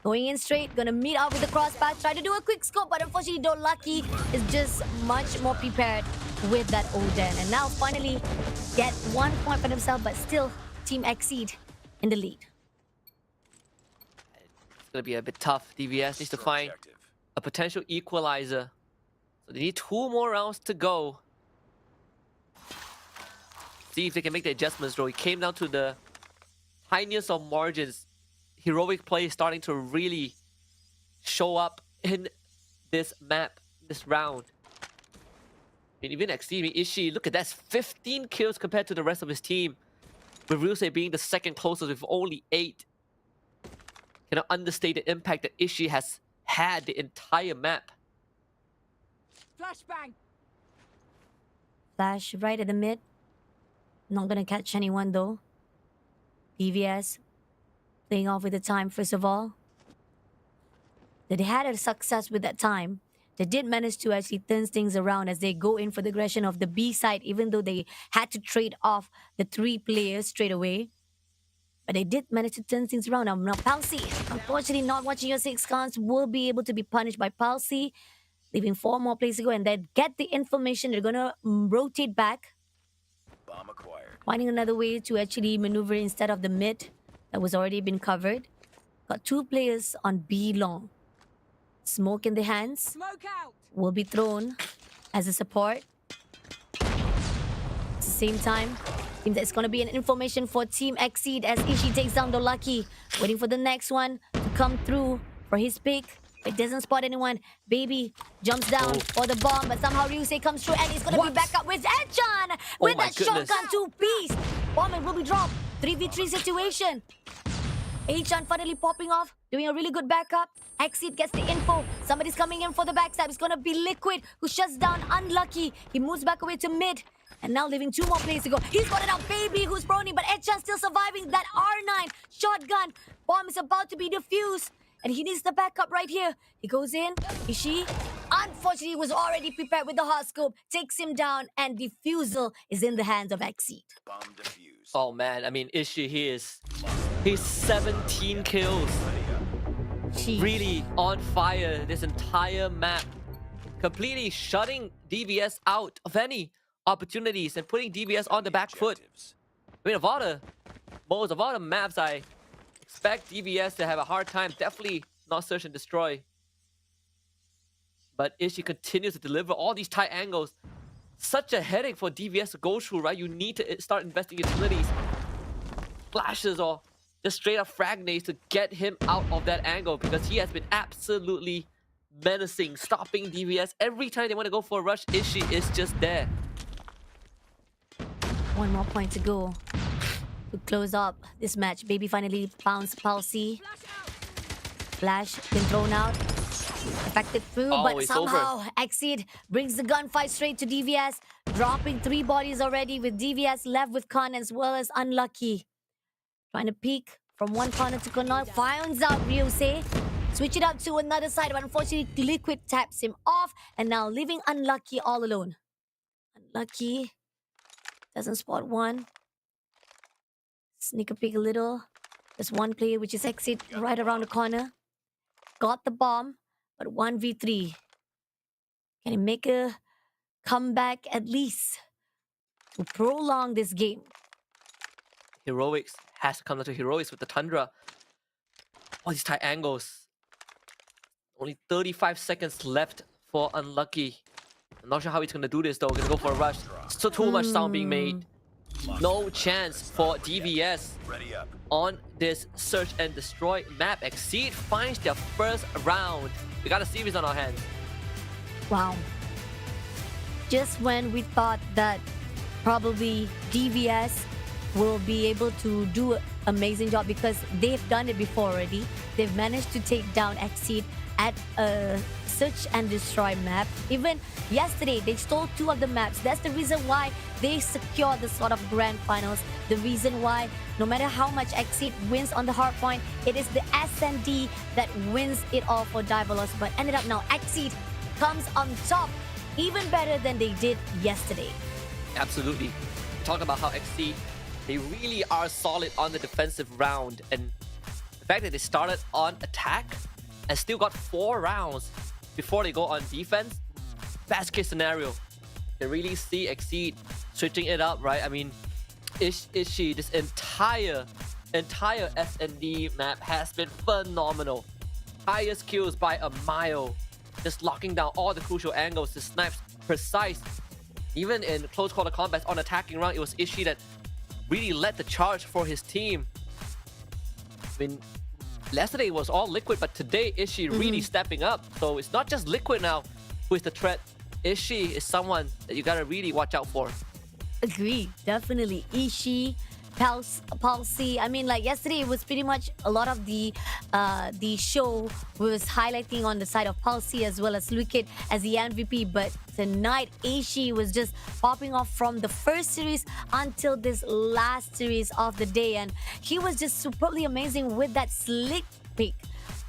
Going in straight, gonna meet up with the crosspath, try to do a quick scope, but unfortunately Dolaki is just much more prepared with that Oden. And now finally get 1 point for themselves, but still Team Exceed in the lead. It's gonna be a bit tough. DVS needs to find a potential equalizer. So they need 2 more rounds to go. See if they can make the adjustments, though. It came down to the tiniest of margins. Heroic play is starting to really show up in this map, this round. And even Extreme Ishii, look at that, 15 kills compared to the rest of his team. With Ryusei being the second closest with only 8. Cannot understate the impact that Ishii has had the entire map. Flashbang. Flash right at the mid. Not gonna catch anyone though. DVS Playing off with the time, first of all. They had a success with that time. They did manage to actually turn things around as they go in for the aggression of the B side, even though they had to trade off the 3 players straight away. But they did manage to turn things around. Now Palsy, unfortunately not watching your 6 counts, will be able to be punished by Palsy, leaving 4 more players to go, and then get the information. They're gonna rotate back, Bomb acquired. finding another way to actually maneuver instead of the mid that was already been covered. Got 2 players on B long. Smoke in the hands. Smoke out. Will be thrown as a support. At the same time, seems that it's going to be an information for Team Exceed as Ishi takes down the Lucky. Waiting for the next one to come through for his pick. It doesn't spot anyone. Baby jumps down for the bomb, but somehow Ryusei comes through and he's going to be back up with Edchan with my that goodness. shotgun 2-piece. Bomb will be dropped. 3v3 situation. Achan finally popping off, doing a really good backup. Exit gets the info. Somebody's coming in for the backstab. It's gonna be Liquid, who shuts down Unlucky. He moves back away to mid. And now leaving 2 more players to go. He's got it out, Baby, who's proning, but Edchan still surviving that R9 shotgun. Bomb is about to be defused. And he needs the backup right here. He goes in. Ishi, unfortunately, was already prepared with the hot scope. Takes him down, and defusal is in the hands of Exceed. Bomb defused. Oh man, I mean, Ishi, he's 17 kills. Sheesh. Really on fire this entire map. Completely shutting DVS out of any opportunities and putting DVS on the back foot. Objectives. I mean, of all the maps, I expect DVS to have a hard time. Definitely not search and destroy. But Ishi continues to deliver all these tight angles. Such a headache for DVS to go through, right? You need to start investing utilities, flashes, or just straight up frag nades to get him out of that angle, because he has been absolutely menacing, stopping DVS every time they want to go for a rush. Ishi is just there. 1 more point to go to close up this match. Baby finally found Palsy. Flash been thrown out. Effective through, Oh, but it's somehow Exceed brings the gunfight straight to DVS, dropping 3 bodies already, with DVS left with Khan as well as Unlucky. Trying to peek from one corner to corner. Finds out Ryusei. Switch it up to another side, but unfortunately Liquid taps him off, and now leaving Unlucky all alone. Unlucky doesn't spot one. Sneak a peek a little. There's one player, which is Exit, right around the corner. Got the bomb, but 1v3. Can he make a comeback at least to prolong this game? Heroics has to come down to heroics with the Tundra. All these tight angles. Only 35 seconds left for Unlucky. I'm not sure how he's gonna do this though. Gonna go for a rush. So too much sound being made. No chance for DVS Ready up. on this search and destroy map. Exceed finds their first round. We got a series on our hands. Wow. Just when we thought that probably DVS will be able to do an amazing job because they've done it before already. They've managed to take down Exceed at a search and destroy map. Even yesterday, they stole 2 of the maps. That's the reason why they secured the sort of grand finals. The reason why, no matter how much Exceed wins on the hardpoint, it is the S&D that wins it all for Diverlos. But ended up now, Exceed comes on top, even better than they did yesterday. Absolutely. Talk about how Exceed, they really are solid on the defensive round, and the fact that they started on attack and still got 4 rounds before they go on defense. Best case scenario. They really see Exceed switching it up, right? I mean, Ishi, this entire S&D map has been phenomenal. Highest kills by a mile. Just locking down all the crucial angles. The snipes precise. Even in close quarter combats on attacking round, it was Ishi that really led the charge for his team. I mean, yesterday it was all Liquid, but today Ishi really stepping up. So it's not just Liquid now with the threat. Ishi is someone that you gotta really watch out for. Agree, definitely. Ishi palsy. I mean, like yesterday, it was pretty much a lot of the show was highlighting on the side of palsy as well as Liquid as the MVP. But tonight, Aishi was just popping off from the first series until this last series of the day, and he was just superbly amazing with that slick pick.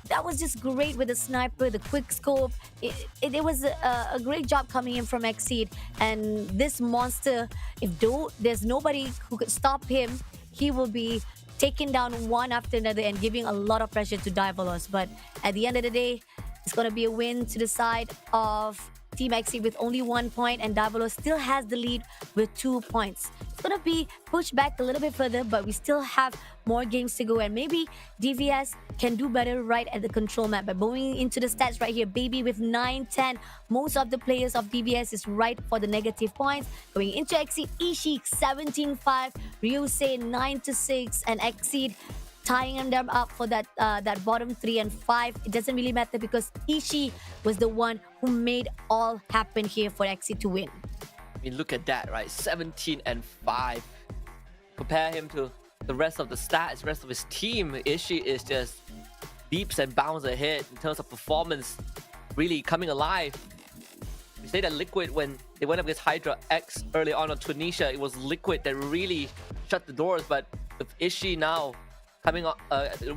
That was just great with the sniper, the quick scope. It was a great job coming in from Exceed. And this monster, if there's nobody who could stop him, he will be taking down one after another and giving a lot of pressure to Divalos. But at the end of the day, it's going to be a win to the side of Team Exceed with only 1 point, and Divalos still has the lead with 2 points. It's going to be pushed back a little bit further, but we still have more games to go, and maybe DVS can do better right at the control map. But going into the stats right here, Baby with 9-10. Most of the players of DVS is right for the negative points. Going into Exceed, Ishik 17-5, Ryusei 9-6, and Exceed tying them up for that bottom 3 and 5. It doesn't really matter because Ishii was the one who made all happen here for Exceed to win. I mean, look at that, right? 17-5. Compare him to the rest of the stats, rest of his team. Ishii is just leaps and bounds ahead in terms of performance, really coming alive. We say that Liquid, when they went up against Hydra X early on Tunisia, it was Liquid that really shut the doors. But with Ishii now coming up,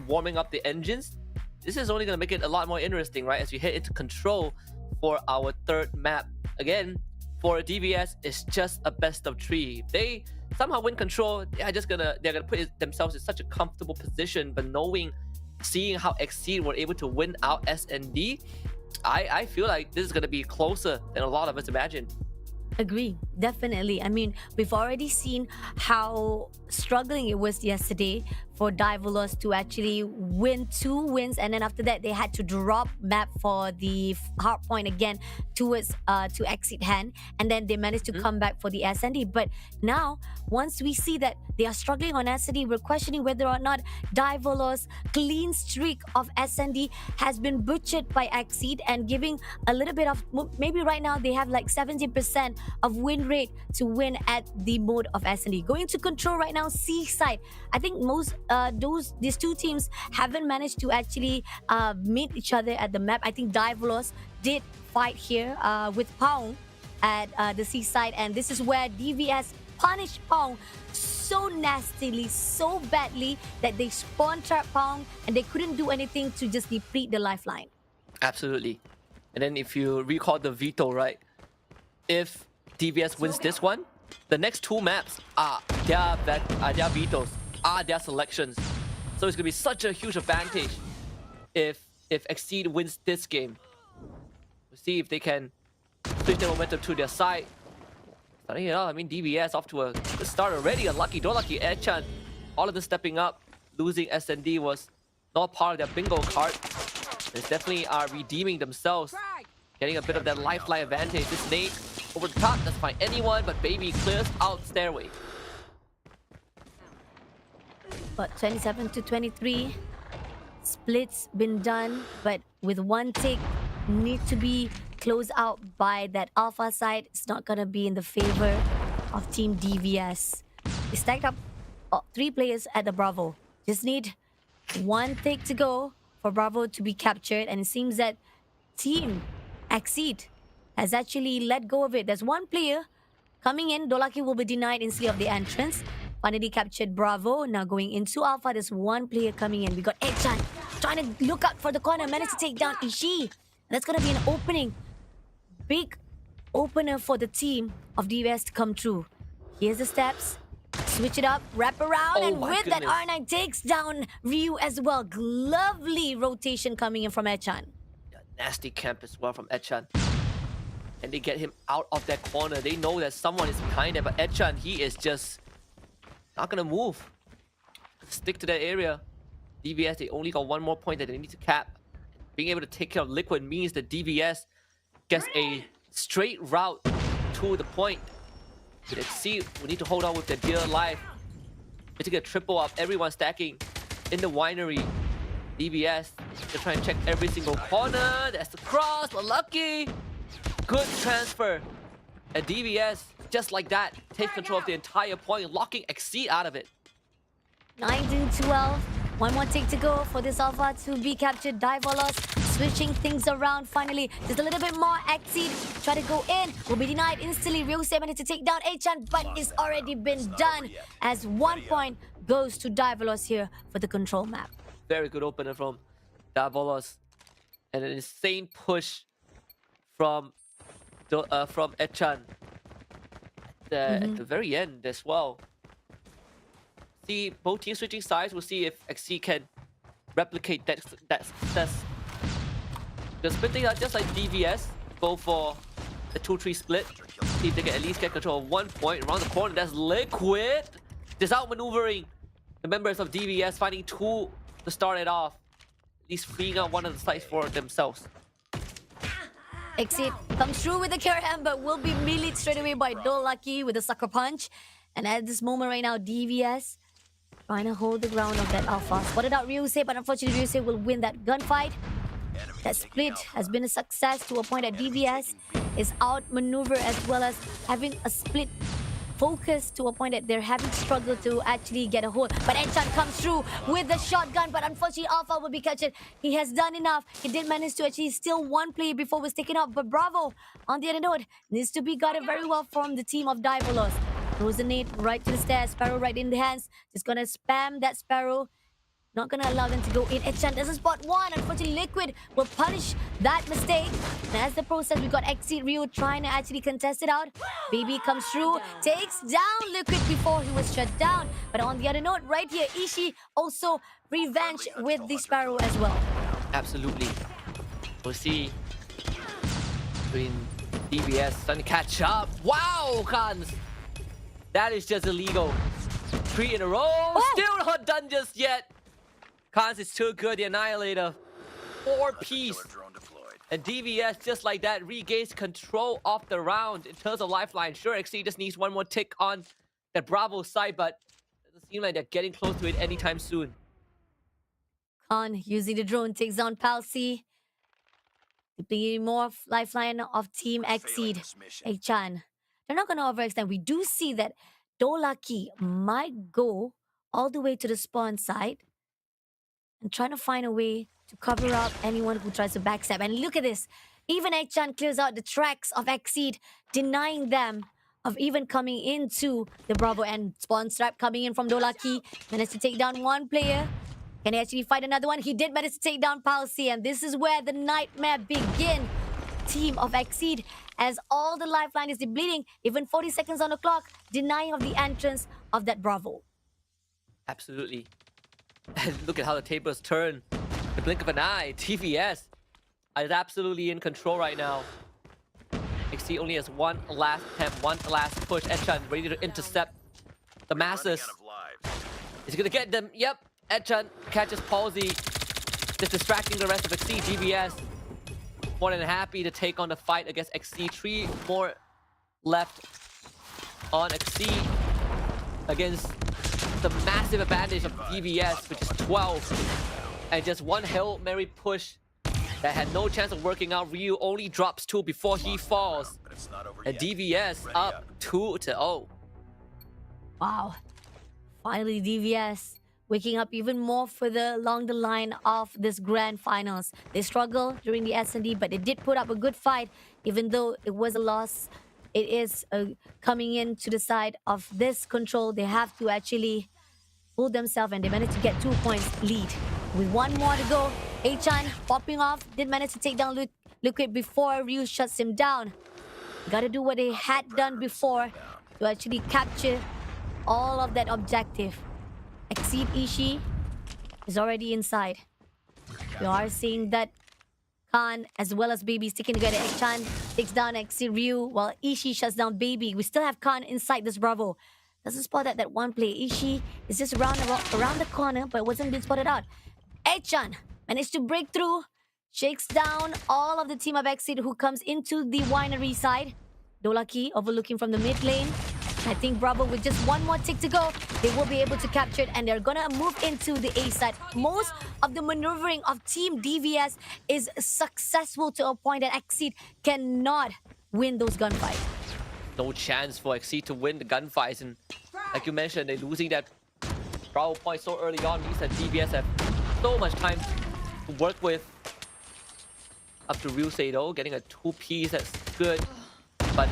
warming up the engines, this is only going to make it a lot more interesting, right? As we head into control for our third map. Again, for DVS, it's just a best of 3. If they somehow win control, they're gonna put themselves in such a comfortable position. But seeing how Exceed were able to win out S&D, I feel like this is gonna be closer than a lot of us imagined. Agree, definitely. I mean, we've already seen how struggling it was yesterday for Divalos to actually win 2 wins, and then after that they had to drop map for the Hardpoint again towards to Exit hand, and then they managed to come back for the S&D. But now, once we see that they are struggling on S&D, we're questioning whether or not Divalos' clean streak of S&D has been butchered by Exceed and giving a little bit of, maybe right now they have like 70% of win rate to win at the mode of S&D. Going to control right now, Seaside. I think these two teams haven't managed to actually meet each other at the map. I think Divalos did fight here with Pong at the Seaside, and this is where DVS punished Pong so nastily, so badly that they spawn trapped Pong and they couldn't do anything to just deplete the lifeline. Absolutely. And then if you recall the Veto, right? If DVS wins this one, the next 2 maps are their vetoes, are their selections. So it's gonna be such a huge advantage if Exceed wins this game. We'll see if they can switch their momentum to their side. Starting it out, I mean, DVS off to a good start already. Unlucky, don't lucky, Edchan. All of them stepping up. Losing S&D was not part of their bingo card. They definitely are redeeming themselves. Getting a bit of that lifeline advantage. This nade over the top, doesn't find anyone, but Baby clears out Stairway. But 27-23, splits been done, but with 1 tick, need to be closed out by that Alpha side. It's not gonna be in the favor of Team DVS. They stacked up 3 players at the Bravo. Just need 1 tick to go for Bravo to be captured, and it seems that Team Exceed has actually let go of it. There's 1 player coming in. Dolaki will be denied instead of the entrance. Finally captured Bravo. Now going into Alpha, there's 1 player coming in. We got Edchan trying to look out for the corner, managed to take down Ishii. That's going to be an opening. Big opener for the team of DVS to come through. Here's the steps. Switch it up, wrap around, and with that, R9 takes down Ryu as well. Lovely rotation coming in from Edchan. Yeah, nasty camp as well from Edchan. And they get him out of that corner. They know that someone is behind them, but Edchan, he is just not gonna move. Stick to that area. DVS, they only got 1 more point that they need to cap. Being able to take care of Liquid means that DVS gets a straight route to the point. Let's see, we need to hold on with their dear life. Need to get a triple up, everyone stacking in the winery. DVS, they're trying to check every single corner. That's the cross, but lucky. Good transfer. And DVS, just like that, take control of the entire point, locking Exceed out of it. 19-12. One more tick to go for this Alpha to be captured. Divolos switching things around finally. Just a little bit more. Exceed. Try to go in. Will be denied instantly. Ryusei managed to take down Achan, but it's already been done as 1 point goes to Divolos here for the control map. Very good opener from Divolos. And an insane push from Achan at the very end as well. See, both teams switching sides. We'll see if XC can replicate that success. Just splitting out just like DVS. Go for the 2-3 split. See if they can at least get control of 1 point. Around the corner, that's Liquid. Just outmaneuvering the members of DVS, finding 2 to start it off. At least freeing out one of the sides for themselves. Exit comes through with the Karen, but will be meleeed straight away by Dolaki with a sucker punch. And at this moment right now, DVS trying to hold the ground of that Alpha. Spotted out Ryusei, but unfortunately Ryusei will win that gunfight. That split has been a success to a point that DVS is outmaneuvered as well as having a split focus to a point that they're having struggled to actually get a hold. But Enchan comes through with the shotgun, but unfortunately Alpha will be captured. He has done enough. He did manage to actually steal 1 player before it was taken out. But Bravo, on the other note, needs to be guarded very well from the team of Divolos. Throws a nade right to the stairs. Sparrow right in the hands. Just gonna spam that Sparrow. Not gonna allow them to go in. Enchan doesn't spot one. Unfortunately, Liquid will punish that mistake. And as the process, we got Exceed Ryu trying to actually contest it out. Baby comes through, takes down Liquid before he was shut down. But on the other note, right here, Ishii also revenge with the Sparrow as well. Absolutely. We'll see between DBS starting to catch up. Wow, Khans! That is just illegal. 3 in a row. Still not done just yet. Khans is too good. The Annihilator. 4-piece. And DVS, just like that, regains control of the round in terms of lifeline. Sure, XC just needs 1 more tick on that Bravo side, but it doesn't seem like they're getting close to it anytime soon. Khan using the drone takes down Palsy. The more lifeline of Team Exceed. Achan. They're not going to overextend. We do see that Dolaki might go all the way to the spawn side and trying to find a way to cover up anyone who tries to backstab. And look at this. Even Achan clears out the tracks of Exceed, denying them of even coming into the Bravo. And spawn strap coming in from Dolaki. Managed to take down 1 player. Can he actually fight another one? He did manage to take down Palsy. And this is where the nightmare begins. Team of Exceed, as all the lifeline is depleting, even 40 seconds on the clock, denying of the entrance of that Bravo. Absolutely. And look at how the tables turn. The blink of an eye. TVS is absolutely in control right now. XC only has 1 last attempt, 1 last push. Etchan ready to intercept the Masters. Is he gonna get them? Yep. Etchan catches Palsy, just distracting the rest of XC. DVS more than happy to take on the fight against XC. 3 more left on XC against the massive advantage of DVS, which is 12. And just 1 Hail Mary push that had no chance of working out. Ryu only drops 2 before he falls. And DVS up 2-0. Wow. Finally, DVS waking up even more further along the line of this grand finals. They struggled during the S&D, but they did put up a good fight, even though it was a loss. It is coming in to the side of this control. They have to actually pull themselves, and they managed to get 2 points lead. With 1 more to go, Achan popping off, did manage to take down Liquid before Ryu shuts him down. Gotta do what they had done before to actually capture all of that objective. Exceed Ishii is already inside. We are seeing that Khan as well as Baby sticking together. Achan takes down Exceed Ryu while Ishii shuts down Baby. We still have Khan inside this Bravo. Doesn't spot that 1 play. Ishii is just around the corner, but wasn't being spotted out. Achan managed to break through, shakes down all of the team of Exceed who comes into the winery side. Dolaki overlooking from the mid lane. I think Bravo, with just 1 more tick to go, they will be able to capture it, and they're gonna move into the A side. Most of the maneuvering of Team DVS is successful to a point that Exceed cannot win those gunfights. No chance for XC to win the gunfights, and like you mentioned, they're losing that Bravo point so early on means that DBS have so much time to work with. Up to Ryusei though, getting a 2-piece, that's good. But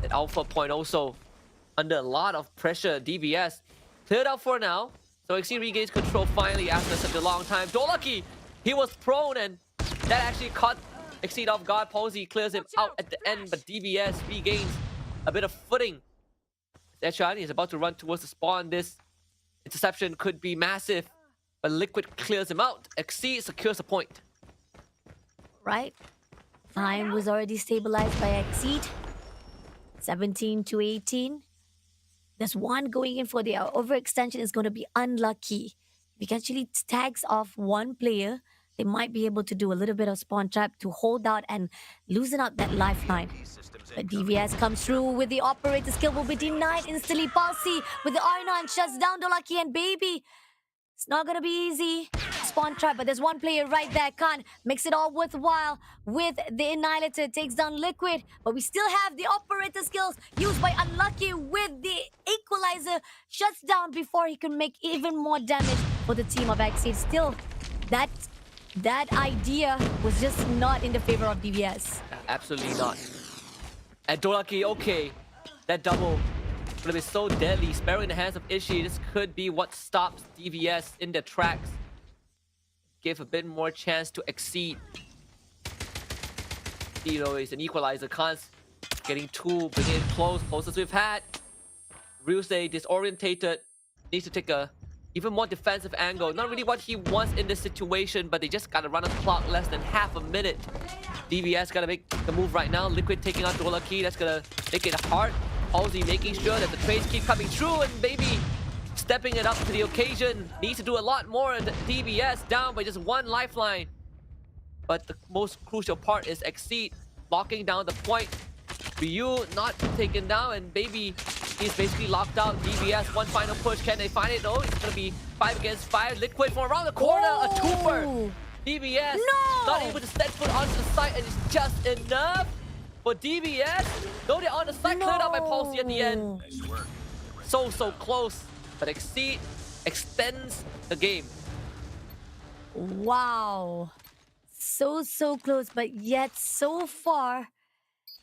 at Alpha point also under a lot of pressure. DBS cleared out for now. So Exceed regains control finally after such a long time. Dolaki, he was prone and that actually caught Exceed off guard. Posey clears him out at the end, but DBS regains a bit of footing. Echan is about to run towards the spawn. This interception could be massive, but Liquid clears him out. Exceed secures a point. Right? Time was already stabilized by Exceed. 17 to 18. There's one going in for the overextension is going to be unlucky. If he actually tags off one player, they might be able to do a little bit of spawn trap to hold out and loosen out that lifeline. But DVS comes through with the operator skill, will be denied instantly. Palsy with the R9 shuts down Dolaki and Baby. It's not gonna be easy. Spawn trap, but there's one player right there. Khan makes it all worthwhile with the Annihilator. Takes down Liquid, but we still have the operator skills used by Unlucky with the Equalizer. Shuts down before he can make even more damage for the team of Exceed. Still, that idea was just not in the favor of DVS. Absolutely not. And Dolaki, okay. That double would have been so deadly. Sparing the hands of Ishii. This could be what stops DVS in their tracks. Give a bit more chance to Exceed. You know, it's an equalizer. Khan's getting two, bringing it close. Closest we've had. Ryusei disorientated. Needs to take a even more defensive angle. Not really what he wants in this situation, but they just gotta run a clock less than half a minute. DVS gotta make the move right now. Liquid taking out Dolaki. That's gonna make it hard. Halsey making sure that the trades keep coming through, and Baby stepping it up to the occasion. Needs to do a lot more, and DBS down by just one lifeline. But the most crucial part is Exceed locking down the point. Ryu not taken down, and Baby is basically locked out. DBS, one final push. Can they find it? No, it's gonna be 5 against 5. Liquid from around the corner, a twofer. DBS not able to set foot onto the site, and it's just enough for DBS. Though they're on the side, cleared out by Palsy at the end. So close, but Exceed extends the game. Wow. So close, but yet so far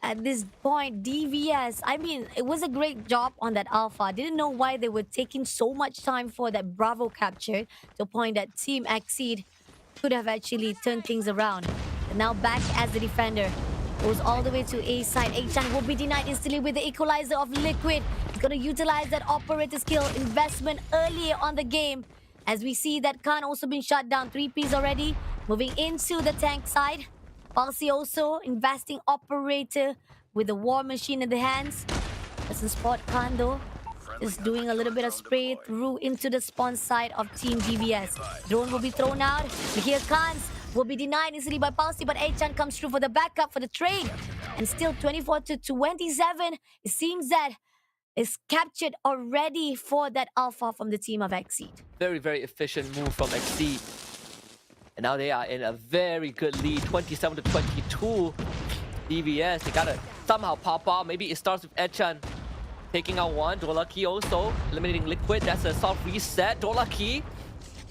at this point. DVS, I mean, it was a great job on that alpha. I didn't know why they were taking so much time for that Bravo capture, to a point that Team Exceed could have actually turned things around. And now back as the defender. Goes all the way to A side. A-Chan will be denied instantly with the equalizer of Liquid. He's going to utilize that operator skill investment earlier on the game. As we see that Khan also been shut down. 3Ps already. Moving into the tank side. Palsy also investing operator with the war machine in the hands. Doesn't spot Khan though. Just doing a little bit of spray through into the spawn side of Team DVS. Drone will be thrown out. Here Khan's will be denied instantly by Palsy, but A-Chan comes through for the backup for the trade. And still 24 to 27. It seems that is captured already for that alpha from the team of Exceed. Very efficient move from Exceed. And now they are in a very good lead, 27 to 22. DVS, they gotta somehow pop out. Maybe it starts with Echan taking out one. Dolaki also eliminating Liquid. That's a soft reset. Dolaki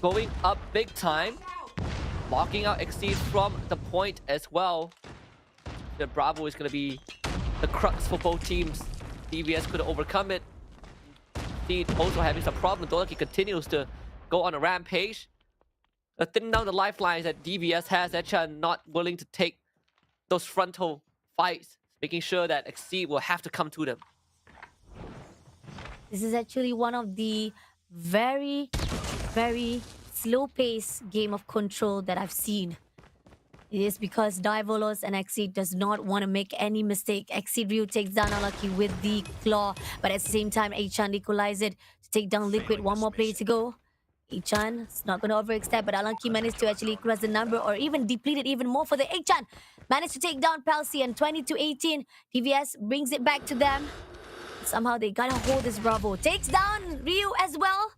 going up big time. Locking out Exceed from the point as well. The Bravo is going to be the crux for both teams. DVS could overcome it. Exceed also having some problems. Dolaki continues to go on a rampage. Thinning down the lifelines that DVS has. Echan not willing to take those frontal fights. Making sure that Exceed will have to come to them. This is actually one of the very slow-paced game of control that I've seen. It is because Diavolos and Exceed does not want to make any mistake. Exceed Ryu takes down Unlucky with the claw, but at the same time, A-Chan equalized it to take down Liquid. One more play to go. A-Chan is not going to overextend, but Unlucky managed to actually equalize the number or even deplete it even more for the A-Chan. Managed to take down Palsy, and 20 to 18. DVS brings it back to them. Somehow they gotta hold this Bravo. Takes down Ryu as well.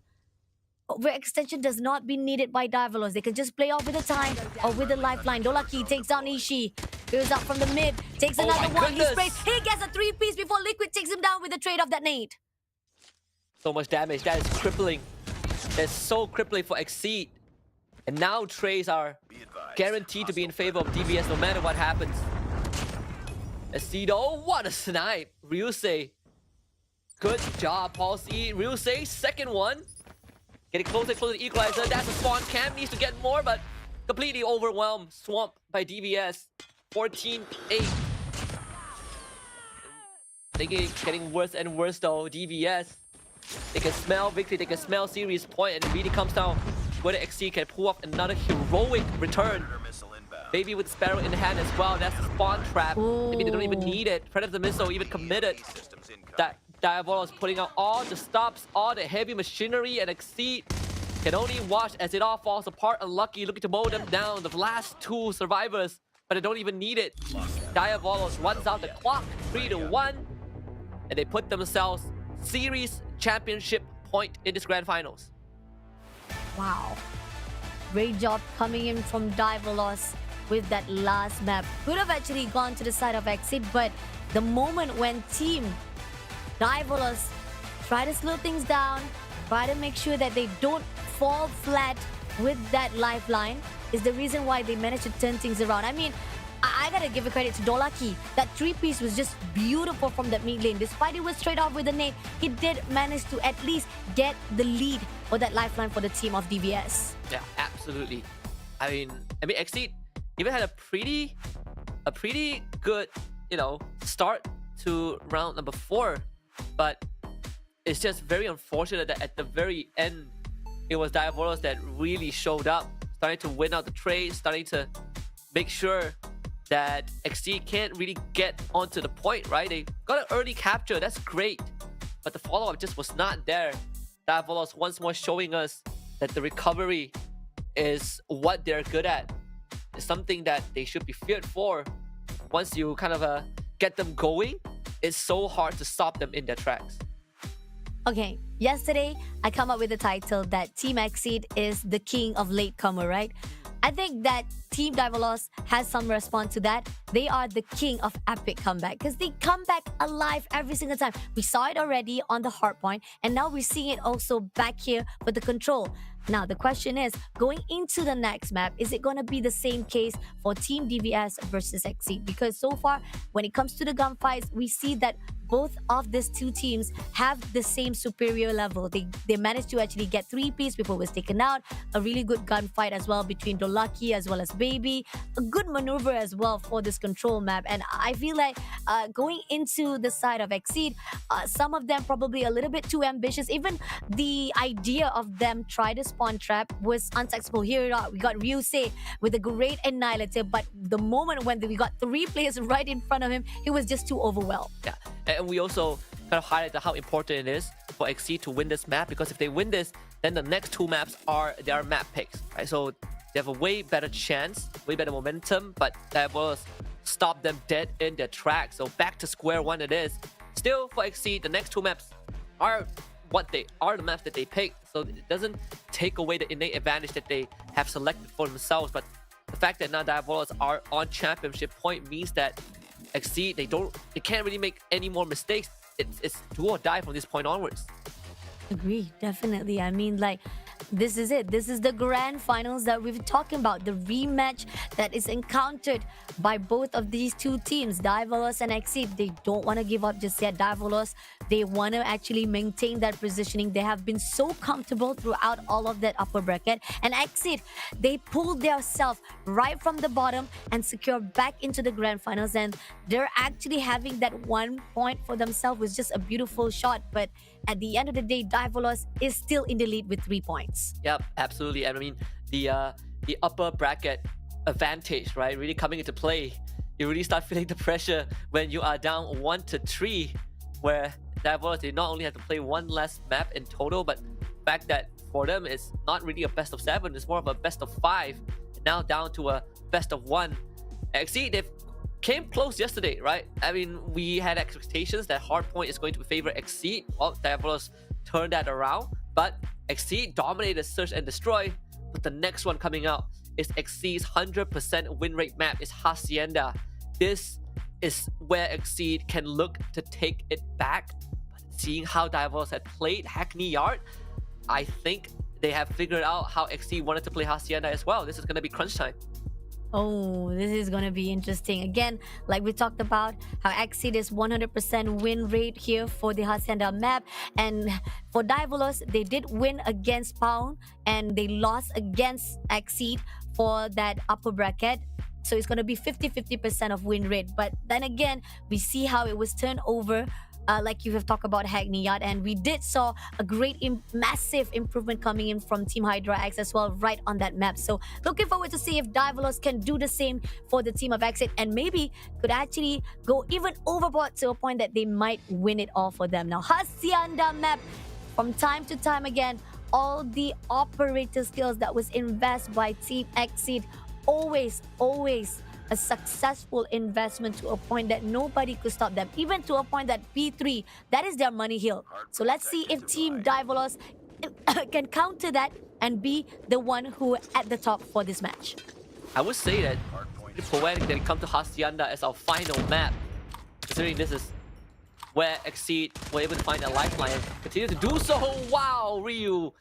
Overextension does not be needed by Diavolos. They can just play off with the time or with the lifeline. Dolaki takes down Ishii. Goes out from the mid. Takes another one. He sprays. He gets a 3-piece before Liquid takes him down with the trade of that nade. So much damage. That is crippling. that's so crippling for Exceed. And now trades are Be advised. guaranteed to be in favor of DBS no matter what happens. Exceed, oh, what a snipe. Ryusei, good job, Paul C. Ryusei, second one. Getting closer and closer to equalizer. That's a spawn. Cam needs to get more, but completely overwhelmed. Swamped by DBS. 14-8. They're getting worse and worse though. DBS, they can smell victory, they can smell series point, and it really comes down whether XC can pull off another heroic return. Predator missile inbound. Maybe with Sparrow in hand as well. That's a spawn trap. Maybe they don't even need it. Predator missile even committed. Systems incoming. That Diavolos putting out all the stops, all the heavy machinery, and Exceed can only watch as it all falls apart. Unlucky, looking to mow them down. The last two survivors, but they don't even need it. Diavolos runs out the clock, 3-1, and they put themselves series championship point in this grand finals. Wow. Great job coming in from Diavolos with that last map. Could have actually gone to the side of Exit, but the moment when team Diavolos try to slow things down, try to make sure that they don't fall flat with that lifeline is the reason why they managed to turn things around. I mean, I gotta give a credit to Dolaki. That three-piece was just beautiful from that mid lane. Despite it was straight off with a nade, he did manage to at least get the lead for that lifeline for the team of DBS. Yeah, absolutely. I mean, Exceed even had a pretty good, start to round number 4, but it's just very unfortunate that at the very end, it was Diavolos that really showed up, starting to win out the trade, starting to make sure that XC can't really get onto the point, right? They got an early capture, that's great, but the follow-up just was not there. Diavolos once more showing us that the recovery is what they're good at. It's something that they should be feared for. Once you kind of get them going, it's so hard to stop them in their tracks. Okay, yesterday I come up with the title that Team Exceed is the king of latecomer, right? I think that Team Diavolos has some response to that. They are the king of epic comeback because they come back alive every single time. We saw it already on the Hardpoint, and now we're seeing it also back here with the control. Now, the question is, going into the next map, is it going to be the same case for Team DBS versus Exceed? Because so far, when it comes to the gunfights, we see that both of these two teams have the same superior level. They managed to actually get 3-piece before it was taken out. A really good gunfight as well between Dolaki as well as Baby. A good maneuver as well for this control map. And I feel like going into the side of Exceed, some of them probably a little bit too ambitious. Even the idea of them try to spawn trap was unsuccessful. Here we got Ryusei with a great annihilator, but the moment when we got 3 players right in front of him, he was just too overwhelmed. Yeah, and we also kind of highlighted how important it is for Exceed to win this map, because if they win this, then the next 2 maps are their map picks, right? So they have a way better chance, way better momentum, but that will stop them dead in their tracks. So back to square one it is. Still for Exceed, the next 2 maps are what they are, the maps that they pick. So it doesn't take away the innate advantage that they have selected for themselves, but the fact that now Diavolos are on championship point means that Exceed, they can't really make any more mistakes. It's do or die from this point onwards. Agree, definitely. I mean, like, this is it. This is the grand finals that we've been talking about. The rematch that is encountered by both of these two teams, Diavolos and Exceed. They don't want to give up just yet. Diavolos, they want to actually maintain that positioning. They have been so comfortable throughout all of that upper bracket. And Exceed, they pulled themselves right from the bottom and secured back into the grand finals. And they're actually having that 1 point for themselves was just a beautiful shot. But at the end of the day, Diavolos is still in the lead with 3 points. Yep, absolutely. I mean, the upper bracket advantage, right, really coming into play. You really start feeling the pressure when you are down 1-3, where Diavolos, they not only have to play 1 less map in total, but the fact that for them it's not really a best of 7, it's more of a best of 5. Now down to a best of 1. Exceed, they've came close yesterday, right? I mean, we had expectations that Hardpoint is going to favor Exceed. Well, Diavolos turned that around, but Exceed dominated Search and Destroy. But the next one coming out is Exceed's 100% win rate map, is Hacienda. This is where Exceed can look to take it back. But seeing how Diavolos had played Hackney Yard, I think they have figured out how XC wanted to play Hacienda as well. This is going to be crunch time. Oh, this is going to be interesting. Again, like we talked about, how Exceed is 100% win rate here for the Hacienda map. And for Diavolos, they did win against Pound and they lost against Exceed for that upper bracket. So it's going to be 50-50% of win rate. But then again, we see how it was turned over. Like you have talked about Hackney Yard, and we did saw a great massive improvement coming in from Team Hydra X as well right on that map. So looking forward to see if Diavolos can do the same for the team of Exit and maybe could actually go even overboard to a point that they might win it all for them. Now Hacienda map, from time to time again, all the operator skills that was invested by Team Exit, always a successful investment to a point that nobody could stop them, even to a point that P3, that is their money hill. So let's see if Team Diavolos can counter that and be the one who at the top for this match. I would say that it's poetic that it come to Hacienda as our final map, considering this is where Exceed were able to find a lifeline and continue to do so. Wow, Ryu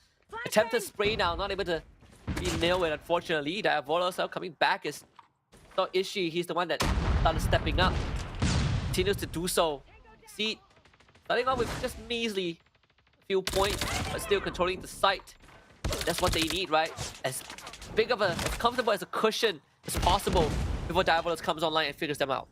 attempted spray down, not able to be nailed it, unfortunately. Diavolos now coming back is not Ishi. He's the one that started stepping up. Continues to do so. See, starting off with just measly few points, but still controlling the site. That's what they need, right? As big of as comfortable as a cushion as possible before Diavolos comes online and figures them out.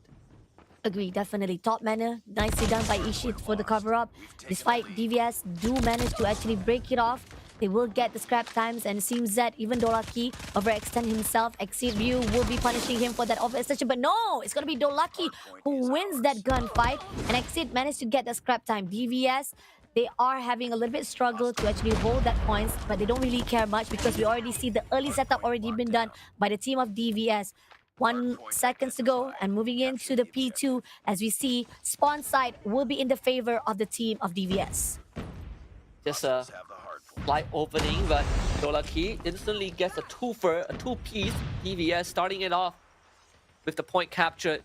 Agree, definitely. Top mana, nicely done by Ishii for the cover-up. Despite DVS do manage to actually break it off, they will get the scrap times, and it seems that even Dolaki overextend himself. Exceed Ryu will be punishing him for that overextension, but no! It's gonna be Dolaki who wins that gunfight, and Exceed managed to get the scrap time. DVS, they are having a little bit struggle to actually hold that points, but they don't really care much because we already see the early setup already been done by the team of DVS. 1 second to go, and moving into the P2, as we see, spawn side will be in the favor of the team of DVS. Just a slight opening, but Dolaki instantly gets a twofer, a two-piece. DVS starting it off with the point captured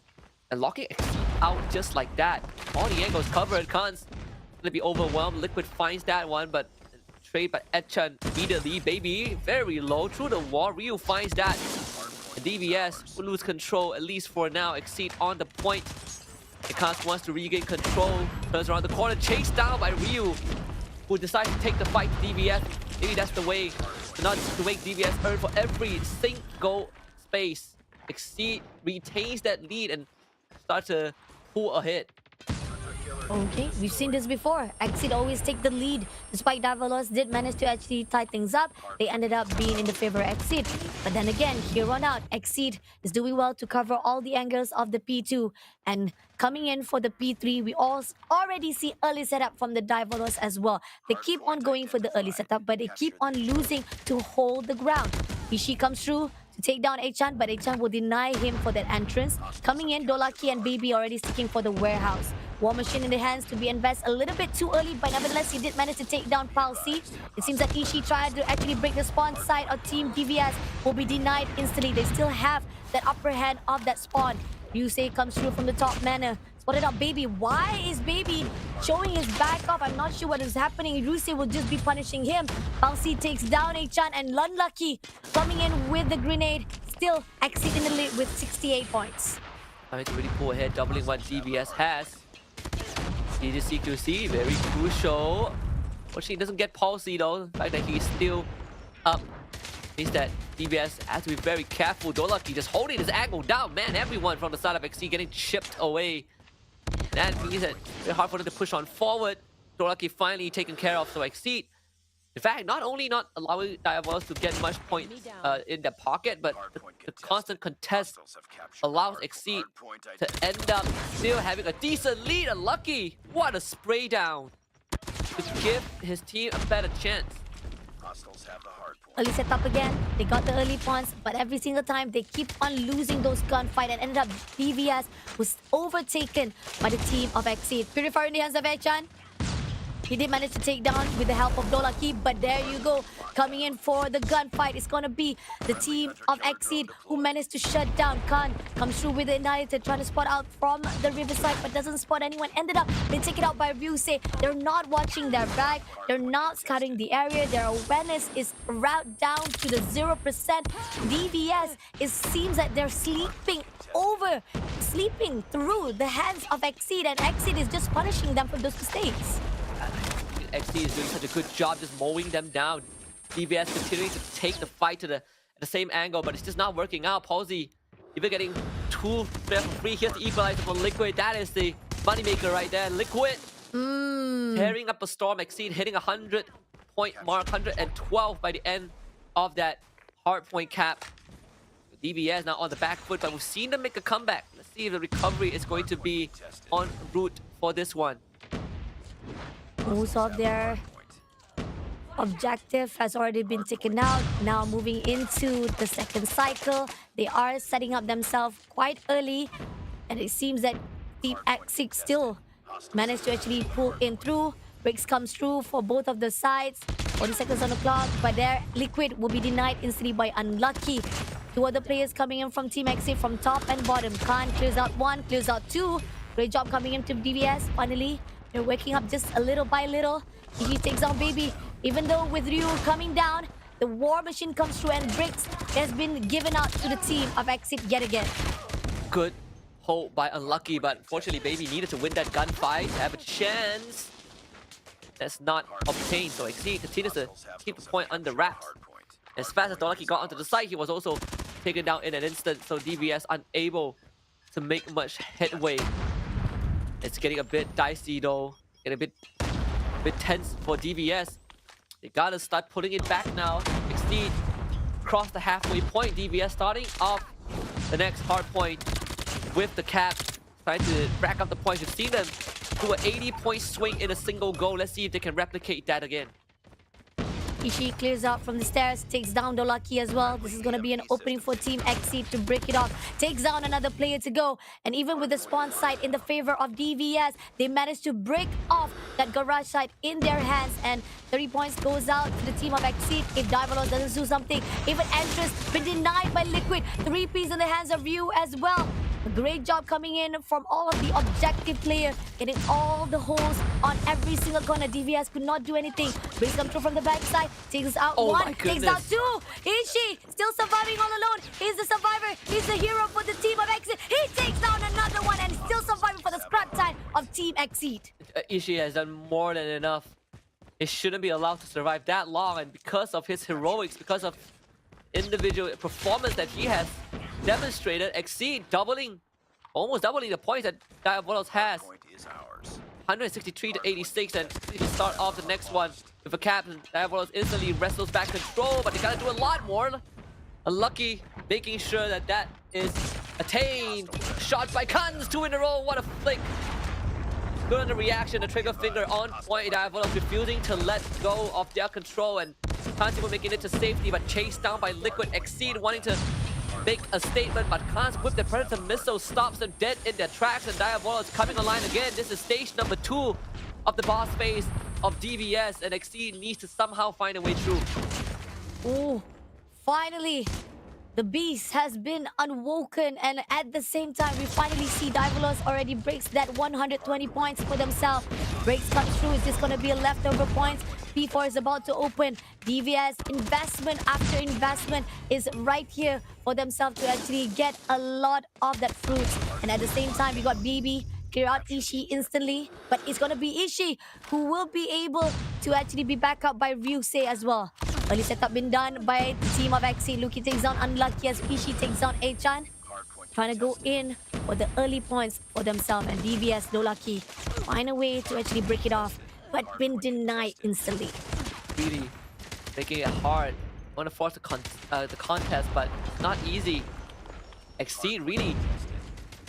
and locking Exceed out just like that. All the angles covered. Khan's gonna be overwhelmed. Liquid finds that one, but trade by Etchan immediately. Baby very low through the wall. Ryu finds that. And DVS will lose control, at least for now. Exceed on the point. Khan's wants to regain control. Turns around the corner, chased down by Ryu, who decides to take the fight to DVS. Maybe that's the way, not to make DVS earn for every single space. Exceed retains that lead and start to pull ahead. Okay, we've seen this before. Exceed always take the lead. Despite Diavolos did manage to actually tie things up, they ended up being in the favor of Exceed. But then again, here on out, Exceed is doing well to cover all the angles of the P2. And coming in for the P3, we already see early setup from the Diavolos as well. They keep on going for the early setup, but they keep on losing to hold the ground. Ishii comes through to take down Achan, but Achan will deny him for that entrance. Coming in, Dolaki and Baby already sticking for the warehouse. War Machine in the hands to be invested a little bit too early, but nevertheless, he did manage to take down Palsy. It seems that Ishii tried to actually break the spawn side of Team DVS, will be denied instantly. They still have that upper hand of that spawn. Yusei comes through from the top mana. Spotted out Baby. Why is Baby showing his back off? I'm not sure what is happening. Yusei will just be punishing him. Palsy takes down Achan, and Lunlucky coming in with the grenade. Still Exceed in the lead with 68 points. Trying to really pull ahead, doubling what DVS has. CQC, very crucial. Fortunately, doesn't get Palsy though. The fact that he's still up means that DVS has to be very careful. Dolaki just holding his angle down. Man, everyone from the side of XC getting chipped away. That means that it's very hard for them to push on forward. Dolaki finally taken care of, so Exceed. In fact, not only not allowing Diavolos to get much points in their pocket, but the constant contest allows Exceed to end up still having a decent lead. And Lucky, what a spray down to give his team a better chance. Early setup again, they got the early points, but every single time they keep on losing those gunfight, and ended up DVS was overtaken by the team of Exceed. Purifier in the hands of Echan. He did manage to take down with the help of Dolaki, but there you go. Coming in for the gunfight is going to be the team of Exceed who managed to shut down Khan. Comes through with the Annihilator, trying to spot out from the riverside, but doesn't spot anyone. Ended up being taken out by Ryusei. They're not watching their back. They're not scouting the area. Their awareness is right down to the 0%. DVS, it seems that they're sleeping through the hands of Exceed, and Exceed is just punishing them for those mistakes. XD is doing such a good job just mowing them down. DVS continuing to take the fight to the same angle, but it's just not working out. Palsy even getting 2 players for free. Here's the equalizer for Liquid. That is the moneymaker right there. Liquid tearing up a storm. Exceed hitting 100-point mark, 112 by the end of that hardpoint cap. DVS now on the back foot, but we've seen them make a comeback. Let's see if the recovery is going to be en route for this one. Most of their objective has already been taken out. Now moving into the second cycle. They are setting up themselves quite early, and it seems that Team X6 still managed to actually pull in through. Breaks comes through for both of the sides. 40 seconds on the clock, but there Liquid will be denied instantly by Unlucky. 2 other players coming in from Team X8 from top and bottom. Khan clears out 1, clears out 2. Great job coming in to DVS. Finally, they're waking up just a little by little. He takes on Baby. Even though with Ryu coming down, the war machine comes through and Bricks has been given out to the team of Exit yet again. Good hold by Unlucky, but unfortunately Baby needed to win that gunfight to have a chance. That's not obtained, so Exceed continues to keep the point under wraps. As fast as Unlucky got onto the site, he was also taken down in an instant, so DVS unable to make much headway. It's getting a bit dicey though, getting a bit tense for DVS. They gotta start putting it back now. Exceed cross the halfway point. DVS starting off the next hard point with the cap, trying to rack up the points. You've seen them do an 80-point swing in a single go. Let's see if they can replicate that again. Ishii clears out from the stairs, takes down Dolaki as well. This is going to be an opening for Team Exceed to break it off. Takes down another player to go. And even with the spawn site in the favor of DVS, they managed to break off that garage site in their hands. And 30 points goes out to the team of Exceed if Divalos doesn't do something. Even Entrance been denied by Liquid. 3-piece in the hands of Ryu as well. A great job coming in from all of the objective players, getting all the holes on every single corner. DVS could not do anything. Brings come through from the backside, takes out 1, takes out 2. Ishii still surviving all alone. He's the survivor. He's the hero for the team of Exit. He takes down another one and still surviving for the scrap time of Team Exceed. Ishii has done more than enough. He shouldn't be allowed to survive that long, and because of his heroics, because of individual performance that he has demonstrated, Exceed almost doubling the points that Diabolos has. 163 to 86, and to start off the next one with a cap. Diabolos instantly wrestles back control, but they gotta do a lot more. Unlucky making sure that that is attained. Shot by Kans, 2 in a row. What a flick. Good on the reaction, the trigger finger on point. Diabolos refusing to let go of their control, and Kans even making it to safety, but chased down by Liquid. Exceed wanting to make a statement, but Khan's whip the Predator missile stops them dead in their tracks, and Diabolos coming online again. This is stage number 2 of the boss phase of DVS, and Exceed needs to somehow find a way through. Oh, finally, the beast has been unwoken, and at the same time, we finally see Divalos already breaks that 120 points for themselves. Breaks comes through. Is this going to be a leftover points? P4 is about to open. DVS investment after investment is right here for themselves to actually get a lot of that fruit. And at the same time, we got BB clear out Ishii instantly, but it's going to be Ishii who will be able to actually be backed up by Ryusei as well. Early setup been done by the team of Exi. Luki takes down Unlucky as Ishii takes down A-chan. Trying to go in for the early points for themselves, and DVS, no lucky. Find a way to actually break it off, but been denied instantly. Really making it hard. Want to force the contest, but not easy. Exceed really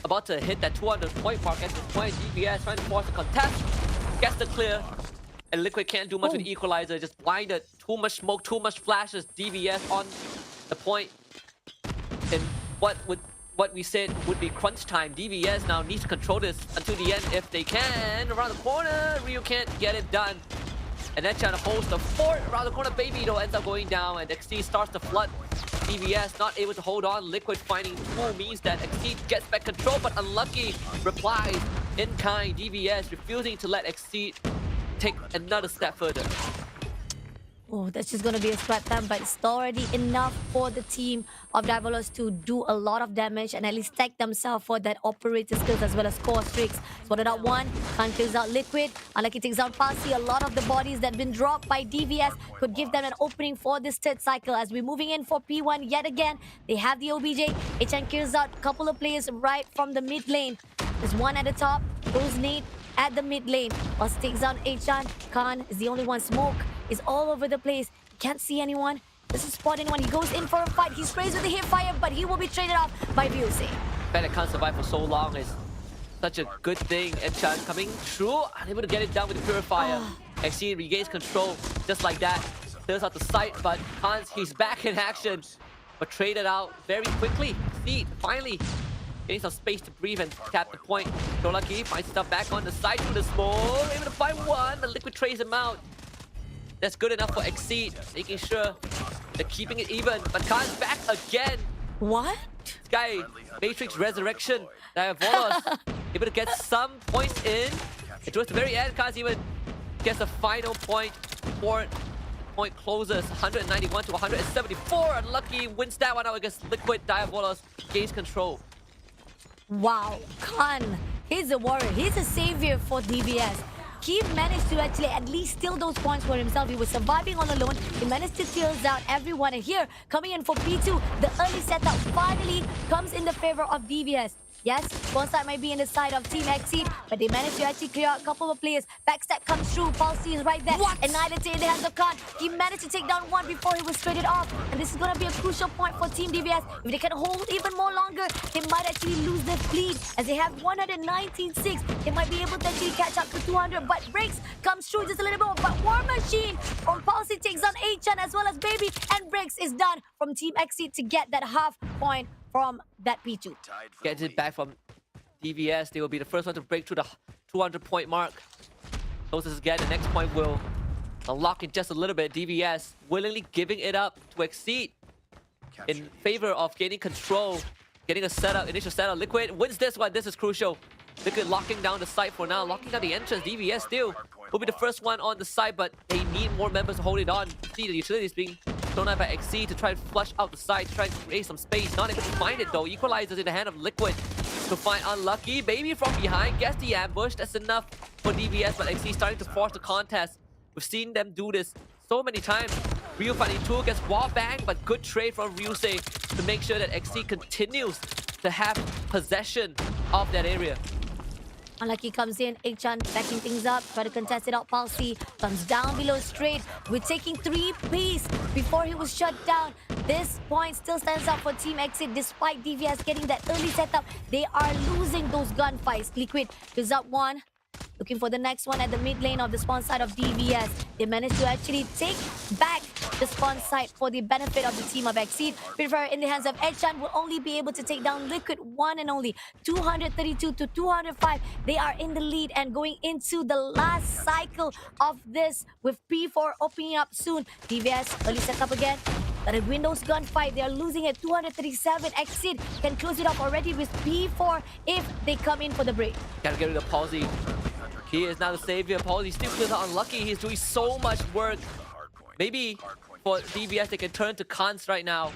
about to hit that 200 point mark at this point. DVS trying to force the contest, gets the clear, and Liquid can't do much with the equalizer. Just blinded. Too much smoke, too much flashes. DVS on the point in what would what we said would be crunch time. DVS now needs to control this until the end if they can. Around the corner, Ryu can't get it done. And then trying to holds the fort around the corner. Baby though ends up going down, and XC starts to flood. DVS not able to hold on. Liquid finding tool means that XC gets back control, but unlucky replies in kind. DVS refusing to let XC take another step further. Oh, that's just going to be a scrap time, but it's already enough for the team of Diabolos to do a lot of damage and at least stack themselves for that operator skills as well as score streaks. Spotted out one, Khan kills out Liquid. Unlucky takes out Palsy. A lot of the bodies that have been dropped by DVS could give them an opening for this third cycle. As we're moving in for P1 yet again, they have the OBJ. HN kills out a couple of players right from the mid lane. There's one at the top, goes Nate at the mid lane. While takes down Achan, Khan is the only one. Smoke is all over the place. Can't see anyone. Doesn't spot anyone. He goes in for a fight. He sprays with the hip fire, but he will be traded off by VOC. The fact that can't survive for so long is such a good thing. Achan coming through, unable to get it done with the Purifier. XC regains control just like that. Clears out the site, but Khan's he's back in action. But traded out very quickly. See, finally getting some space to breathe and tap the point. So lucky finds stuff back on the side through the smoke. Able to find one. The Liquid trays him out. That's good enough for Exceed, making sure they're keeping it even. But Khan's back again. What? This guy, Matrix Resurrection, Diabolos, able to get some points in. And towards the very end, Khan's even gets a final point. 4 point closes, 191 to 174. Unlucky wins that one out against Liquid. Diabolos gains control. Wow, Khan, he's a warrior. He's a savior for DVS. He managed to actually at least steal those points for himself. He was surviving all alone. He managed to steal out everyone. And here, coming in for P2, the early setup finally comes in the favor of DVS. Yes, one side might be in the side of Team Exceed, but they managed to actually clear out a couple of players. Backstab comes through. Palsy is right there. Annihilated in the hands of Khan. He managed to take down one before he was traded off. And this is going to be a crucial point for Team DVS. If they can hold even more longer, they might actually lose their lead. As they have 119.6, they might be able to actually catch up to 200. But Breaks comes through just a little bit more. But War Machine from Palsy takes on Achan as well as Baby. And Breaks is done from Team Exceed to get that half point from that P2. Gets it back from DVS. They will be the first one to break through the 200 point mark. Closes again. The next point will unlock in just a little bit. DVS willingly giving it up to Exceed in favor of gaining control, getting a setup, initial setup. Liquid wins this one. This is crucial. Liquid locking down the site for now, locking down the entrance. DVS still will be the first one on the side, but they need more members to hold it on. See the utilities being thrown out by XC to try and flush out the side, try and create some space. Not able to find it though. Equalizes in the hand of Liquid to find Unlucky. Baby from behind gets the ambush. That's enough for DVS, but XC starting to force the contest. We've seen them do this so many times. Ryu finding two gets wall bang, but good trade from Ryusei to make sure that XC continues to have possession of that area. Unlucky comes in, Achan backing things up, try to contest it out. Palsy comes down below straight. We're taking 3 piece before he was shut down. This point still stands up for Team Exit despite DVS getting that early setup. They are losing those gunfights. Liquid goes up one. Looking for the next one at the mid lane of the spawn side of DVS. They managed to actually take back the spawn site for the benefit of the team of Exceed. Purifier in the hands of Edchan will only be able to take down Liquid one and only 232 to 205. They are in the lead and going into the last cycle of this with P4 opening up soon. DVS early setup again. But a Windows gunfight, they are losing at 237. Exceed can close it off already with P4 if they come in for the break. Gotta get rid of Palsy. He is now the savior. Palsy still feels unlucky. He's doing so much work. Maybe for DVS, they can turn to Khan's right now.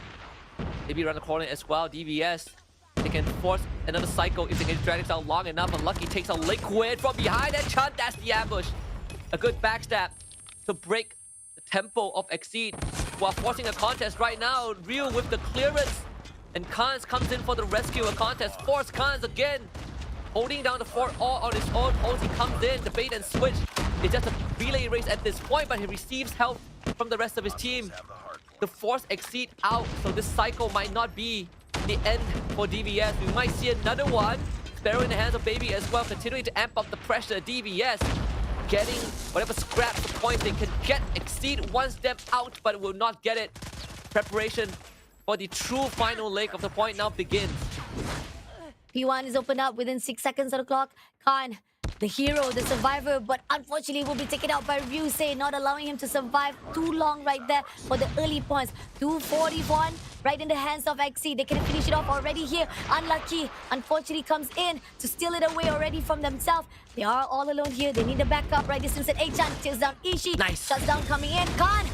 Maybe around the corner as well. DVS, they can force another cycle if they can drag it out long enough. Unlucky takes a Liquid from behind and Chun. That's the ambush. A good backstab to break the tempo of Exceed while forcing a contest right now. Ryu with the clearance. And Khan's comes in for the rescue. A contest. Force Khan's again. Holding down the fort all on his own. Palsy comes in. The bait and switch. It's just a relay race at this point, but he receives help from the rest of his team to force Exceed out. So this cycle might not be the end for DVS. We might see another one. Sparrow in the hands of Baby as well, continuing to amp up the pressure. DVS getting whatever scraps or points they can get. Exceed wants them out, but will not get it. Preparation for the true final leg of the point now begins. P1 is opened up within 6 seconds of the clock. Khan, the hero, the survivor, but unfortunately will be taken out by Ryusei, not allowing him to survive too long right there for the early points. 241 right in the hands of XC. They can finish it off already here. Unlucky, unfortunately, comes in to steal it away already from themselves. They are all alone here. They need the backup right distance at Achan. Takes down Ishii. Nice. Touchdown coming in. Khan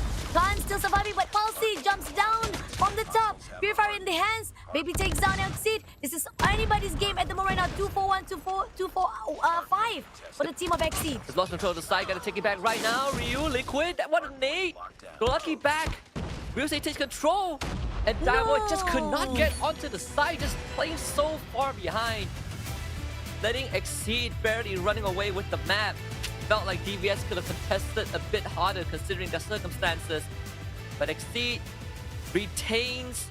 still surviving, but Palsy jumps down from the top. Purifier in the hands. Baby takes down Exceed. This is anybody's game at the moment right now. 2-4-1, 2-4-5 for the team of Exceed. He's lost control of the side, gotta take it back right now. Ryu, Liquid, what a nade! Lucky back. Ryusei takes control. And Davo just could not get onto the side, just playing so far behind. Letting Exceed barely running away with the map. Felt like DVS could have contested a bit harder considering the circumstances. But Exceed retains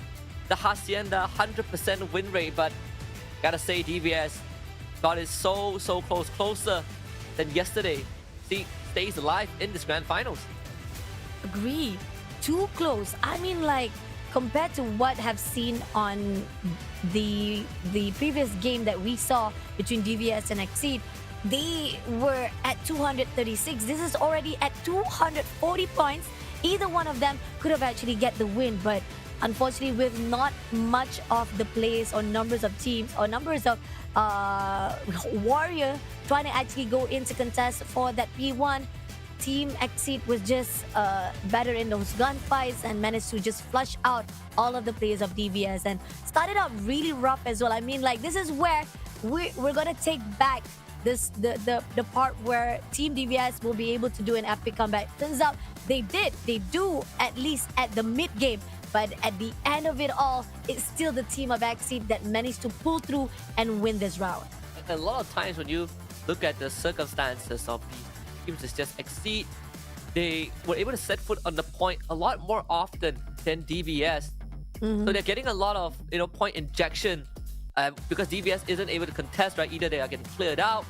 the Hacienda 100% win rate, but gotta say DVS got it so close, closer than yesterday. See, stays alive in this grand finals. Agree. Too close. I mean, like, compared to what have seen on the previous game that we saw between DVS and Exceed, they were at 236. This is already at 240 points. Either one of them could have actually get the win, but unfortunately with not much of the plays or numbers of teams or numbers of warrior trying to actually go into contest for that P1, Team Exceed was just better in those gunfights and managed to just flush out all of the players of DVS and started out really rough as well. I mean, like, this is where we're gonna take back the part where Team DVS will be able to do an epic comeback. Turns out they do, at least at the mid game. But at the end of it all, it's still the team of Exceed that managed to pull through and win this round. A lot of times when you look at the circumstances of these teams, it's just Exceed. They were able to set foot on the point a lot more often than DVS. So they're getting a lot of point injection because DVS isn't able to contest, right? Either they are getting cleared out,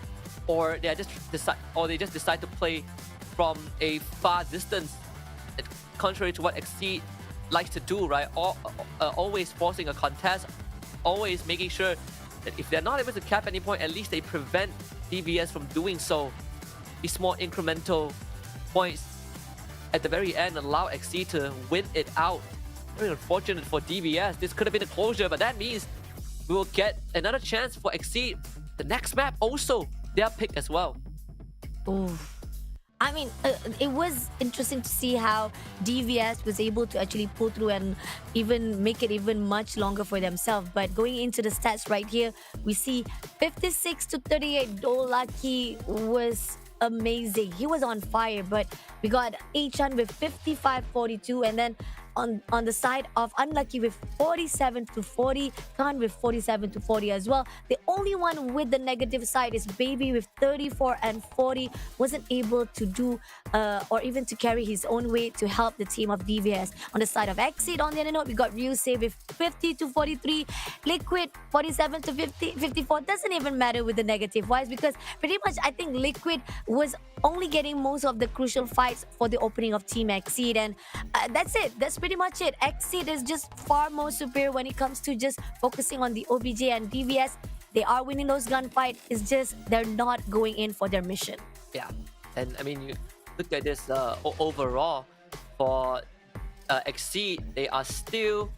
or they just decide to play from a far distance, contrary to what Exceed likes to do, right? Always forcing a contest, always making sure that if they're not able to cap any point, at least they prevent DVS from doing so. These small incremental points at the very end allow Exceed to win it out. Very unfortunate for DVS. This could have been a closure, but that means we will get another chance for Exceed. The next map also their pick as well. Oof. I mean, it was interesting to see how DVS was able to actually pull through and even make it even much longer for themselves. But going into the stats right here, we see 56 to 38. Dolaki was amazing. He was on fire, but we got Achan with 55-42, and then on the side of Unlucky with 47 to 40, Khan with 47 to 40 as well. The only one with the negative side is Baby with 34 and 40. Wasn't able to do or even to carry his own weight to help the team of DVS. On the side of Exceed, on the other note, we got Ryusei with 50 to 43, Liquid 47 to 54. Doesn't even matter with the negative wise, because pretty much I think Liquid was only getting most of the crucial fights for the opening of Team Exceed, and that's it. That's pretty much it. Exceed is just far more superior when it comes to just focusing on the OBJ, and DVS, they are winning those gunfights. It's just they're not going in for their mission. Yeah, and I mean, you look at this overall for Exceed, they are still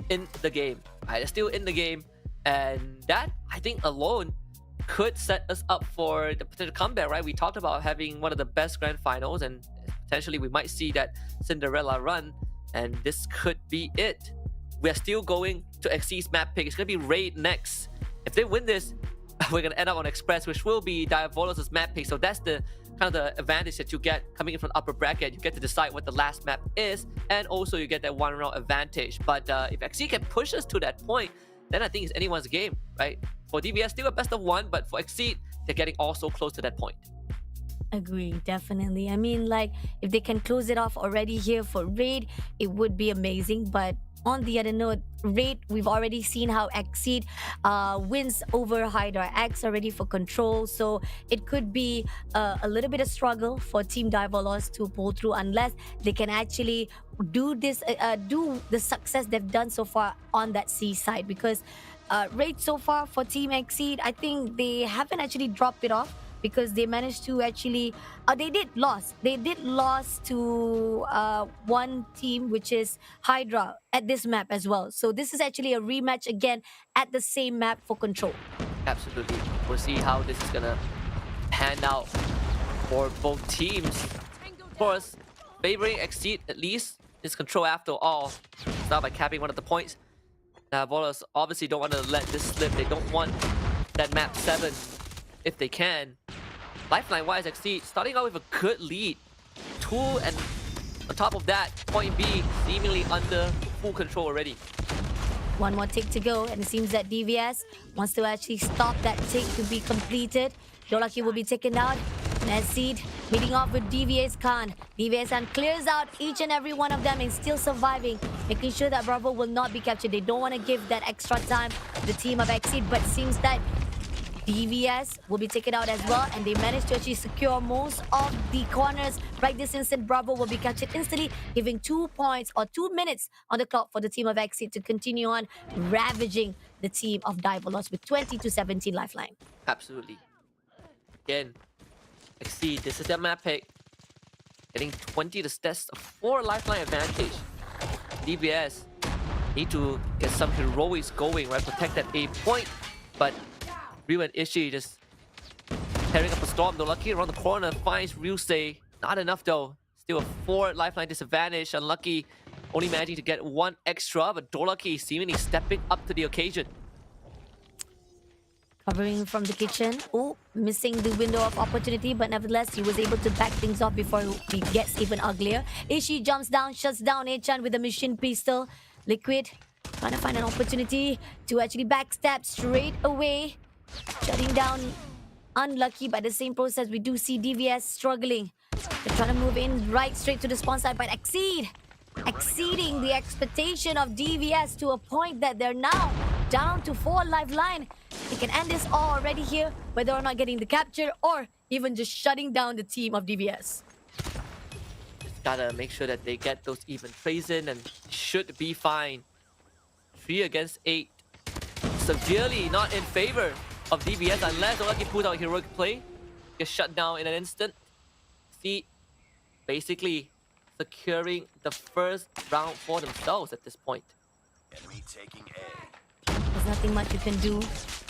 in the game. Right? They're still in the game, and that I think alone could set us up for the potential comeback, right? We talked about having one of the best grand finals, and potentially we might see that Cinderella run, and this could be it. We're still going to Exceed's map pick. It's going to be Raid next. If they win this, we're going to end up on Express, which will be Diabolos' map pick. So that's the kind of the advantage that you get coming in from the upper bracket. You get to decide what the last map is, and also you get that one round advantage. But if Exceed can push us to that point, then I think it's anyone's game, right? For DVS, still a best of one, but for Exceed, they're getting also close to that point. Agree, definitely. I mean, like, if they can close it off already here for Raid, it would be amazing. But on the other note, Raid, we've already seen how Exceed wins over Hydra X already for control. So it could be a little bit of struggle for Team Diavolos to pull through unless they can actually do this, do the success they've done so far on that C side. Because rate so far for Team Exceed, I think they haven't actually dropped it off because they managed to actually they did lost to one team, which is Hydra, at this map as well. So this is actually a rematch again at the same map for Control. Absolutely. We'll see how this is gonna pan out for both teams. Of course, favoring Exceed at least is Control after all. Start by capping one of the points. Volus obviously don't want to let this slip. They don't want that map 7 if they can. Lifeline wise, Exceed starting out with a good lead. 2, and on top of that, point B seemingly under full control already. One more tick to go, and it seems that DVS wants to actually stop that tick to be completed. Dolaki will be taken out. Exceed meeting off with DVS Khan. DVS Khan clears out each and every one of them and still surviving, making sure that Bravo will not be captured. They don't want to give that extra time to the team of Exceed, but seems that DVS will be taken out as well, and they managed to actually secure most of the corners. Right this instant, Bravo will be captured instantly, giving 2 points or 2 minutes on the clock for the team of Exceed to continue on ravaging the team of Diavolos with 20-17 lifeline. Absolutely. Again, Exceed, this is their map pick. Getting 20 to test a 4 lifeline advantage. DVS need to get some heroics going, right? Protect that A point, but Ryu and Ishii just tearing up a storm. Dolaki around the corner finds Ryusei. Not enough though. Still a 4 lifeline disadvantage. Unlucky, only managing to get 1 extra, but Dolaki seemingly stepping up to the occasion. Covering from the kitchen. Oh, missing the window of opportunity, but nevertheless, he was able to back things off before he gets even uglier. Ishii jumps down, shuts down Achan with a machine pistol. Liquid trying to find an opportunity to actually backstab straight away. Shutting down Unlucky, by the same process, we do see DVS struggling. They're trying to move in right straight to the spawn side, but exceeding the expectation of DVS to a point that they're now down to 4 lifeline. They can end this all already here, whether or not getting the capture or even just shutting down the team of DVS. Just gotta make sure that they get those even trades in and should be fine. 3 against 8. Severely not in favor of DVS unless Olaki pulls out a heroic play. Gets shut down in an instant. See, basically securing the first round for themselves at this point. Enemy taking A. There's nothing much you can do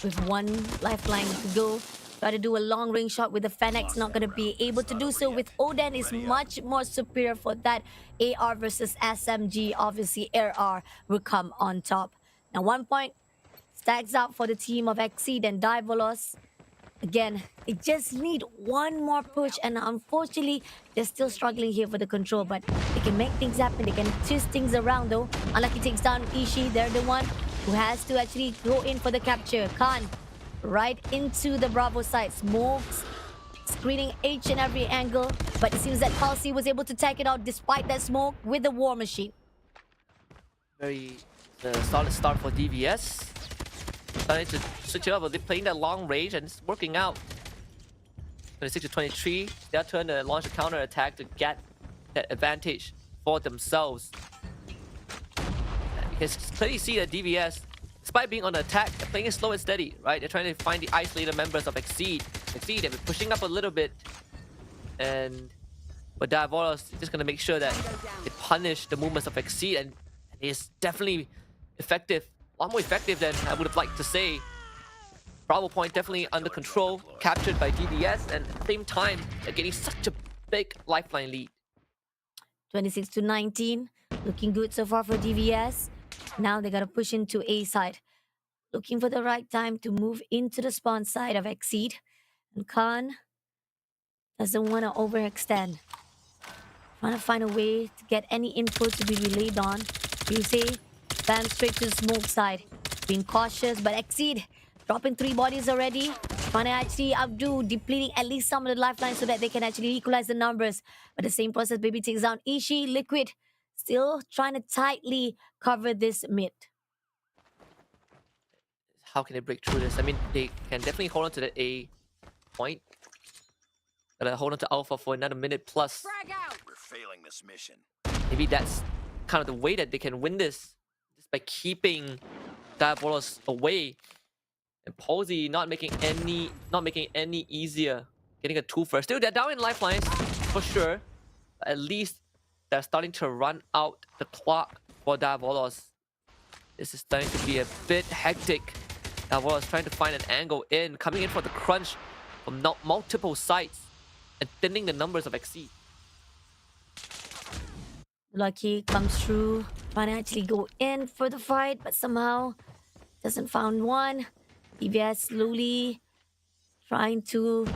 with 1 lifeline to go. Try to do a long range shot with the Fennec, not going to be able to do so. With Oden is much more superior for that. AR versus SMG, obviously AR will come on top. Now 1 point stacks out for the team of Exceed and Diavolos. Again, they just need 1 more push, and unfortunately, they're still struggling here for the control, but they can make things happen. They can twist things around though. Unlucky takes down Ishii. They're the one who has to actually go in for the capture. Khan right into the Bravo side. Smokes, screening each and every angle, but it seems that Palsy was able to take it out despite that smoke with the War Machine. Very solid start for DVS. Starting to switch it up, they're playing that long range and it's working out. 26-23, their turn to launch a counter attack to get that advantage for themselves. You can clearly see that DVS, despite being on the attack, they're playing it slow and steady, right? They're trying to find the isolated members of Exceed. Exceed, they've been pushing up a little bit, but Diavolos is just going to make sure that they punish the movements of Exceed, and it's definitely effective. A lot more effective than I would have liked to say. Bravo point definitely under control, captured by DVS, and at the same time, they're getting such a big lifeline lead. 26-19, looking good so far for DVS. Now they gotta push into A side. Looking for the right time to move into the spawn side of Exceed. And Khan doesn't want to overextend. Trying to find a way to get any info to be relayed on. You say, bam, straight to the smoke side. Being cautious, but Exceed dropping 3 bodies already. Trying to actually outdo, depleting at least some of the lifelines so that they can actually equalize the numbers. But the same process, Baby takes down Ishii. Liquid still trying to tightly cover this mid. How can they break through this? I mean, they can definitely hold on to the A point. Gotta hold on to Alpha for another minute plus. We're failing this mission. Maybe that's kind of the way that they can win this, just by keeping Diabolos away. And Posey not making any easier. Getting a 2 first. Still, they're down in lifelines for sure. But at least they're starting to run out the clock for Diabolos. This is starting to be a bit hectic. Diabolos trying to find an angle in, coming in for the crunch from multiple sides and thinning the numbers of Exceed. Lucky comes through, trying to actually go in for the fight, but somehow doesn't found one. DVS slowly trying to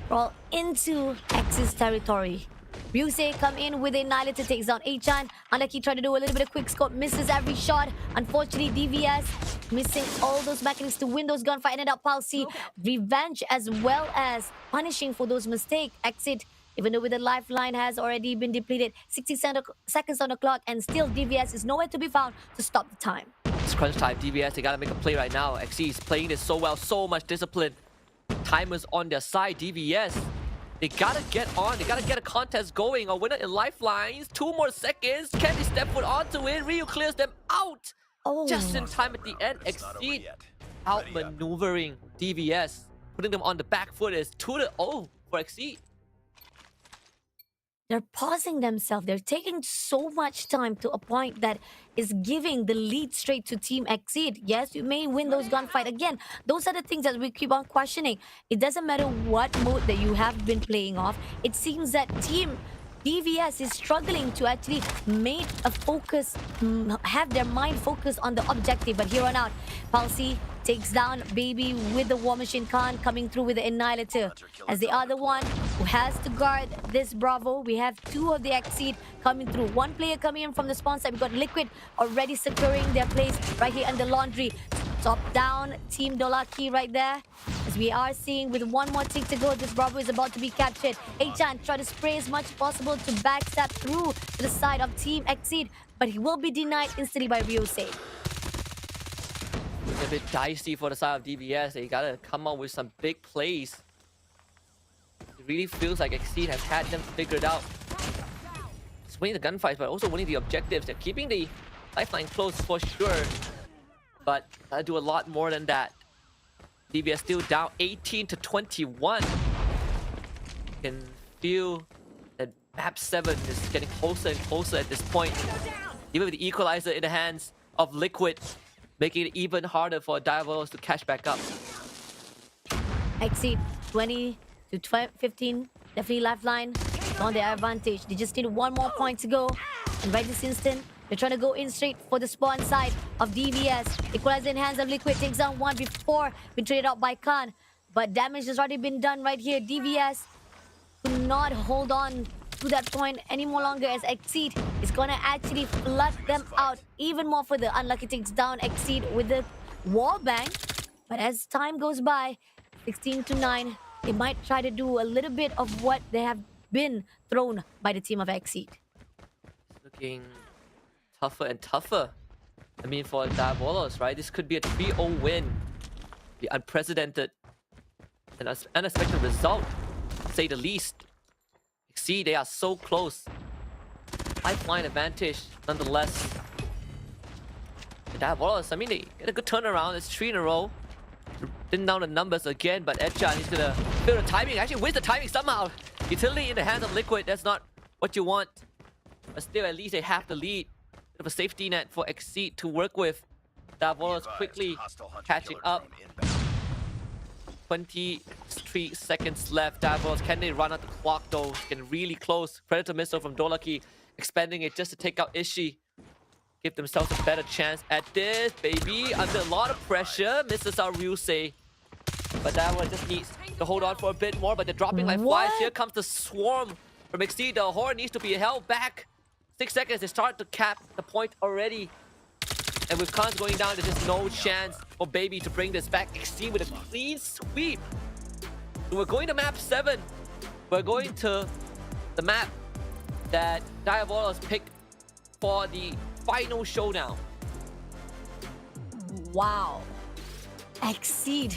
crawl into X's territory. Ryusei come in with a Annihilator, takes down Achan. Unlucky trying to do a little bit of quick scope, misses every shot. Unfortunately, DVS missing all those mechanics to win those gunfight. Ended up Palsy revenge as well as punishing for those mistakes. Exit, even though with the lifeline has already been depleted, 60 seconds on the clock, and still DVS is nowhere to be found to stop the time. It's crunch time. DVS, they gotta make a play right now. XC is playing this so well, so much discipline. Timers on their side. DVS, they gotta get on. They gotta get a contest going. A winner in lifelines. 2 more seconds. Can they step foot onto it? Ryu clears them out. Oh, Just in time at the end. It's not over Exceed yet. outmaneuvering DVS, putting them on the back foot. Is 2-0 for Exceed. they're pausing themselves. They're taking so much time to a point that is giving the lead straight to Team Exceed. Yes, you may win those gunfight. Again, those are the things that we keep on questioning. It doesn't matter what mode that you have been playing off. It seems that Team DVS is struggling to actually make a focus, have their mind focused on the objective. But here on out, Palsy takes down Baby with the War Machine. Khan coming through with the Annihilator as the other one who has to guard this Bravo. We have 2 of the Exceed coming through. 1 player coming in from the spawn side. We've got Liquid already securing their place right here under Laundry. Top down Team Dolaki right there. As we are seeing with 1 more tick to go, this Bravo is about to be captured. Achan try to spray as much as possible to backstab through to the side of Team Exceed, but he will be denied instantly by Ryusei. It's a bit dicey for the side of DVS. They gotta come up with some big plays. It really feels like Exceed has had them figured out. It's winning the gunfights, but also winning the objectives. They're keeping the lifeline close for sure, but gotta do a lot more than that. DVS still down 18-21. You can feel that map 7 is getting closer and closer at this point. Even with the equalizer in the hands of Liquid, making it even harder for Diabolos to catch back up. Exceed 20-15, definitely lifeline on their advantage. They just need 1 more point to go, and right this instant they're trying to go in straight for the spawn side of DVS. Equalizer in hands of Liquid, takes down 1 before being traded out by Khan, but damage has already been done right here. DVS could not hold on to that point any more longer, as Exceed is gonna actually flood them out even more further. Unlucky takes down Exceed with the wall bang, but as time goes by, 16-9, they might try to do a little bit of what they have been thrown by the team of Exceed. Looking tougher and tougher. I mean, for Diabolos, right? This could be a 3-0 win. The unprecedented and unexpected result, to say the least. See, they are so close. Lifeline advantage, nonetheless. The Diabolos, I mean, they get a good turnaround. It's 3 in a row. Didn't down the numbers again, but Edchan is gonna feel the timing. Actually wins the timing somehow. Utility in the hands of Liquid. That's not what you want. But still, at least they have the lead. Bit of a safety net for Exceed to work with. Diabolos quickly catching up. 23 seconds left. Diabolos, can they run out the clock though? Getting really close. Predator missile from Dolaki, expanding it just to take out Ishii. Give themselves a better chance at this, baby. Under a lot of pressure. Misses out Ryusei. But Diabolos just needs to hold on for a bit more, but they're dropping like flies. Here comes the swarm from Exceed. The horn needs to be held back. 6 seconds, they start to cap the point already. And with Khan's going down, there's just no chance for Baby to bring this back. Exceed with a clean sweep. So we're going to map 7. We're going to the map that Diabolos picked for the final showdown. Wow. Exceed.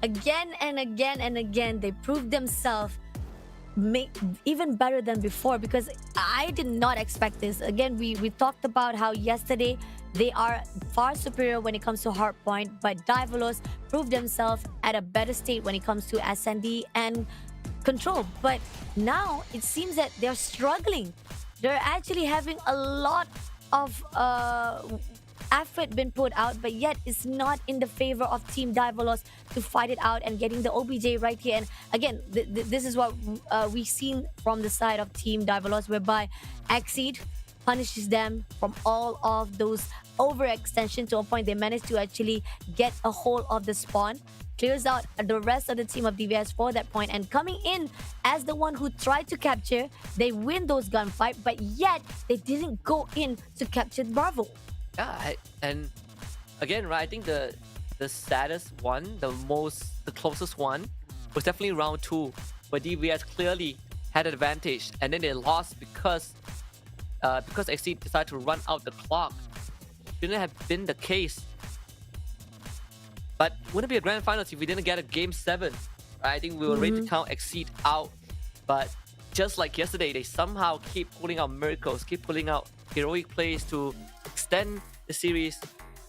Again and again and again, they proved themselves even better than before, because I did not expect this. Again, we talked about how yesterday they are far superior when it comes to Hardpoint, but Divalos proved themselves at a better state when it comes to S&D and Control. But now it seems that they're struggling. They're actually having a lot of effort been put out, but yet it's not in the favor of Team Divalos to fight it out and getting the OBJ right here. And again, this is what we've seen from the side of Team Divalos, whereby Exceed punishes them from all of those overextension to a point they managed to actually get a hold of the spawn, clears out the rest of the team of DVS for that point, and coming in as the one who tried to capture, they win those gunfight, but yet they didn't go in to capture Bravo. Yeah, and again, right, I think the saddest one, the closest one was definitely round 2, where DVS clearly had an advantage, and then they lost because Exceed decided to run out the clock. Shouldn't have been the case. But wouldn't it be a grand finals if we didn't get a game 7? Right? I think we were ready to count Exceed out, but just like yesterday, they somehow keep pulling out miracles, keep pulling out heroic plays to extend the series,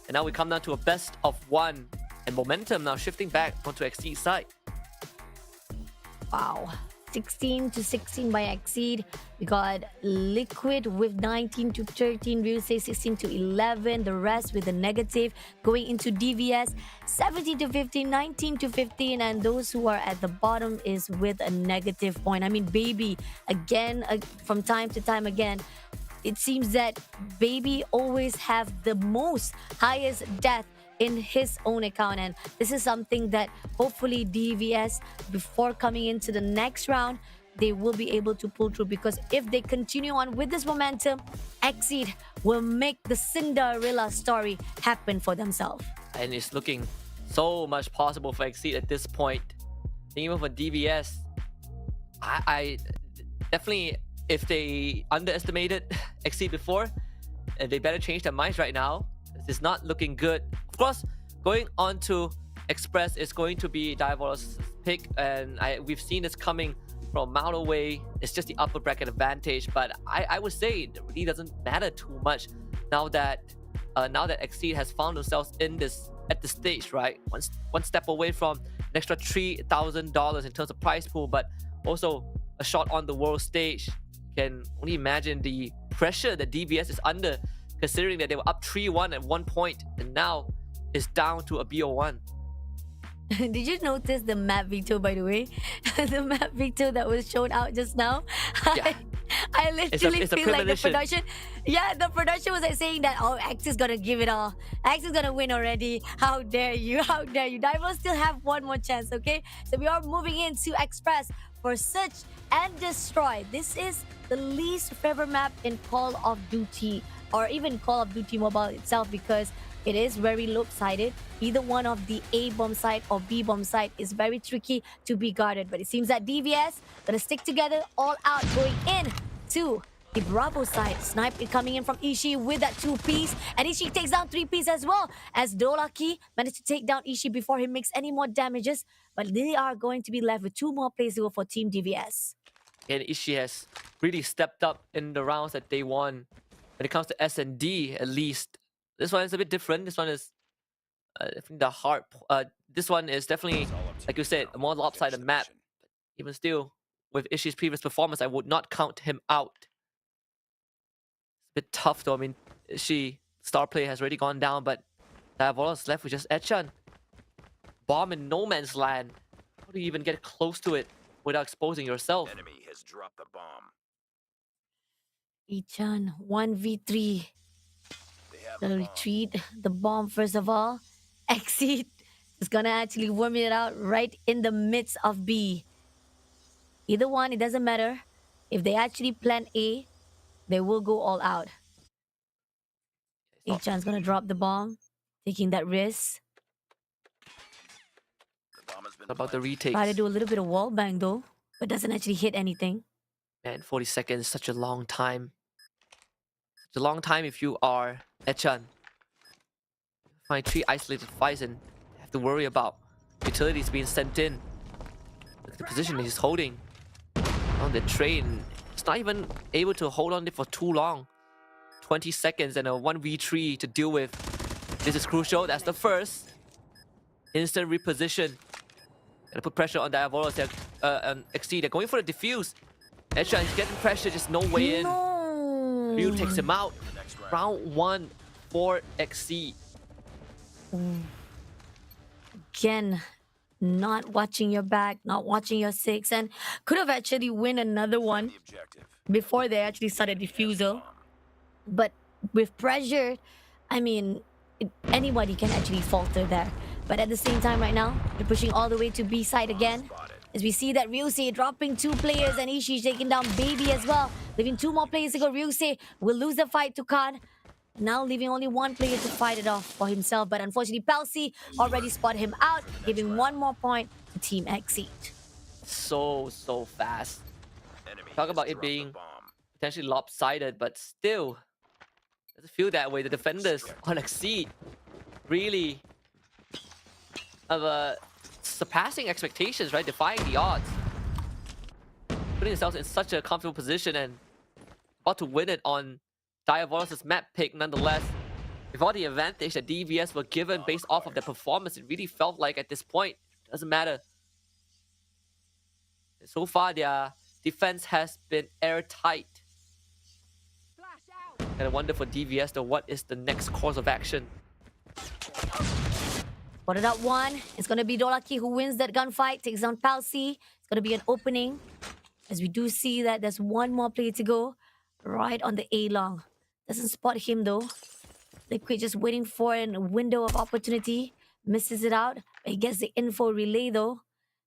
and now we come down to a best of 1, and momentum now shifting back onto Exceed's side. Wow. 16-16 by Exceed. We got Liquid with 19-13. We will say 16-11. The rest with a negative. Going into DVS, 17-15, 19-15. And those who are at the bottom is with a negative point. I mean, Baby, again, from time to time again, it seems that Baby always have the most highest death in his own account, and this is something that hopefully DVS, before coming into the next round, they will be able to pull through, because if they continue on with this momentum, Exceed will make the Cinderella story happen for themselves. And it's looking so much possible for Exceed at this point. Even for DVS, I definitely, if they underestimated Exceed before, they better change their minds right now. It's not looking good. Of course, going on to Express is going to be Divalos' pick, and we've seen this coming from a mile away. It's just the upper bracket advantage, but I would say it really doesn't matter too much now that Exceed has found themselves at the stage, right? One step away from an extra $3,000 in terms of prize pool, but also a shot on the world stage. You can only imagine the pressure that DVS is under, considering that they were up 3-1 at one point, and now it's down to a BO1. Did you notice the map Veto, by the way? The map Veto that was shown out just now? Yeah. I literally It's a feel like the premonition. production... Yeah, the production was like saying that, oh, X is gonna give it all. X is gonna win already. How dare you? How dare you? Divalos still have one more chance, okay? So we are moving into Express for Search and Destroy. This is the least favorite map in Call of Duty, or even Call of Duty Mobile itself, because it is very lopsided. Either one of the A bomb side or B bomb side is very tricky to be guarded. But it seems that DVS gonna stick together all out, going in to the Bravo side. Snipe coming in from Ishii with that 2-piece, and Ishii takes down 3-piece as well, as Dolaki managed to take down Ishii before he makes any more damages. But they are going to be left with 2 more plays to go for Team DVS. And Ishii has really stepped up in the rounds that they won. When it comes to S&D, at least, this one is a bit different. This one is I think the hard. This one is definitely, like you said, a more lopsided map. Even still, with Ishii's previous performance, I would not count him out. It's a bit tough though. I mean, Ishii, star play has already gone down, but Divalos left with just Echan. Bomb in no man's land. How do you even get close to it without exposing yourself? Enemy has dropped the bomb. Echan, 1v3. They have The the bomb. retreat, the bomb first of all. Exit is gonna actually worm it out right in the midst of B. Either one, it doesn't matter. If they actually plan A, they will go all out. Echan's gonna drop the bomb, taking that risk. The bomb has been What about the planted. retakes? Try to do a little bit of wall bang though, but doesn't actually hit anything. Man, 40 seconds, such a long time. Such a long time if you are Echan. Find 3 isolated fights and have to worry about utilities being sent in. Look at the position he's holding. on the train. It's not even able to hold on it for too long. 20 seconds and a 1v3 to deal with. This is crucial. That's the first. Instant reposition. Gotta put pressure on Diavolos and Exceed. They're going for the defuse. Edge is getting pressure, just no way in. No. Ryu takes him out. Round 1 for Exceed. Again, not watching your back, not watching your six, and could have actually win another one The objective. before they actually started defusal. But with pressure, I mean, anybody can actually falter there. But at the same time, right now, they're pushing all the way to B side again. As we see that Ryusei dropping 2 players and Ishii taking down Baby as well. Leaving 2 more players to go. Ryusei will lose the fight to Khan. Now leaving only 1 player to fight it off for himself. But unfortunately, Palsy already spotted him out, giving 1 more point to Team Exceed. So fast. Enemy Talk has about it dropped the being bomb. potentially lopsided, but still doesn't feel that way. The defenders on Exceed really of surpassing expectations, right? Defying the odds. Putting themselves in such a comfortable position and about to win it on Diavolos' map pick nonetheless. With all the advantage that DVS were given based off of their performance, it really felt like at this point, doesn't matter. So far, their defense has been airtight. And I wonder for DVS though, what is the next course of action? Spotted out 1. It's going to be Dolaki who wins that gunfight, takes down Palsy. It's going to be an opening. As we do see that there's 1 more player to go. Right on the A-long. Doesn't spot him though. Liquid just waiting for a window of opportunity. Misses it out. But he gets the info relay though.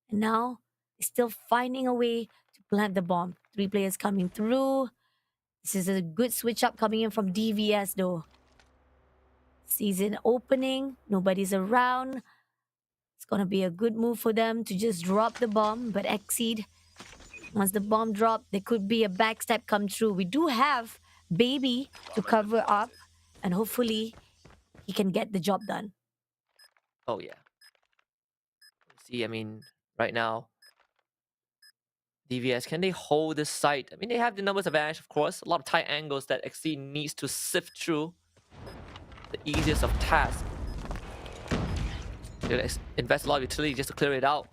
And now he's still finding a way to plant the bomb. 3 players coming through. This is a good switch up coming in from DVS though. Season opening. Nobody's around. It's gonna be a good move for them to just drop the bomb. But Exceed, once the bomb dropped, there could be a backstep come true. We do have Baby to cover up. And hopefully, he can get the job done. Oh yeah. See, I mean, right now, DVS, can they hold this site? I mean, they have the numbers advantage, of course. A lot of tight angles that Exceed needs to sift through. The easiest of tasks. They're gonna invest a lot of utility just to clear it out.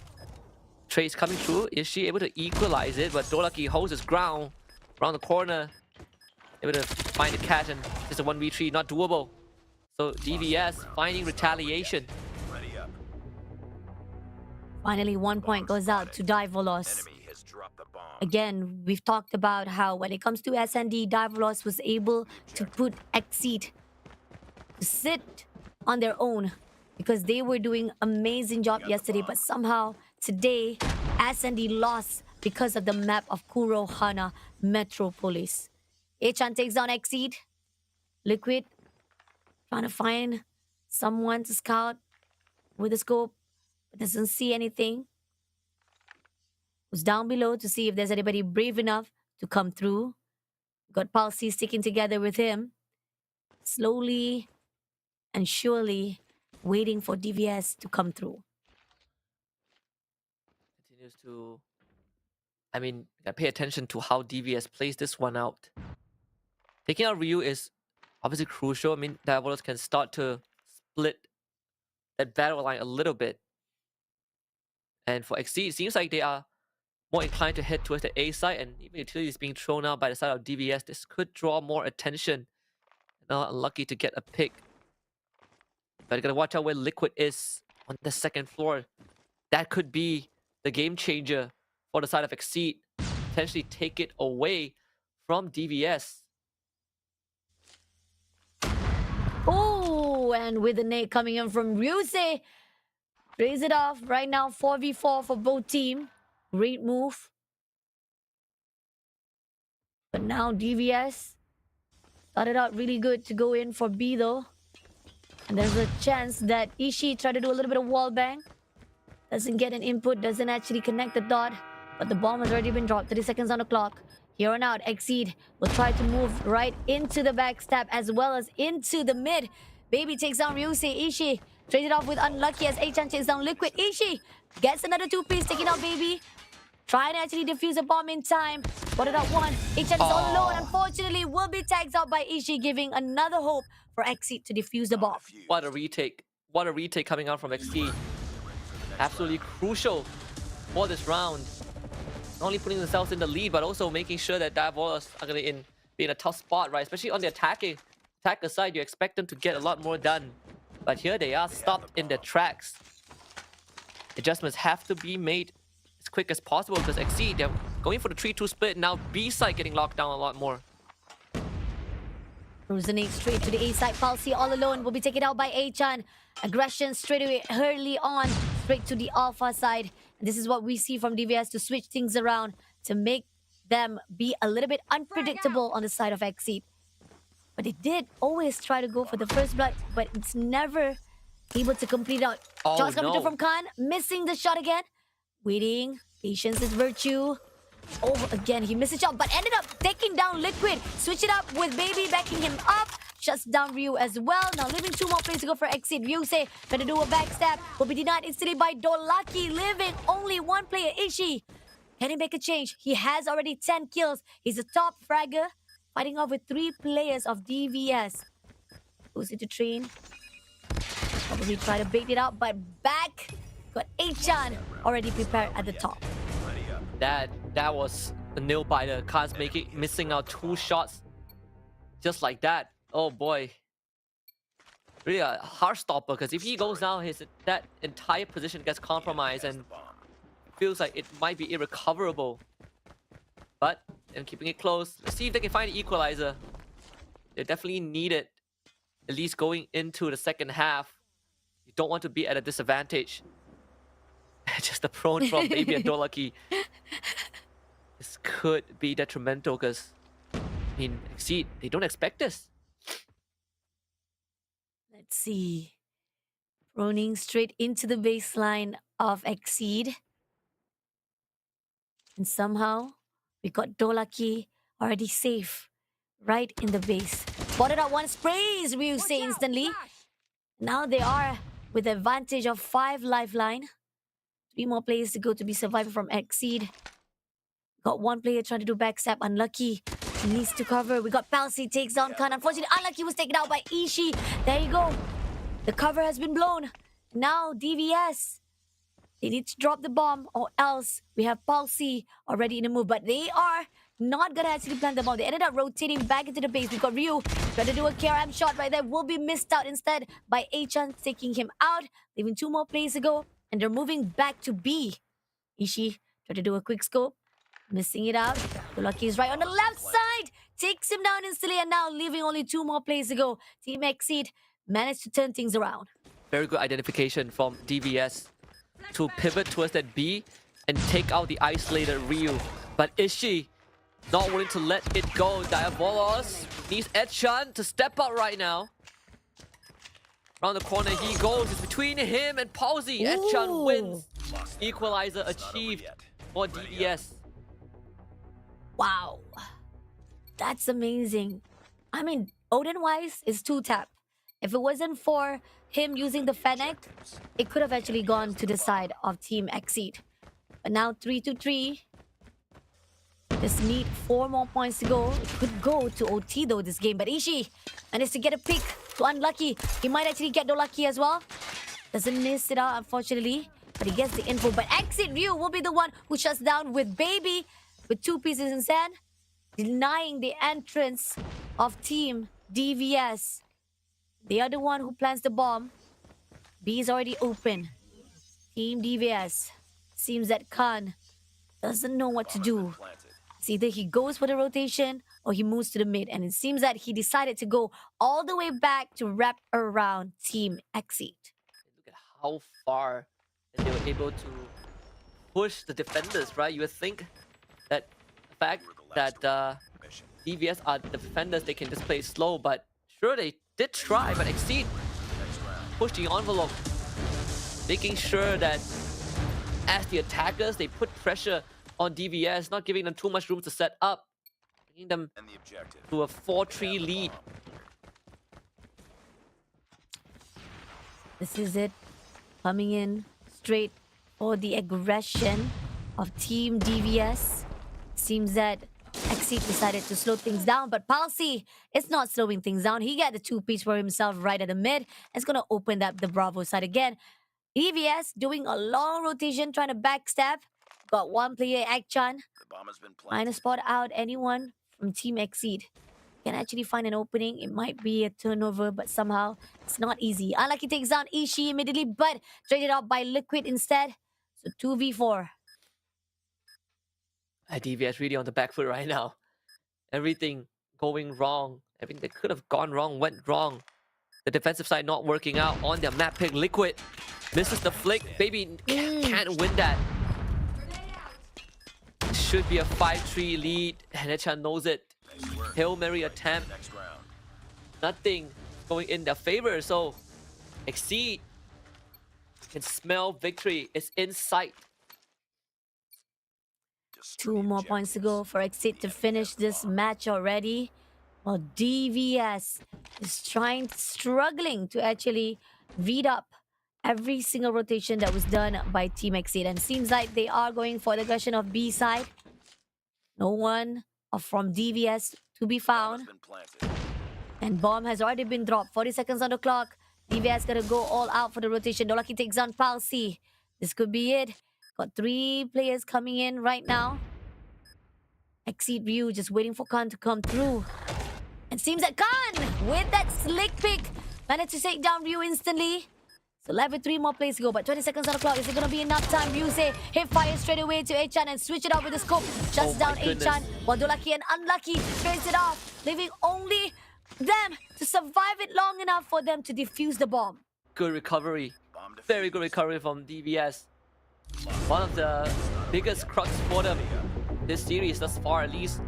Trace coming through. Is she able to equalize it? But Dolaki holds his ground around the corner. Able to find the catch, and just a 1v3, not doable. So DVS finding retaliation. Ready up. Finally, 1 point goes out to Diavolos. Enemy has dropped the bomb. Again, we've talked about how when it comes to S&D, Diavolos was able to put Exceed to sit on their own because they were doing amazing job yesterday, but somehow today S&D lost because of the map of Kurohana Metropolis. Achan takes down Exceed. Liquid trying to find someone to scout with a scope, but doesn't see anything. Who's down below to see if there's anybody brave enough to come through. Got Palsy sticking together with him. Slowly and surely waiting for DVS to come through. Continues to... I mean, gotta pay attention to how DVS plays this one out. Taking out Ryu is obviously crucial. I mean, Diavolos can start to split that battle line a little bit. And for Exceed, it seems like they are more inclined to head towards the A side, and even utilities being thrown out by the side of DVS. This could draw more attention. Now unlucky to get a pick. But you gotta watch out where Liquid is on the 2nd floor. That could be the game changer for the side of Exceed. Potentially take it away from DVS. Oh, and with the nade coming in from Ryusei. Raise it off right now. 4v4 for both team. Great move. But now DVS started out really good to go in for B though. And there's a chance that Ishii tried to do a little bit of wall bang. Doesn't get an input, doesn't actually connect the dot. But the bomb has already been dropped. 30 seconds on the clock. Here on out, Exceed will try to move right into the backstab as well as into the mid. Baby takes down Ryusei. Ishii trades it off with Unlucky as Achan takes down Liquid. Ishii gets another 2-piece, taking out Baby. Trying to actually defuse a bomb in time. Spotted out one. Ichan is all alone. Unfortunately, will be tagged out by Ishi, giving another hope for Exceed to defuse the bomb. What a retake. What a retake coming out from XT. Absolutely crucial for this round. Not only putting themselves in the lead, but also making sure that Diabolos are going to be in a tough spot, right? Especially on the attacker side, you expect them to get a lot more done. But here they are stopped in their tracks. Adjustments have to be made as quick as possible because XC, they're going for the 3-2 split. Now B side getting locked down a lot more. Cruising straight to the A side. Palsy all alone will be taken out by Achan. Aggression straight away early on, straight to the Alpha side. And this is what we see from DVS to switch things around to make them be a little bit unpredictable on the side of Exceed. But they did always try to go for the first blood, but it's never able to complete out. Oh, Shots coming no. through from Khan, missing the shot again. Waiting, patience is virtue. Oh, again, he missed a shot, but ended up taking down Liquid. Switch it up with Baby backing him up. Shuts down Ryu as well. Now leaving 2 more plays to go for Exit. Ryu say, better do a backstab. Will be denied instantly by Dolaki, leaving only 1 player, Ishi. Can he make a change? He has already 10 kills. He's a top fragger, fighting off with 3 players of DVS. Goes into train. Probably try to bait it out, but back. Got Achan already prepared at the top. That was a nail biter. Khan's missing out 2 shots. Just like that. Oh boy. Really a hard stopper, because if he goes down, that entire position gets compromised and feels like it might be irrecoverable. But and keeping it close. Let's see if they can find the equalizer. They definitely need it. At least going into the second half. You don't want to be at a disadvantage. Just the prone from Baby and Dolaki. This could be detrimental because, I mean, Exceed, they don't expect this. Let's see. Proning straight into the baseline of Exceed. And somehow, we got Dolaki already safe. Right in the base. Spotted out one, sprays Ryu say instantly. Now they are with advantage of 5 lifeline. 3 more players to go to be surviving from Exceed. Got 1 player trying to do backstab. Unlucky. He needs to cover. We got Palsy takes down Khan. Unfortunately, Unlucky was taken out by Ishi. There you go. The cover has been blown. Now DVS. They need to drop the bomb or else we have Palsy already in the move. But they are not going to actually plant the bomb. They ended up rotating back into the base. We got Ryu trying to do a KRM shot right there. Will be missed out instead by Achan taking him out. Leaving 2 more plays to go. And they're moving back to B. Ishi tried to do a quick scope. Missing it out. Dolaki is right on the left side. Takes him down instantly. And now leaving only 2 more plays to go. Team Exceed managed to turn things around. Very good identification from DVS to pivot towards that B and take out the isolated Ryu. But Ishi not willing to let it go. Diabolos needs Etchan to step up right now. Around the corner he goes. It's between him and Palsy. Etchan wins. Equalizer achieved for DVS. Wow. That's amazing. I mean, Odin-wise is 2-tap. If it wasn't for him using the Fennec, it could have actually gone to the side of Team Exceed. But now 3-3. Just need 4 more points to go. It could go to OT though this game. But Ishi managed to get a pick to Unlucky. He might actually get Dolaki as well. Doesn't miss it out unfortunately. But he gets the info. But Exit Ryu will be the one who shuts down with Baby. With 2 pieces in sand. Denying the entrance of Team DVS. They are the one who plants the bomb. B is already open. Team DVS. Seems that Khan doesn't know what to do. It's either he goes for the rotation or he moves to the mid. And it seems that he decided to go all the way back to wrap around Team Exceed. Look at how far they were able to push the defenders, right? You would think that the fact that DVS are the defenders, they can just play slow. But sure, they did try, but Exceed pushed the envelope. Making sure that as the attackers, they put pressure on DVS, not giving them too much room to set up, bringing them to a 4-3 lead. This is it. Coming in straight for the aggression. of Team DVS. Seems that Exceed decided to slow things down, but Palsy is not slowing things down. He got the two-piece for himself right at the mid. It's going to open up the Bravo side again. EVS doing a long rotation, trying to backstab. Got one player, Akchan, The bomb has been trying to planted. spot out anyone from Team Exceed. Can actually find an opening. It might be a turnover, but somehow it's not easy. Unlucky takes down Ishii immediately, but traded out by Liquid instead. So 2v4. DVS really on the back foot right now. Everything going wrong. Everything that could have gone wrong went wrong. The defensive side not working out on their map pick. Liquid misses the flick. Baby can't win that. Should be a 5-3 lead. And Echan knows it. Hail Mary attempt. Next round. Nothing going in their favor. So Exceed can smell victory. It's in sight. Destroy 2 more points to go for Exit to finish this match already. While DVS is struggling to actually read up every single rotation that was done by Team Exit. And seems like they are going for the aggression of B side. No one from DVS to be Bomb has found. been planted. And bomb has already been dropped. 40 seconds on the clock. DVS gonna go all out for the rotation. Dolaki takes down Palsy. This could be it. Got 3 players coming in right now. Exceed Ryu just waiting for Khan to come through. And seems that Khan, with that slick pick, managed to take down Ryu instantly. So left with 3 more plays to go, but 20 seconds on the clock. Is it gonna be enough time? Ryu say hip fire straight away to Achan and switch it out with the scope. Shuts down Achan, while Dolaki and Unlucky trades it off, leaving only them to survive it long enough for them to defuse the bomb. Good recovery. Bomb Very good defused. recovery from DVS. One of the biggest crux for them this series thus far, at least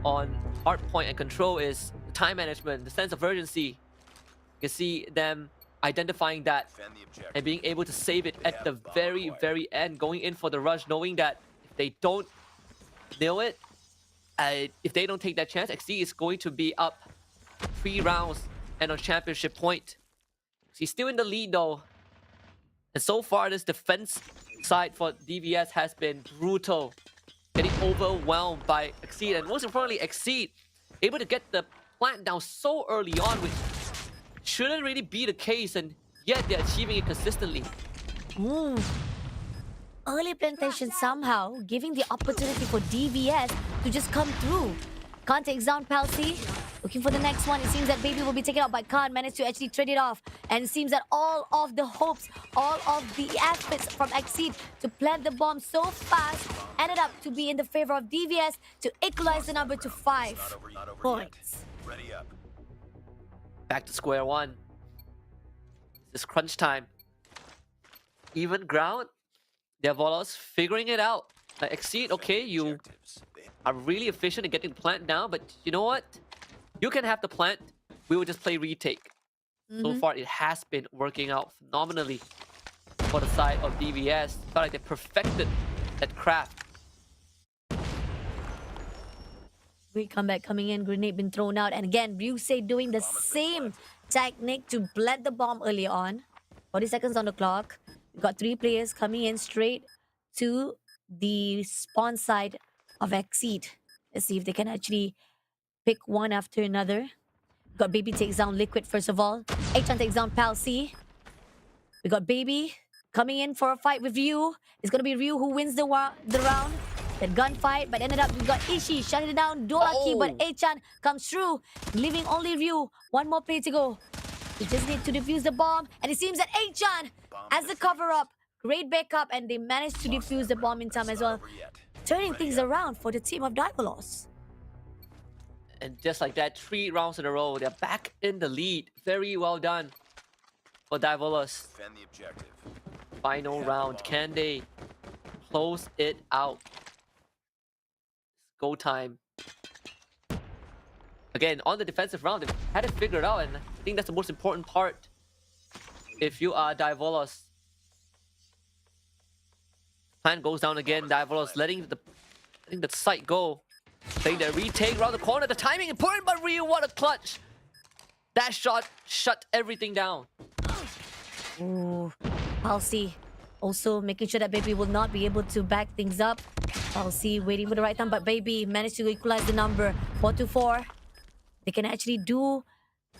on hardpoint and control, is time management, the sense of urgency. You can see them identifying that Defend the objective. and being able to save it at the very end, going in for the rush, knowing that if they don't nail it, if they don't take that chance, XD is going to be up 3 rounds and on championship point. He's still in the lead though. And so far, this defense side for DVS has been brutal. Getting overwhelmed by Exceed, and most importantly, Exceed able to get the plant down so early on, which shouldn't really be the case, and yet they're achieving it consistently. Ooh. Early plantation somehow giving the opportunity for DVS to just come through. Khan takes down Palsy. Looking for the next one. It seems that Baby will be taken out by Khan. Managed to actually trade it off. And it seems that all of the hopes, all of the efforts from Exceed to plant the bomb so fast ended up to be in the favor of DVS to equalize the number to 5 Not over points. yet. Ready up. Back to square one. It's crunch time. Even ground. Diavolos figuring it out. Like Exceed, okay, you Objectives. They are really efficient in getting the plant down, but you know what? You can have the plant. We will just play retake. So far, it has been working out phenomenally for the side of DVS. Felt like they perfected that craft. Great comeback coming in. Grenade been thrown out. And again, Ryusei doing the same technique to plant the bomb early on. 40 seconds on the clock. We've got 3 players coming in straight to the spawn side of Exceed. Let's see if they can actually pick one after another. Got Baby takes down Liquid first of all. Achan takes down Palsy. We got Baby coming in for a fight with Ryu. It's gonna be Ryu who wins the round. That gunfight, but ended up we got Ishii shutting it down. Dolaki, but Achan comes through, leaving only Ryu. 1 more play to go. They just need to defuse the bomb, and it seems that Achan as the cover up, great backup, and they managed to defuse the bomb in time as well, over yet. turning things around for the team of Diavolos. And just like that, 3 rounds in a row, they're back in the lead. Very well done for Diavolos. Defend the objective. Final round. Can they close it out? Go time. Again, on the defensive round, they had it figured out, and I think that's the most important part. If you are Diavolos. Plan goes down again. Diavolos letting the sight go. Playing the retake around the corner. The timing important, but Ryu, what a clutch! That shot shut everything down. Ooh, Palsy Also making sure that Baby will not be able to back things up. I'll see, waiting for the right time, but Baby managed to equalize the number 4-4. They can actually do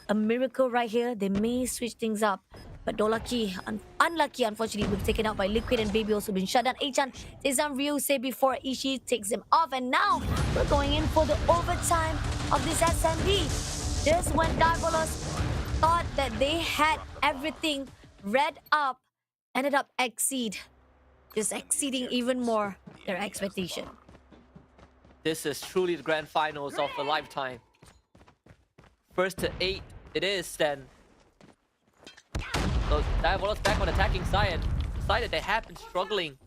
a miracle right here. They may switch things up. But Dolaki, unlucky, unfortunately, we've taken out by Liquid, and Baby also been shut down. Achan takes down Ryusei before Ishii takes him off. And now we're going in for the overtime of this S&D. Just when Diabolos thought that they had everything read up, ended up just exceeding even more their expectation. This is truly the grand finals of a lifetime. First to 8 it is then. So Diabolos back on attacking side. Decided they have been struggling.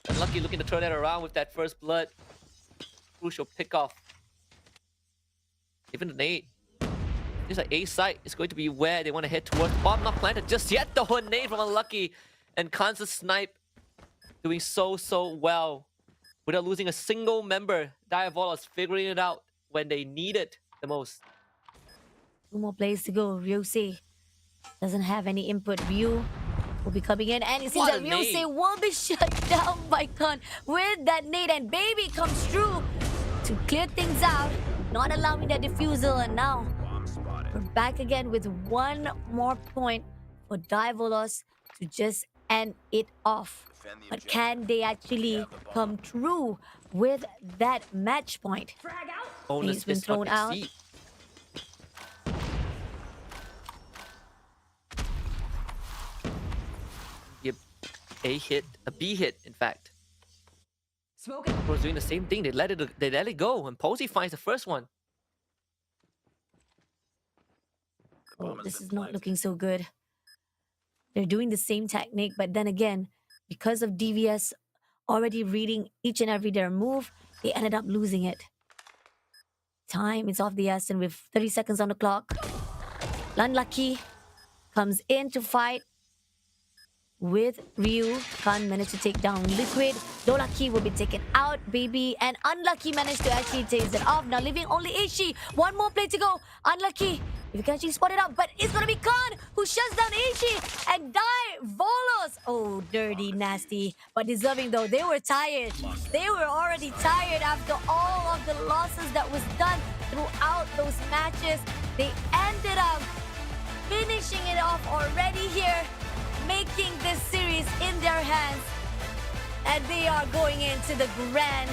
Unlucky looking to turn that around with that first blood. Crucial pick off. Even the nade. This like A side is going to be where they want to head towards. Bomb not planted just yet though. A nade from Unlucky. And Kansas Snipe doing so well. Without losing a single member. Diabolos figuring it out when they need it the most. 2 more plays to go. Ryusei doesn't have any input. Ryu will be coming in, and it seems What that a nade. Ryusei will be shut down by Khan with that nade, and Baby comes through to clear things out, not allowing that defusal. And now we're back again with 1 more point for Diabolos to just end it off. But can they actually come through with that match point? Bonus He's been is on thrown out. Exceed. A hit, a B hit, in fact. Was doing the same thing. They let it go, and Posey finds the first one. Oh, this is not looking so good. They're doing the same technique, but then again, because of DVS already reading each and every their move, they ended up losing it. Time is of the essence with 30 seconds on the clock. Unlucky comes in to fight with Ryu. Khan managed to take down Liquid. Dolaki will be taken out. Baby and Unlucky managed to actually take it off. Now leaving only Ishii. 1 more play to go. Unlucky, if you can actually spot it out, but it's gonna be Khan who shuts down Ishii and Diabolos. Oh, dirty, nasty, but deserving though. They were tired. They were already tired after all of the losses that was done throughout those matches. They ended up finishing it off already here, making this series in their hands, and they are going into the grand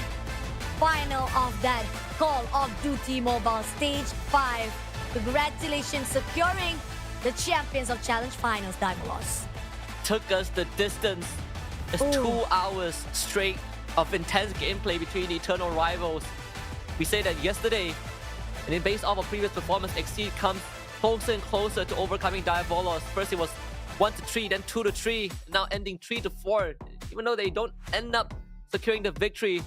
final of that Call of Duty Mobile Stage 5. Congratulations, securing the champions of Challenge Finals, Diabolos. Took us the distance. It's Ooh. 2 hours straight of intense gameplay between the eternal rivals. We say that yesterday, and then based off of previous performance, Exceed comes closer and closer to overcoming Diabolos. First it was 1-3, then 2-3, now ending 3-4. Even though they don't end up securing the victory,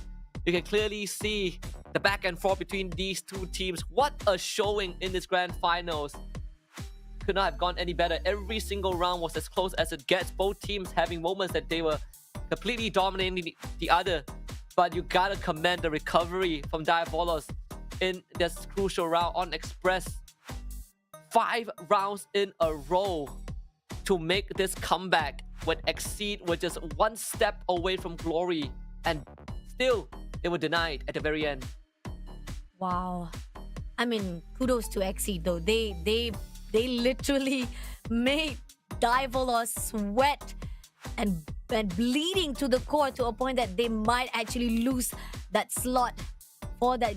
you can clearly see the back and forth between these 2 teams. What a showing in this grand finals. Could not have gone any better. Every single round was as close as it gets. Both teams having moments that they were completely dominating the other. But you gotta commend the recovery from Diabolos in this crucial round on Express. 5 rounds in a row to make this comeback when Exceed were just 1 step away from glory, and still they were denied at the very end. Wow. I mean, kudos to Exceed though. They literally made Diabolos sweat and bleeding to the core to a point that they might actually lose that slot for that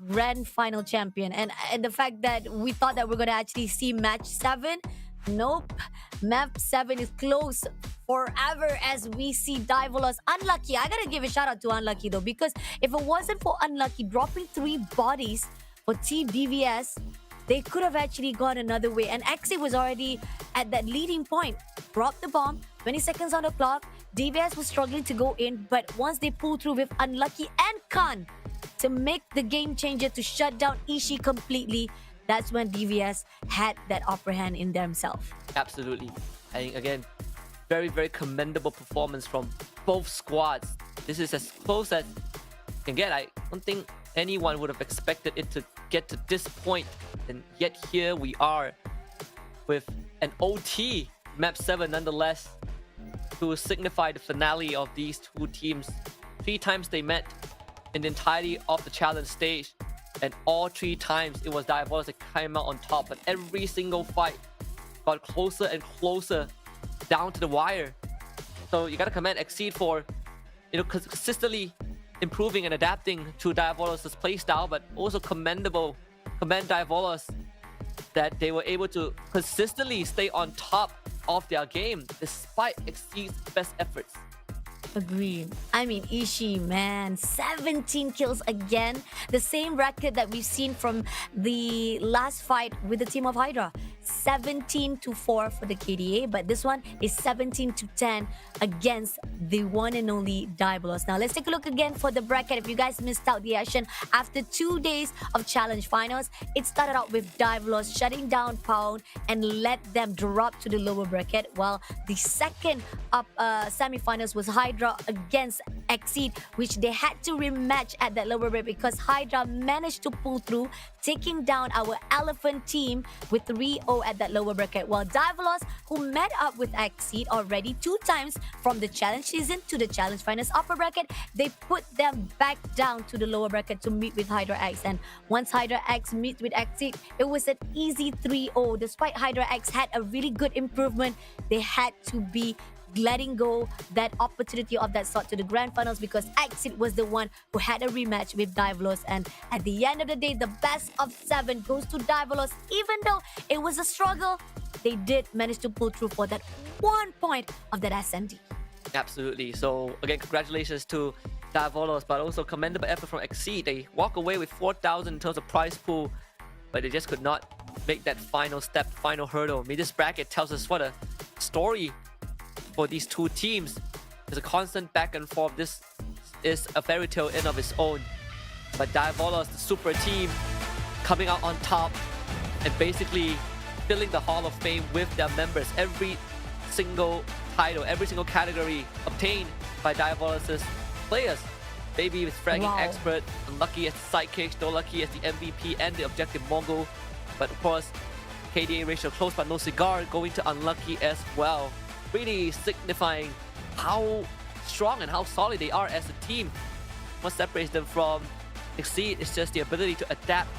grand final champion. And the fact that we thought that we're gonna actually see match 7. Nope. Map 7 is close forever as we see Diabolos. Unlucky. I gotta give a shout out to Unlucky though, because if it wasn't for Unlucky dropping 3 bodies for Team DVS, they could have actually gone another way. And Exi was already at that leading point. Dropped the bomb, 20 seconds on the clock. DVS was struggling to go in, but once they pulled through with Unlucky and Khan to make the game changer to shut down Ishii completely, that's when DVS had that upper hand in themselves. Absolutely. I think, again, very, very commendable performance from both squads. This is as close as you can get. I don't think anyone would have expected it to get to this point. And yet here we are with an OT map 7 nonetheless. to signify the finale of these two teams. 3 times they met in the entirety of the challenge stage, and all 3 times it was Diabolos that came out on top. But every single fight got closer and closer down to the wire. So you gotta commend Exceed for, you know, consistently improving and adapting to Diabolos' playstyle, but also commend Diabolos that they were able to consistently stay on top of their game despite Exceed's best efforts. Agreed. I mean, Ishii, man, 17 kills again. The same record that we've seen from the last fight with the team of Hydra. 17-4 for the KDA, but this one is 17-10 against the one and only Diabolos. Now, let's take a look again for the bracket. If you guys missed out the action after 2 days of challenge finals, it started out with Diabolos shutting down Pound and let them drop to the lower bracket, while the second up semi-finals was Hydra against Exceed, which they had to rematch at that lower bracket because Hydra managed to pull through, taking down our Elephant team with 3-0 at that lower bracket, while Diabolos, who met up with Exceed already 2 times from the challenge season to the challenge finals upper bracket, they put them back down to the lower bracket to meet with Hydra X. And once Hydra X meet with Exceed, it was an easy 3-0. Despite Hydra X had a really good improvement, they had to be letting go that opportunity of that slot to the grand finals because Exit was the one who had a rematch with Diabolos. And at the end of the day, the best of 7 goes to Diabolos. Even though it was a struggle, they did manage to pull through for that 1 point of that S&D. Absolutely. So again, congratulations to Diabolos, but also commendable effort from Exceed. They walk away with 4,000 in terms of prize pool, but they just could not make that final step, final hurdle. I mean, this bracket tells us what a story for these two teams. There's a constant back and forth. This is a fairy tale in of its own. But Diabolos, the super team, coming out on top and basically filling the Hall of Fame with their members. Every single title, every single category obtained by Diabolos' players. Baby with fragging expert, unlucky as the sidekick, still lucky as the MVP and the objective Mongol. But of course, KDA ratio close but no cigar, going to unlucky as well. Really signifying how strong and how solid they are as a team. What separates them from Exceed is just the ability to adapt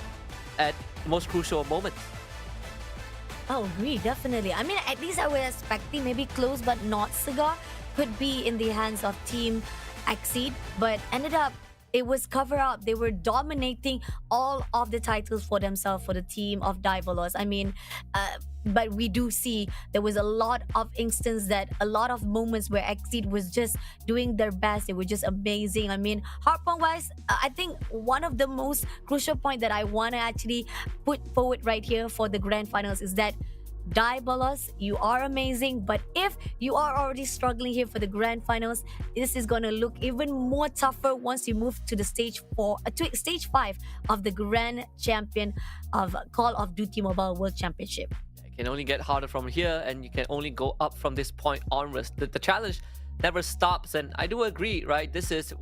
at the most crucial moments. Oh, agree, definitely. I mean, at least I was expecting maybe close but not cigar could be in the hands of Team Exceed, but ended up it was cover up. They were dominating all of the titles for themselves for the team of Diabolos. I mean, but we do see there was a lot of instances that a lot of moments where Exceed was just doing their best. They were just amazing. I mean, hardpoint wise, I think one of the most crucial point that I want to actually put forward right here for the grand finals is that Diabolos, you are amazing, but if you are already struggling here for the grand finals, this is gonna look even more tougher once you move to the stage 5 of the grand champion of Call of Duty Mobile World Championship. It can only get harder from here, and you can only go up from this point onwards. The challenge never stops, and I do agree, right?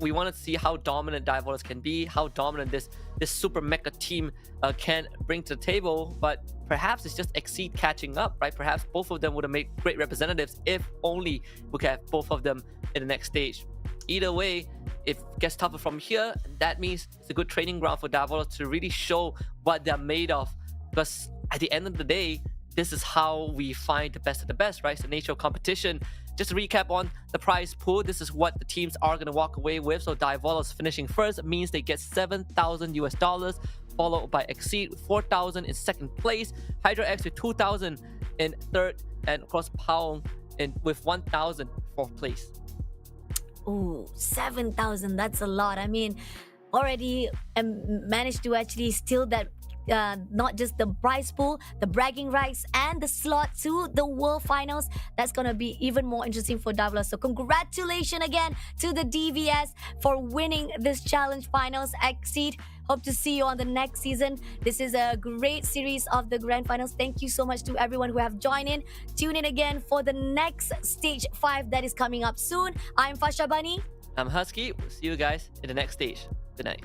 We want to see how dominant Diabolos can be, how dominant this super mecha team can bring to the table, but perhaps it's just Exceed catching up, right? Perhaps both of them would have made great representatives if only we could have both of them in the next stage. Either way, if it gets tougher from here, that means it's a good training ground for Diabolos to really show what they're made of, because at the end of the day, this is how we find the best of the best, right? It's the nature of competition. Just to recap on the prize pool, this is what the teams are going to walk away with. So Diabolos finishing first means they get $7,000, followed by Exceed with 4,000 in second place, Hydra X with 2,000 in third, and of course Pound with 1,000 fourth place. Ooh, 7,000, that's a lot. I mean, already managed to actually steal that not just the prize pool, the bragging rights, and the slot to the world finals. That's gonna be even more interesting for Diabolos. So congratulations again to the DVS for winning this challenge finals. Exceed, hope to see you on the next season. This is a great series of the grand finals. Thank you so much to everyone who have joined in. Tune in again for the next stage 5 that is coming up soon. I'm Fasha Bunny. I'm Husky. We'll see you guys in the next stage. Good night.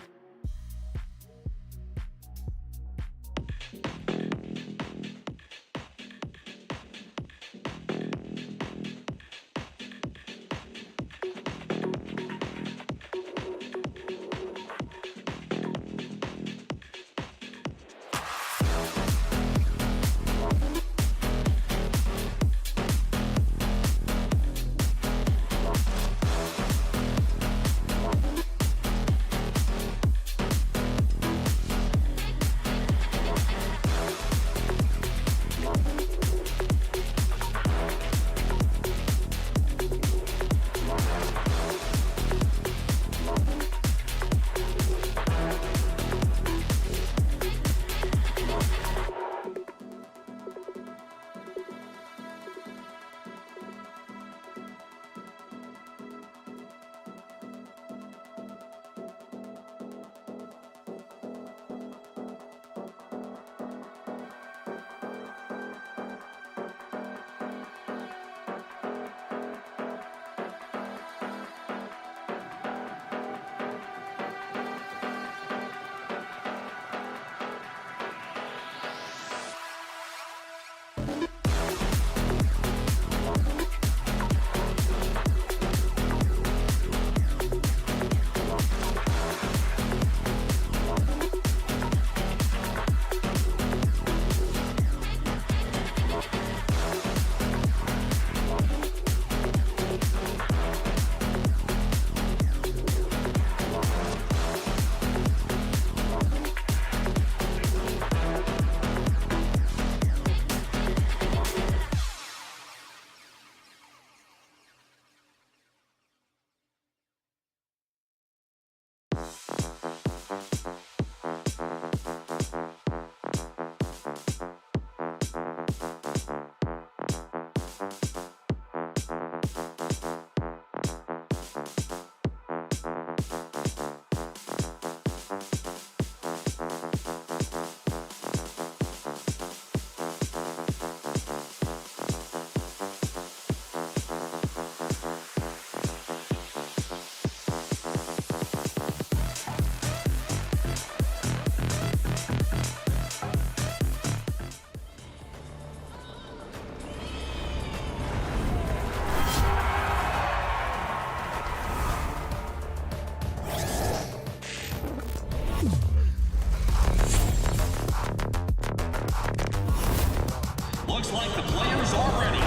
Looks like the players are ready.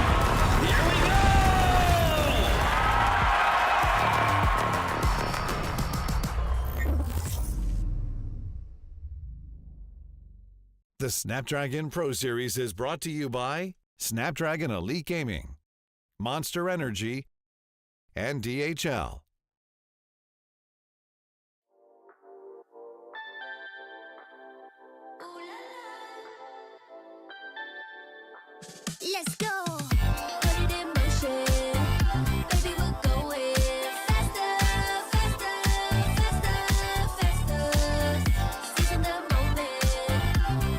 Here we go! The Snapdragon Pro Series is brought to you by Snapdragon Elite Gaming, Monster Energy, and DHL. Let's go. Put it in motion, baby, we're going faster, faster, faster, faster. Seizing the moment,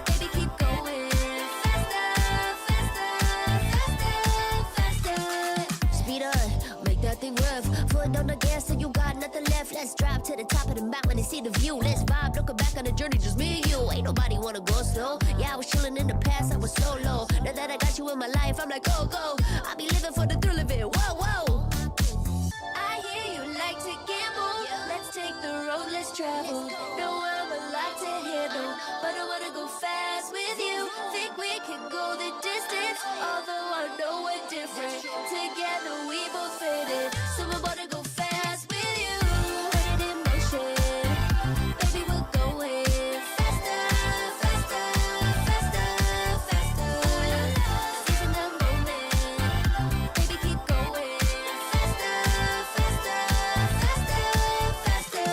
baby, keep going faster, faster, faster, faster. Speed on, make that thing rev. Foot on the gas so you got nothing left. Let's drive to the top of the mountain and see the view. Let's vibe, looking back on the journey, just me and you. Ain't nobody wanna go slow. Yeah, I was chilling in the past, I was solo. Now that I got you in my life, I'm like, go, go. I be living for the thrill of it, whoa, whoa. I hear you like to gamble. Let's take the road, let's travel. Know I'm a lot to handle, but I wanna go fast with you. Think we can go the distance, although I know we're different. Together we both fit it, so I wanna go fast with you. Put it in motion, baby, we're going faster, faster, faster, faster. Seizing the moment, baby, keep going faster, faster, faster, faster.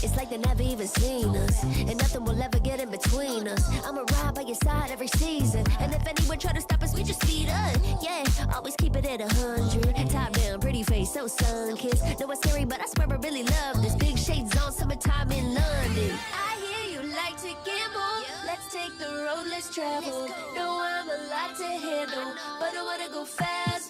It's like they never even seen us, and nothing will ever get in between us. I'ma ride by your side every season, and if anyone try to stop us, we just speed up. Yeah, always keep it at 100. Top down, pretty face, so sun-kissed. Know it's scary, but I swear I really love this. Big shades on, summertime in London. I hear you like to gamble. Let's take the road, let's travel. Know I'm a lot to handle, but I wanna go fast